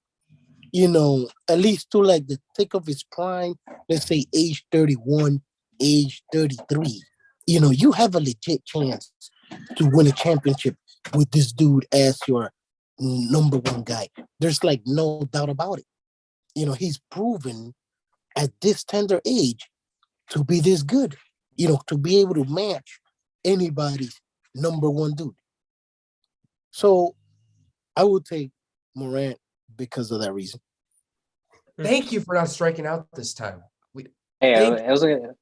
Speaker 4: at least to like the thick of his prime, let's say age 31, age 33, you have a legit chance to win a championship with this dude as your number one guy. There's like no doubt about it. He's proven at this tender age to be this good, to be able to match anybody's number one dude. So I would take Morant because of that reason.
Speaker 1: Thank you for not striking out this time.
Speaker 2: Hey,
Speaker 1: Thank
Speaker 2: it was gonna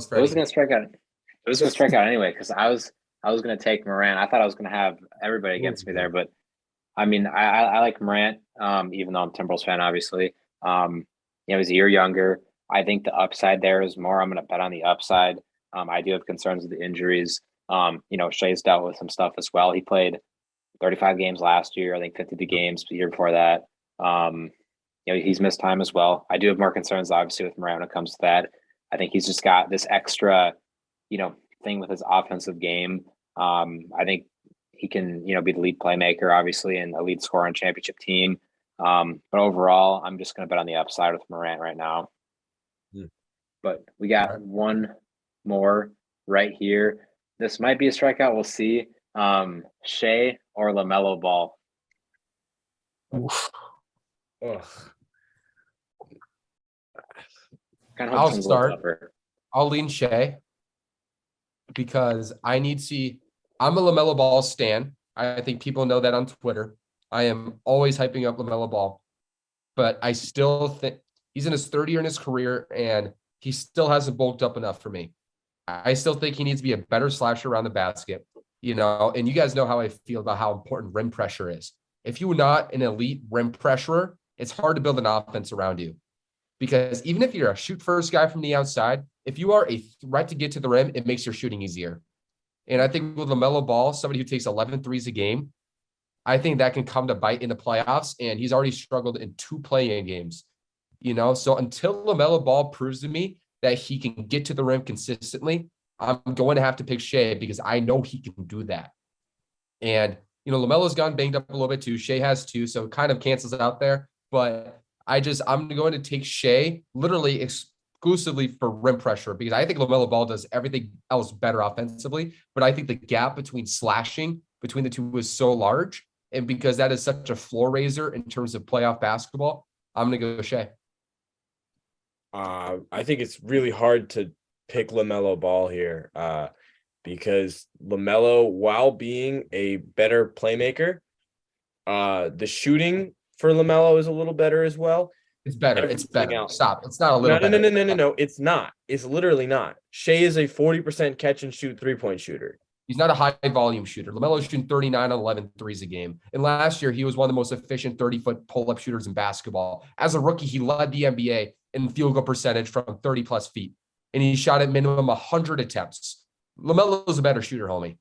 Speaker 1: Freddie.
Speaker 2: strike out. It was gonna strike out anyway because I was gonna take Morant. I thought I was gonna have everybody against me there, but I mean, I like Morant, even though I'm a Timberwolves fan, obviously. He's a year younger. I think the upside there is more. I'm gonna bet on the upside. I do have concerns with the injuries. Shea's dealt with some stuff as well. He played 35 games last year. I think 52 games the year before that. He's missed time as well. I do have more concerns, obviously, with Morant when it comes to that. I think he's just got this extra, thing with his offensive game. I think he can, be the lead playmaker, obviously, and a lead scorer on championship team. But overall, I'm just going to bet on the upside with Morant right now. But we got one more right here. This might be a strikeout. We'll see. Shea or LaMelo Ball?
Speaker 4: Oof.
Speaker 3: Ugh.
Speaker 1: I'll start. I'll lean Shea because I need to see. I'm a LaMelo Ball stan. I think people know that on Twitter. I am always hyping up LaMelo Ball, but I still think he's in his third year in his career and he still hasn't bulked up enough for me. I still think he needs to be a better slasher around the basket, and you guys know how I feel about how important rim pressure is. If you're not an elite rim pressurer, it's hard to build an offense around you. Because even if you're a shoot first guy from the outside, if you are a threat to get to the rim, it makes your shooting easier. And I think with LaMelo Ball, somebody who takes 11 threes a game, I think that can come to bite in the playoffs. And he's already struggled in 2 play-in games. So until LaMelo Ball proves to me that he can get to the rim consistently, I'm going to have to pick Shea because I know he can do that. And, LaMelo's gotten banged up a little bit too. Shea has too, so it kind of cancels out there. But I'm going to take Shea literally exclusively for rim pressure because I think LaMelo Ball does everything else better offensively. But I think the gap between slashing between the two is so large. And because that is such a floor raiser in terms of playoff basketball, I'm going to go Shea.
Speaker 3: I think it's really hard to pick LaMelo Ball here because LaMelo, while being a better playmaker, the shooting for LaMelo is a little better as well.
Speaker 1: It's better. It's better. Stop. It's not a little better.
Speaker 3: No. It's not. It's literally not. Shea is a 40% catch and shoot 3-point shooter.
Speaker 1: He's not a high volume shooter. LaMelo's shooting 39 on 11 threes a game. And last year, he was one of the most efficient 30-foot pull-up shooters in basketball. As a rookie, he led the NBA in field goal percentage from 30 plus feet. And he shot at minimum 100 attempts. LaMelo's a better shooter, homie.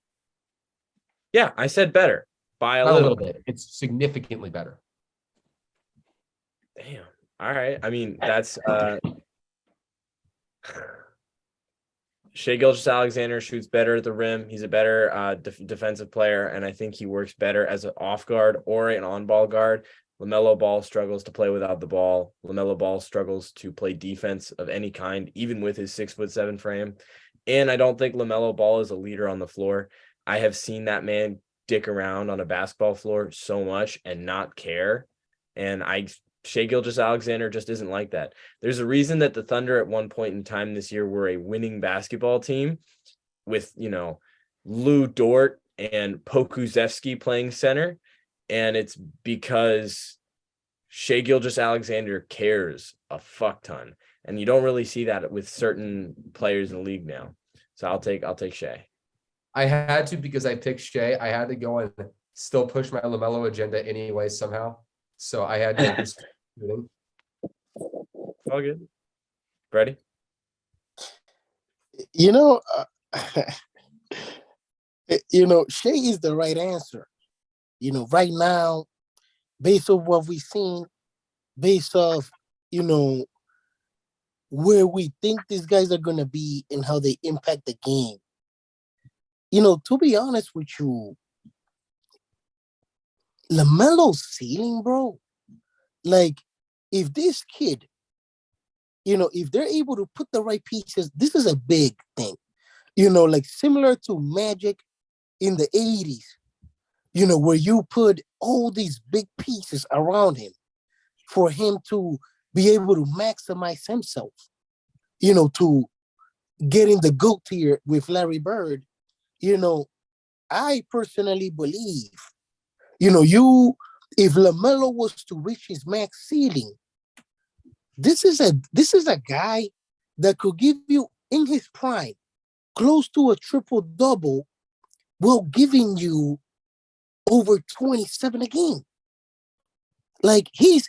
Speaker 3: Yeah, I said better by a little bit.
Speaker 1: It's significantly better.
Speaker 3: Damn. All right. I mean, that's Shai Gilgeous-Alexander shoots better at the rim. He's a better defensive player, and I think he works better as an off guard or an on-ball guard. LaMelo Ball struggles to play without the ball. LaMelo Ball struggles to play defense of any kind, even with his 6'7" frame. And I don't think LaMelo Ball is a leader on the floor. I have seen that man dick around on a basketball floor so much and not care. And Shai Gilgeous-Alexander just isn't like that. There's a reason that the Thunder at one point in time this year were a winning basketball team with, Lou Dort and Pokusevski playing center. And it's because Shai Gilgeous-Alexander cares a fuck ton. And you don't really see that with certain players in the league now. So I'll take Shai.
Speaker 1: I had to because I picked Shai. I had to go and still push my LaMelo agenda anyway somehow. So I had to shooting.
Speaker 3: All good. Freddy?
Speaker 4: Shea is the right answer. Right now, based on what we've seen, based off, where we think these guys are going to be and how they impact the game. To be honest with you, LaMelo's ceiling, bro, like, if this kid, if they're able to put the right pieces, this is a big thing. Like similar to Magic in the 80s, where you put all these big pieces around him for him to be able to maximize himself, to get in the GOAT tier with Larry Bird. I personally believe, if LaMelo was to reach his max ceiling, this is a guy that could give you in his prime close to a triple double while giving you over 27 a game. Like his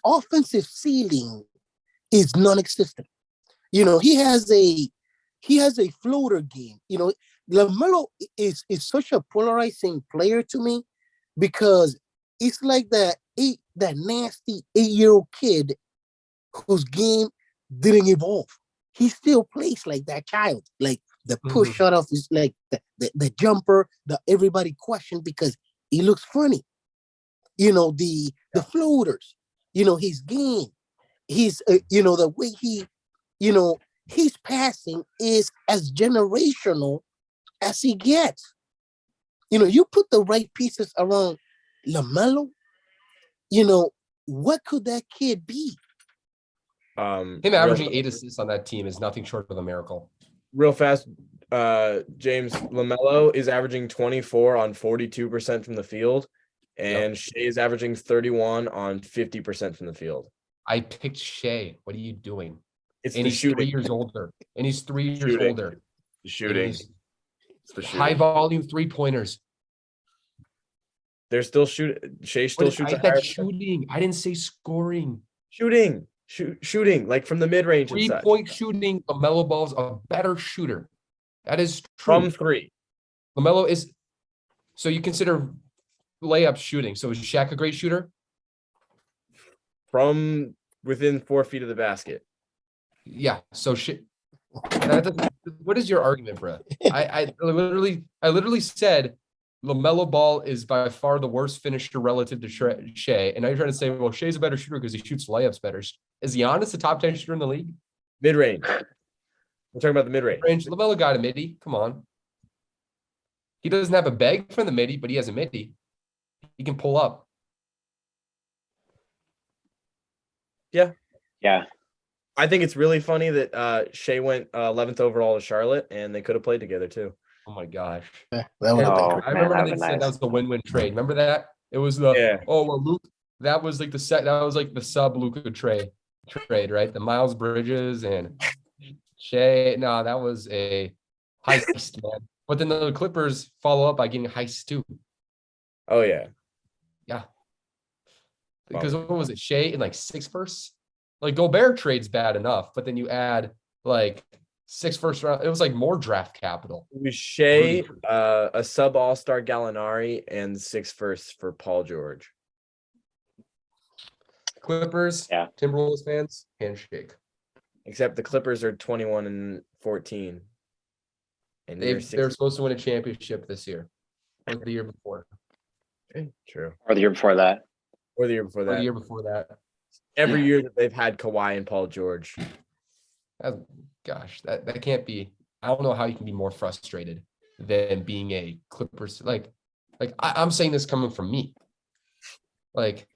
Speaker 4: offensive ceiling is non-existent. He has a floater game. LaMelo is such a polarizing player to me because it's like that nasty 8-year-old kid whose game didn't evolve. He still plays like that child, like the push shot off is like the jumper that everybody questioned because he looks funny. The floaters, his game, the way his passing is as generational as he gets. You put the right pieces around LaMelo, what could that kid be?
Speaker 1: Him averaging 8 assists on that team is nothing short of a miracle.
Speaker 3: Real fast, James, LaMelo is averaging 24 on 42% from the field, and Shea is averaging 31 on 50% from the field.
Speaker 1: I picked Shea. What are you doing?
Speaker 3: It's
Speaker 1: and
Speaker 3: the
Speaker 1: he's
Speaker 3: shooting.
Speaker 1: 3 years older. And he's 3 years older.
Speaker 3: The shooting. It's the shooting.
Speaker 1: High volume 3-pointers.
Speaker 3: They're still shooting. Shea still shoots.
Speaker 1: I said shooting. I didn't say scoring.
Speaker 3: Shooting. Shooting, like from the mid-range and such.
Speaker 1: 3-point shooting, LaMelo Ball's a better shooter. That is true.
Speaker 3: From 3.
Speaker 1: LaMelo is, so you consider layup shooting. So is Shaq a great shooter?
Speaker 3: From within 4 feet of the basket.
Speaker 1: Yeah. So what is your argument, bro? I literally said LaMelo Ball is by far the worst finisher relative to Shea. And now you're trying to say, well, Shea's a better shooter because he shoots layups better. Is Giannis the top 10 shooter in the league?
Speaker 3: Mid-range. We're talking about the mid-range.
Speaker 1: LaMelo got a midi. Come on. He doesn't have a bag from the midi, but he has a midi. He can pull up.
Speaker 3: Yeah.
Speaker 2: Yeah.
Speaker 3: I think it's really funny that Shea went 11th overall to Charlotte, and they could have played together too.
Speaker 1: Oh my gosh.
Speaker 4: That would have been great.
Speaker 1: I remember they said that was the win-win trade. Remember that? It was the Luke. That was like the sub Luka trade, right? The Miles Bridges and Shea. No, that was a heist, man. But then the Clippers follow up by getting a heist too.
Speaker 3: Oh yeah.
Speaker 1: Yeah. Because what was it? Shea in like 6 firsts? Like Gobert trade's bad enough, but then you add like 6 first round. It was like more draft capital.
Speaker 3: It was Shea, a sub all-star Gallinari, and 6 firsts for Paul George.
Speaker 1: Clippers, Timberwolves fans, handshake.
Speaker 3: Except the Clippers are 21-14. And
Speaker 1: they're supposed to win a championship this year. Or the year before.
Speaker 3: True.
Speaker 2: Or the year before that.
Speaker 1: Or the year before that.
Speaker 3: Every year that they've had Kawhi and Paul George.
Speaker 1: That can't be. I don't know how you can be more frustrated than being a Clippers. I'm saying this coming from me. Like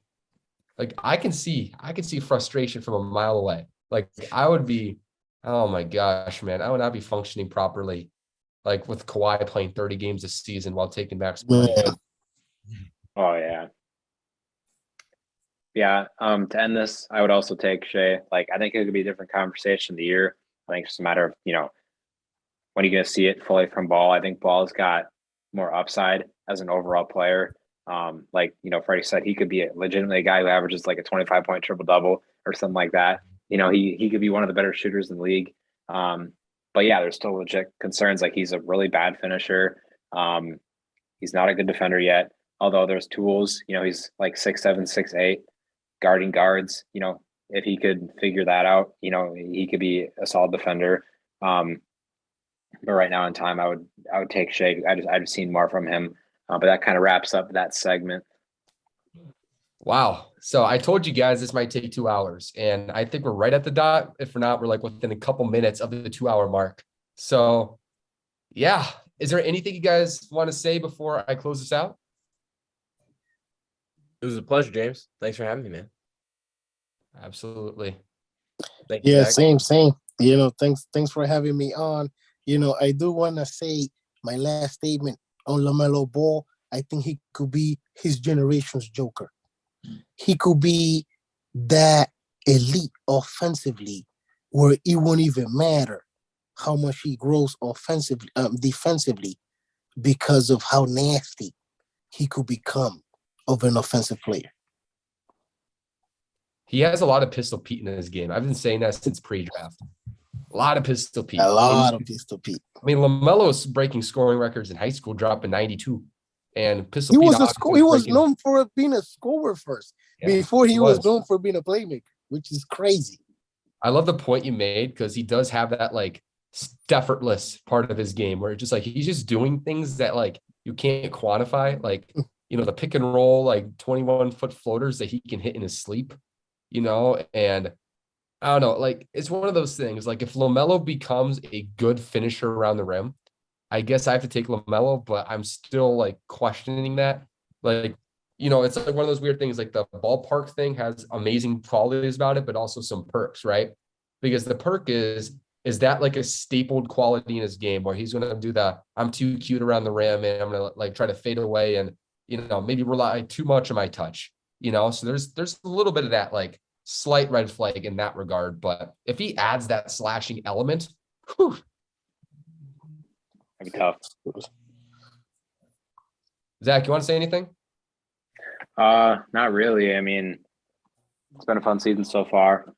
Speaker 1: I can see frustration from a mile away. Like I would be, oh my gosh, man, I would not be functioning properly. Like with Kawhi playing 30 games this season while taking max money.
Speaker 2: Oh yeah. Yeah. To end this, I would also take Shea. Like I think it could be a different conversation of the year. I think it's just a matter of, when are you going to see it fully from Ball? I think Ball's got more upside as an overall player. Freddie said, he could be legitimately a guy who averages like a 25-point triple-double or something like that. He could be one of the better shooters in the league. But yeah, there's still legit concerns. Like he's a really bad finisher. He's not a good defender yet, although there's tools. He's like 6'7", 6'8", guarding guards. If he could figure that out, he could be a solid defender. But right now in time, I would take Shea. I've seen more from him. But that kind of wraps up that segment.
Speaker 1: Wow. So I told you guys this might take 2 hours, and I think we're right at the dot. If we're not, we're like within a couple minutes of the 2 hour mark. So yeah. Is there anything you guys want to say before I close this out?
Speaker 3: It was a pleasure, James. Thanks for having me, man.
Speaker 1: Absolutely.
Speaker 3: Thank you,
Speaker 4: Yeah,
Speaker 3: Zach.
Speaker 4: same. Thanks for having me on. I do want to say my last statement on LaMelo Ball. I think he could be his generation's Joker. He could be that elite offensively where it won't even matter how much he grows offensively, defensively, because of how nasty he could become of an offensive player.
Speaker 1: He has a lot of Pistol Pete in his game. I've been saying that since pre-draft. A lot of Pistol Pete.
Speaker 4: A lot of Pistol Pete.
Speaker 1: I mean, LaMelo's breaking scoring records in high school, dropping 92. And Pistol
Speaker 4: He
Speaker 1: Pete
Speaker 4: was known for being a scorer first, before he was known for being a playmaker, which is crazy.
Speaker 1: I love the point you made because he does have that like effortless part of his game where it's just like he's just doing things that like you can't quantify, like the pick and roll, like 21-foot floaters that he can hit in his sleep, and I don't know, like it's one of those things. Like if LaMelo becomes a good finisher around the rim, I guess I have to take LaMelo, but I'm still like questioning that. Like, it's like one of those weird things, like the ballpark thing has amazing qualities about it, but also some perks, right? Because the perk is that like a stapled quality in his game where he's going to do the, I'm too cute around the rim and I'm going to like try to fade away and, maybe rely too much on my touch, so there's a little bit of that like slight red flag in that regard. But if he adds that slashing element, whew,
Speaker 2: That'd be tough.
Speaker 1: Zach, you want to say anything?
Speaker 2: Not really. I mean, it's been a fun season so far.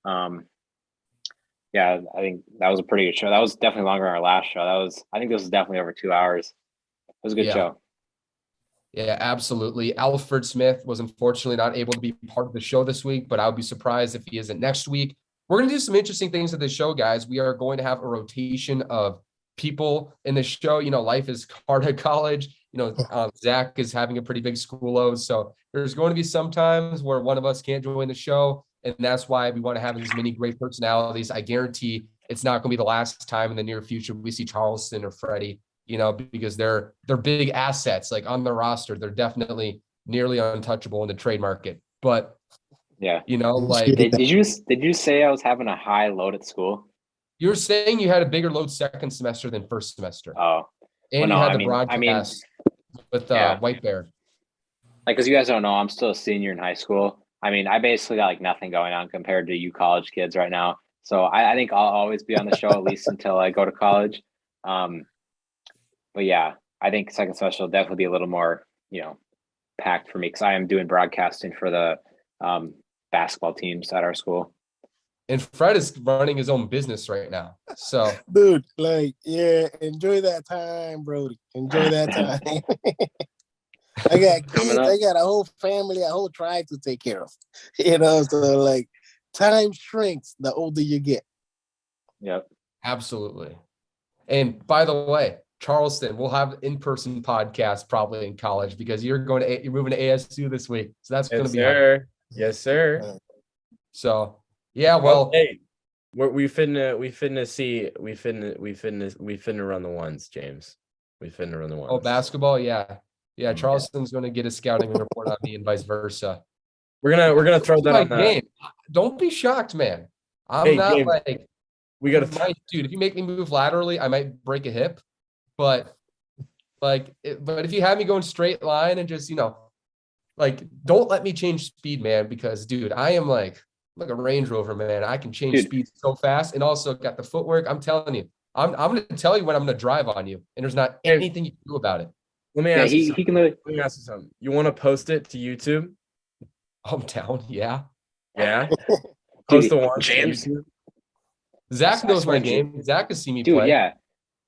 Speaker 2: Yeah, I think that was a pretty good show. That was definitely longer than our last show. I think this was definitely over 2 hours. It was a good show.
Speaker 1: Yeah, absolutely. Alfred Smith was unfortunately not able to be part of the show this week, but I would be surprised if he isn't next week. We're going to do some interesting things at the show, guys. We are going to have a rotation of people in the show. Life is hard at college. Zach is having a pretty big school load. So there's going to be some times where one of us can't join the show. And that's why we want to have as many great personalities. I guarantee it's not going to be the last time in the near future we see Charleston or Freddy, because they're big assets, like on the roster. They're definitely nearly untouchable in the trade market. But
Speaker 2: yeah,
Speaker 1: like
Speaker 2: did you say I was having a high load at school?
Speaker 1: You were saying you had a bigger load second semester than first semester.
Speaker 2: Oh,
Speaker 1: and you had the broadcast with White Bear.
Speaker 2: Like, because you guys don't know, I'm still a senior in high school. I mean, I basically got like nothing going on compared to you college kids right now. So I think I'll always be on the show at least until I go to college. But yeah, I think second semester will definitely be a little more, packed for me because I am doing broadcasting for the basketball teams at our school.
Speaker 1: And Fred is running his own business right now. So,
Speaker 4: dude, enjoy that time, Brody. Enjoy that time. I got kids. I got a whole family, a whole tribe to take care of. So like time shrinks the older you get.
Speaker 2: Yep.
Speaker 1: Absolutely. And by the way, Charleston, we'll have in-person podcast probably in college because you're moving to ASU this week. So that's going to be
Speaker 3: hard. Yes, sir.
Speaker 1: So yeah, well,
Speaker 3: hey, we finna run the ones, James. We finna run the ones.
Speaker 1: Oh, basketball, yeah. Charleston's going to get a scouting report on me and vice versa.
Speaker 3: We're gonna throw that on the
Speaker 1: game. Don't be shocked, man. I'm not James, like
Speaker 3: we gotta
Speaker 1: dude. If you make me move laterally, I might break a hip. But if you have me going straight line and just don't let me change speed, man. Because dude, I am like a Range Rover, man. I can change speed so fast, and also got the footwork. I'm telling you, I'm going to tell you when I'm going to drive on you, and there's not anything you can do about it.
Speaker 3: Let me ask you something. Let me ask you something. You want to post it to YouTube?
Speaker 1: I'm down. Yeah.
Speaker 3: Post the one,
Speaker 2: James.
Speaker 1: Zach knows my game. Zach has seen me
Speaker 2: play.
Speaker 1: Dude,
Speaker 2: yeah.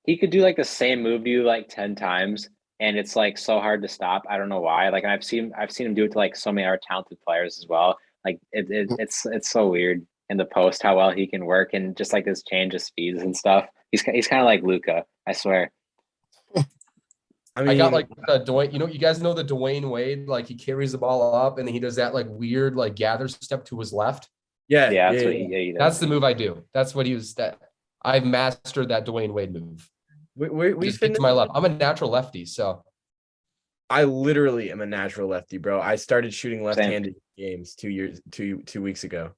Speaker 2: He could do like the same move to you like 10 times, and it's like so hard to stop. I don't know why. Like I've seen him do it to like so many other talented players as well. Like it's so weird in the post how well he can work and just like his change of speeds and stuff. He's kind of like Luka, I swear.
Speaker 1: I got like the Dwayne, you guys know the Dwayne Wade, like he carries the ball up and then he does that like weird like gather step to his left.
Speaker 3: Yeah,
Speaker 2: That's what he does.
Speaker 1: That's the move I do. That's what he was that I've mastered that Dwayne Wade move.
Speaker 3: we
Speaker 1: Just get to my left. I'm a natural lefty, so
Speaker 3: I literally am a natural lefty, bro. I started shooting left-handed games 2 weeks ago.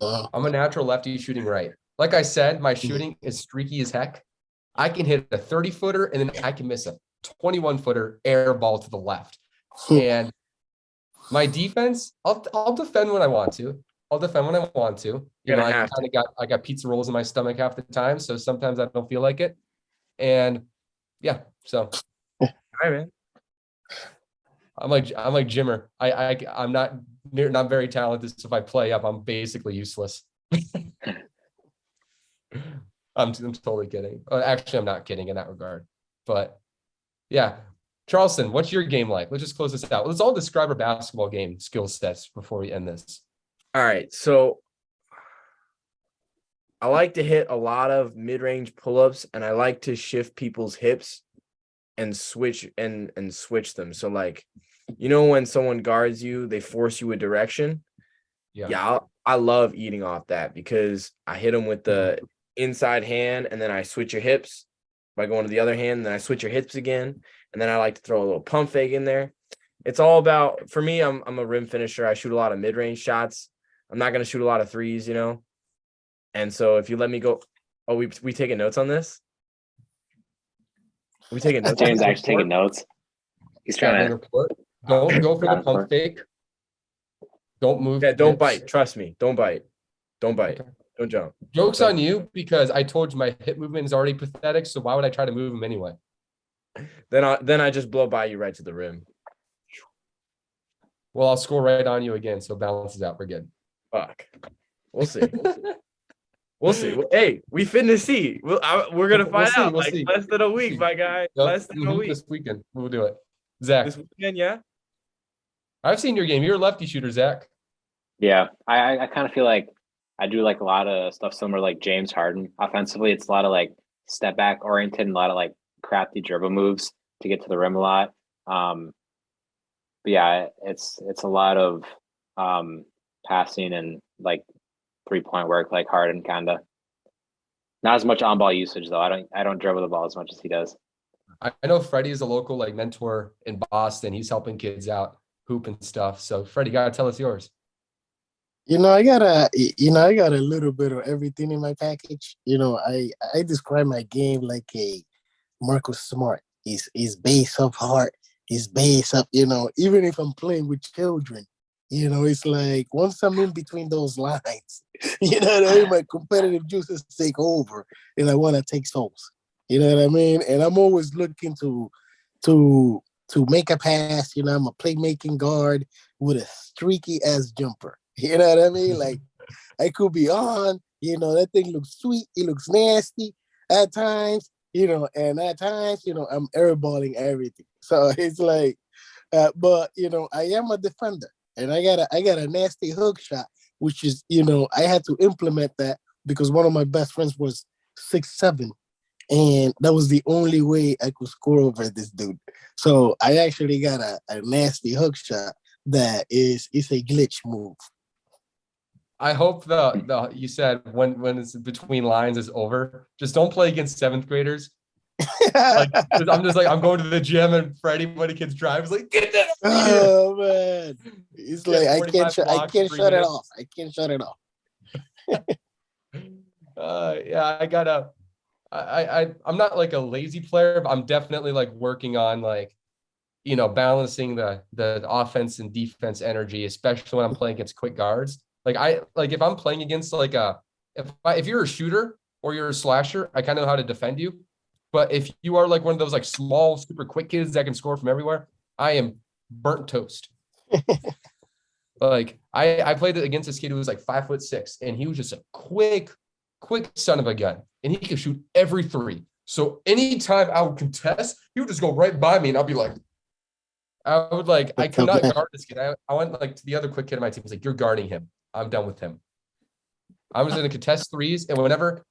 Speaker 1: I'm a natural lefty shooting right. Like I said, my shooting is streaky as heck. I can hit a 30-footer and then I can miss a 21-footer air ball to the left. And my defense, I'll defend when I want to. I got pizza rolls in my stomach half the time, so sometimes I don't feel like it. And yeah, so
Speaker 3: all right, man.
Speaker 1: I'm like Jimmer. I'm not very talented, so if I play up, I'm basically useless. I'm totally kidding. Actually, I'm not kidding in that regard. But yeah, Charleston, what's your game like? Let's just close this out. Let's all describe our basketball game skill sets before we end this.
Speaker 3: All right, so I like to hit a lot of mid-range pull-ups, and I like to shift people's hips and switch them. So like, when someone guards you, they force you a direction. Yeah, I love eating off that because I hit them with the inside hand and then I switch your hips by going to the other hand, and then I switch your hips again, and then I like to throw a little pump fake in there. It's all about, for me, I'm a rim finisher. I shoot a lot of mid-range shots. I'm not going to shoot a lot of threes, And so if you let me go, we taking notes on this? We taking notes?
Speaker 2: James actually taking notes. He's trying to report.
Speaker 1: Don't go for the pump fake. Don't move.
Speaker 3: Yeah, don't bite. Trust me. Don't bite. Okay. Don't jump.
Speaker 1: Joke's on you because I told you my hip movement is already pathetic. So why would I try to move him anyway?
Speaker 3: Then I just blow by you right to the rim.
Speaker 1: Well, I'll score right on you again, so it balances out. We're good.
Speaker 3: Fuck. We'll see. We'll see. Hey, we finna see. We're gonna find out. We'll see. Less than a week, my guy. Yep. Less than a week.
Speaker 1: This weekend, we'll do it. Zach.
Speaker 3: This weekend, yeah.
Speaker 1: I've seen your game. You're a lefty shooter, Zach.
Speaker 2: Yeah, I kind of feel like I do like a lot of stuff similar like James Harden. Offensively, it's a lot of like step back oriented and a lot of like crafty dribble moves to get to the rim a lot. But yeah, it's a lot of passing and like 3-point work like Harden kinda. Not as much on ball usage though. I don't dribble the ball as much as he does.
Speaker 1: I know Freddy is a local like mentor in Boston. He's helping kids out, hoop and stuff. So Freddy, gotta tell us yours.
Speaker 4: I got a little bit of everything in my package. I describe my game like a Marcus Smart. He's base up hard. He's base up, even if I'm playing with children, it's like once I'm in between those lines, my competitive juices take over and I want to take souls. You know what I mean? And I'm always looking to make a pass. I'm a playmaking guard with a streaky ass jumper. You know what I mean? Like I could be on, that thing looks sweet. It looks nasty at times, and at times, I'm airballing everything. So it's like, but I am a defender and I got a nasty hook shot, which is, I had to implement that because one of my best friends was 6'7". And that was the only way I could score over this dude. So I actually got a nasty hook shot that is a glitch move.
Speaker 1: I hope the you said when it's between lines is over. Just don't play against 7th graders. I'm just like I'm going to the gym and Freddy when the kids drive is like get that.
Speaker 4: Oh man, it's like I can't shut it off. I can't shut it off.
Speaker 1: Yeah, I'm not like a lazy player, but I'm definitely like working on like, balancing the offense and defense energy, especially when I'm playing against quick guards. Like if I'm playing against like if you're a shooter or you're a slasher, I kind of know how to defend you. But if you are like one of those like small, super quick kids that can score from everywhere, I am burnt toast. Like I played against this kid who was like 5'6", and he was just a quick son of a gun, and he could shoot every three. So anytime I would contest, he would just go right by me, and I'll be like, I could not guard this kid. I went like to the other quick kid on my team. He's like, you're guarding him. I'm done with him. I'm just going to contest threes. And whenever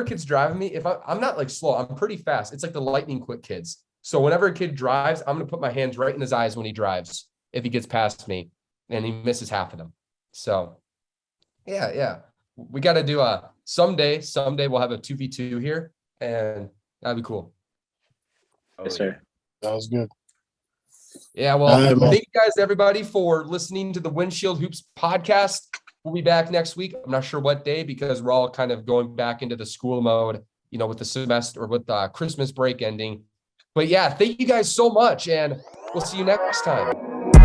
Speaker 1: kids driving me, if I'm not like slow, I'm pretty fast. It's like the lightning quick kids. So whenever a kid drives, I'm going to put my hands right in his eyes when he drives, if he gets past me and he misses half of them. So yeah. We got to do someday we'll have a 2v2 here, and that'd be cool.
Speaker 2: Yes, sir.
Speaker 4: That was good.
Speaker 1: Yeah, well,
Speaker 4: man.
Speaker 1: thank you guys, everybody, for listening to the Windshield Hoops podcast. We'll be back next week. I'm not sure what day because we're all kind of going back into the school mode, with the semester or with the Christmas break ending. But yeah, thank you guys so much, and we'll see you next time.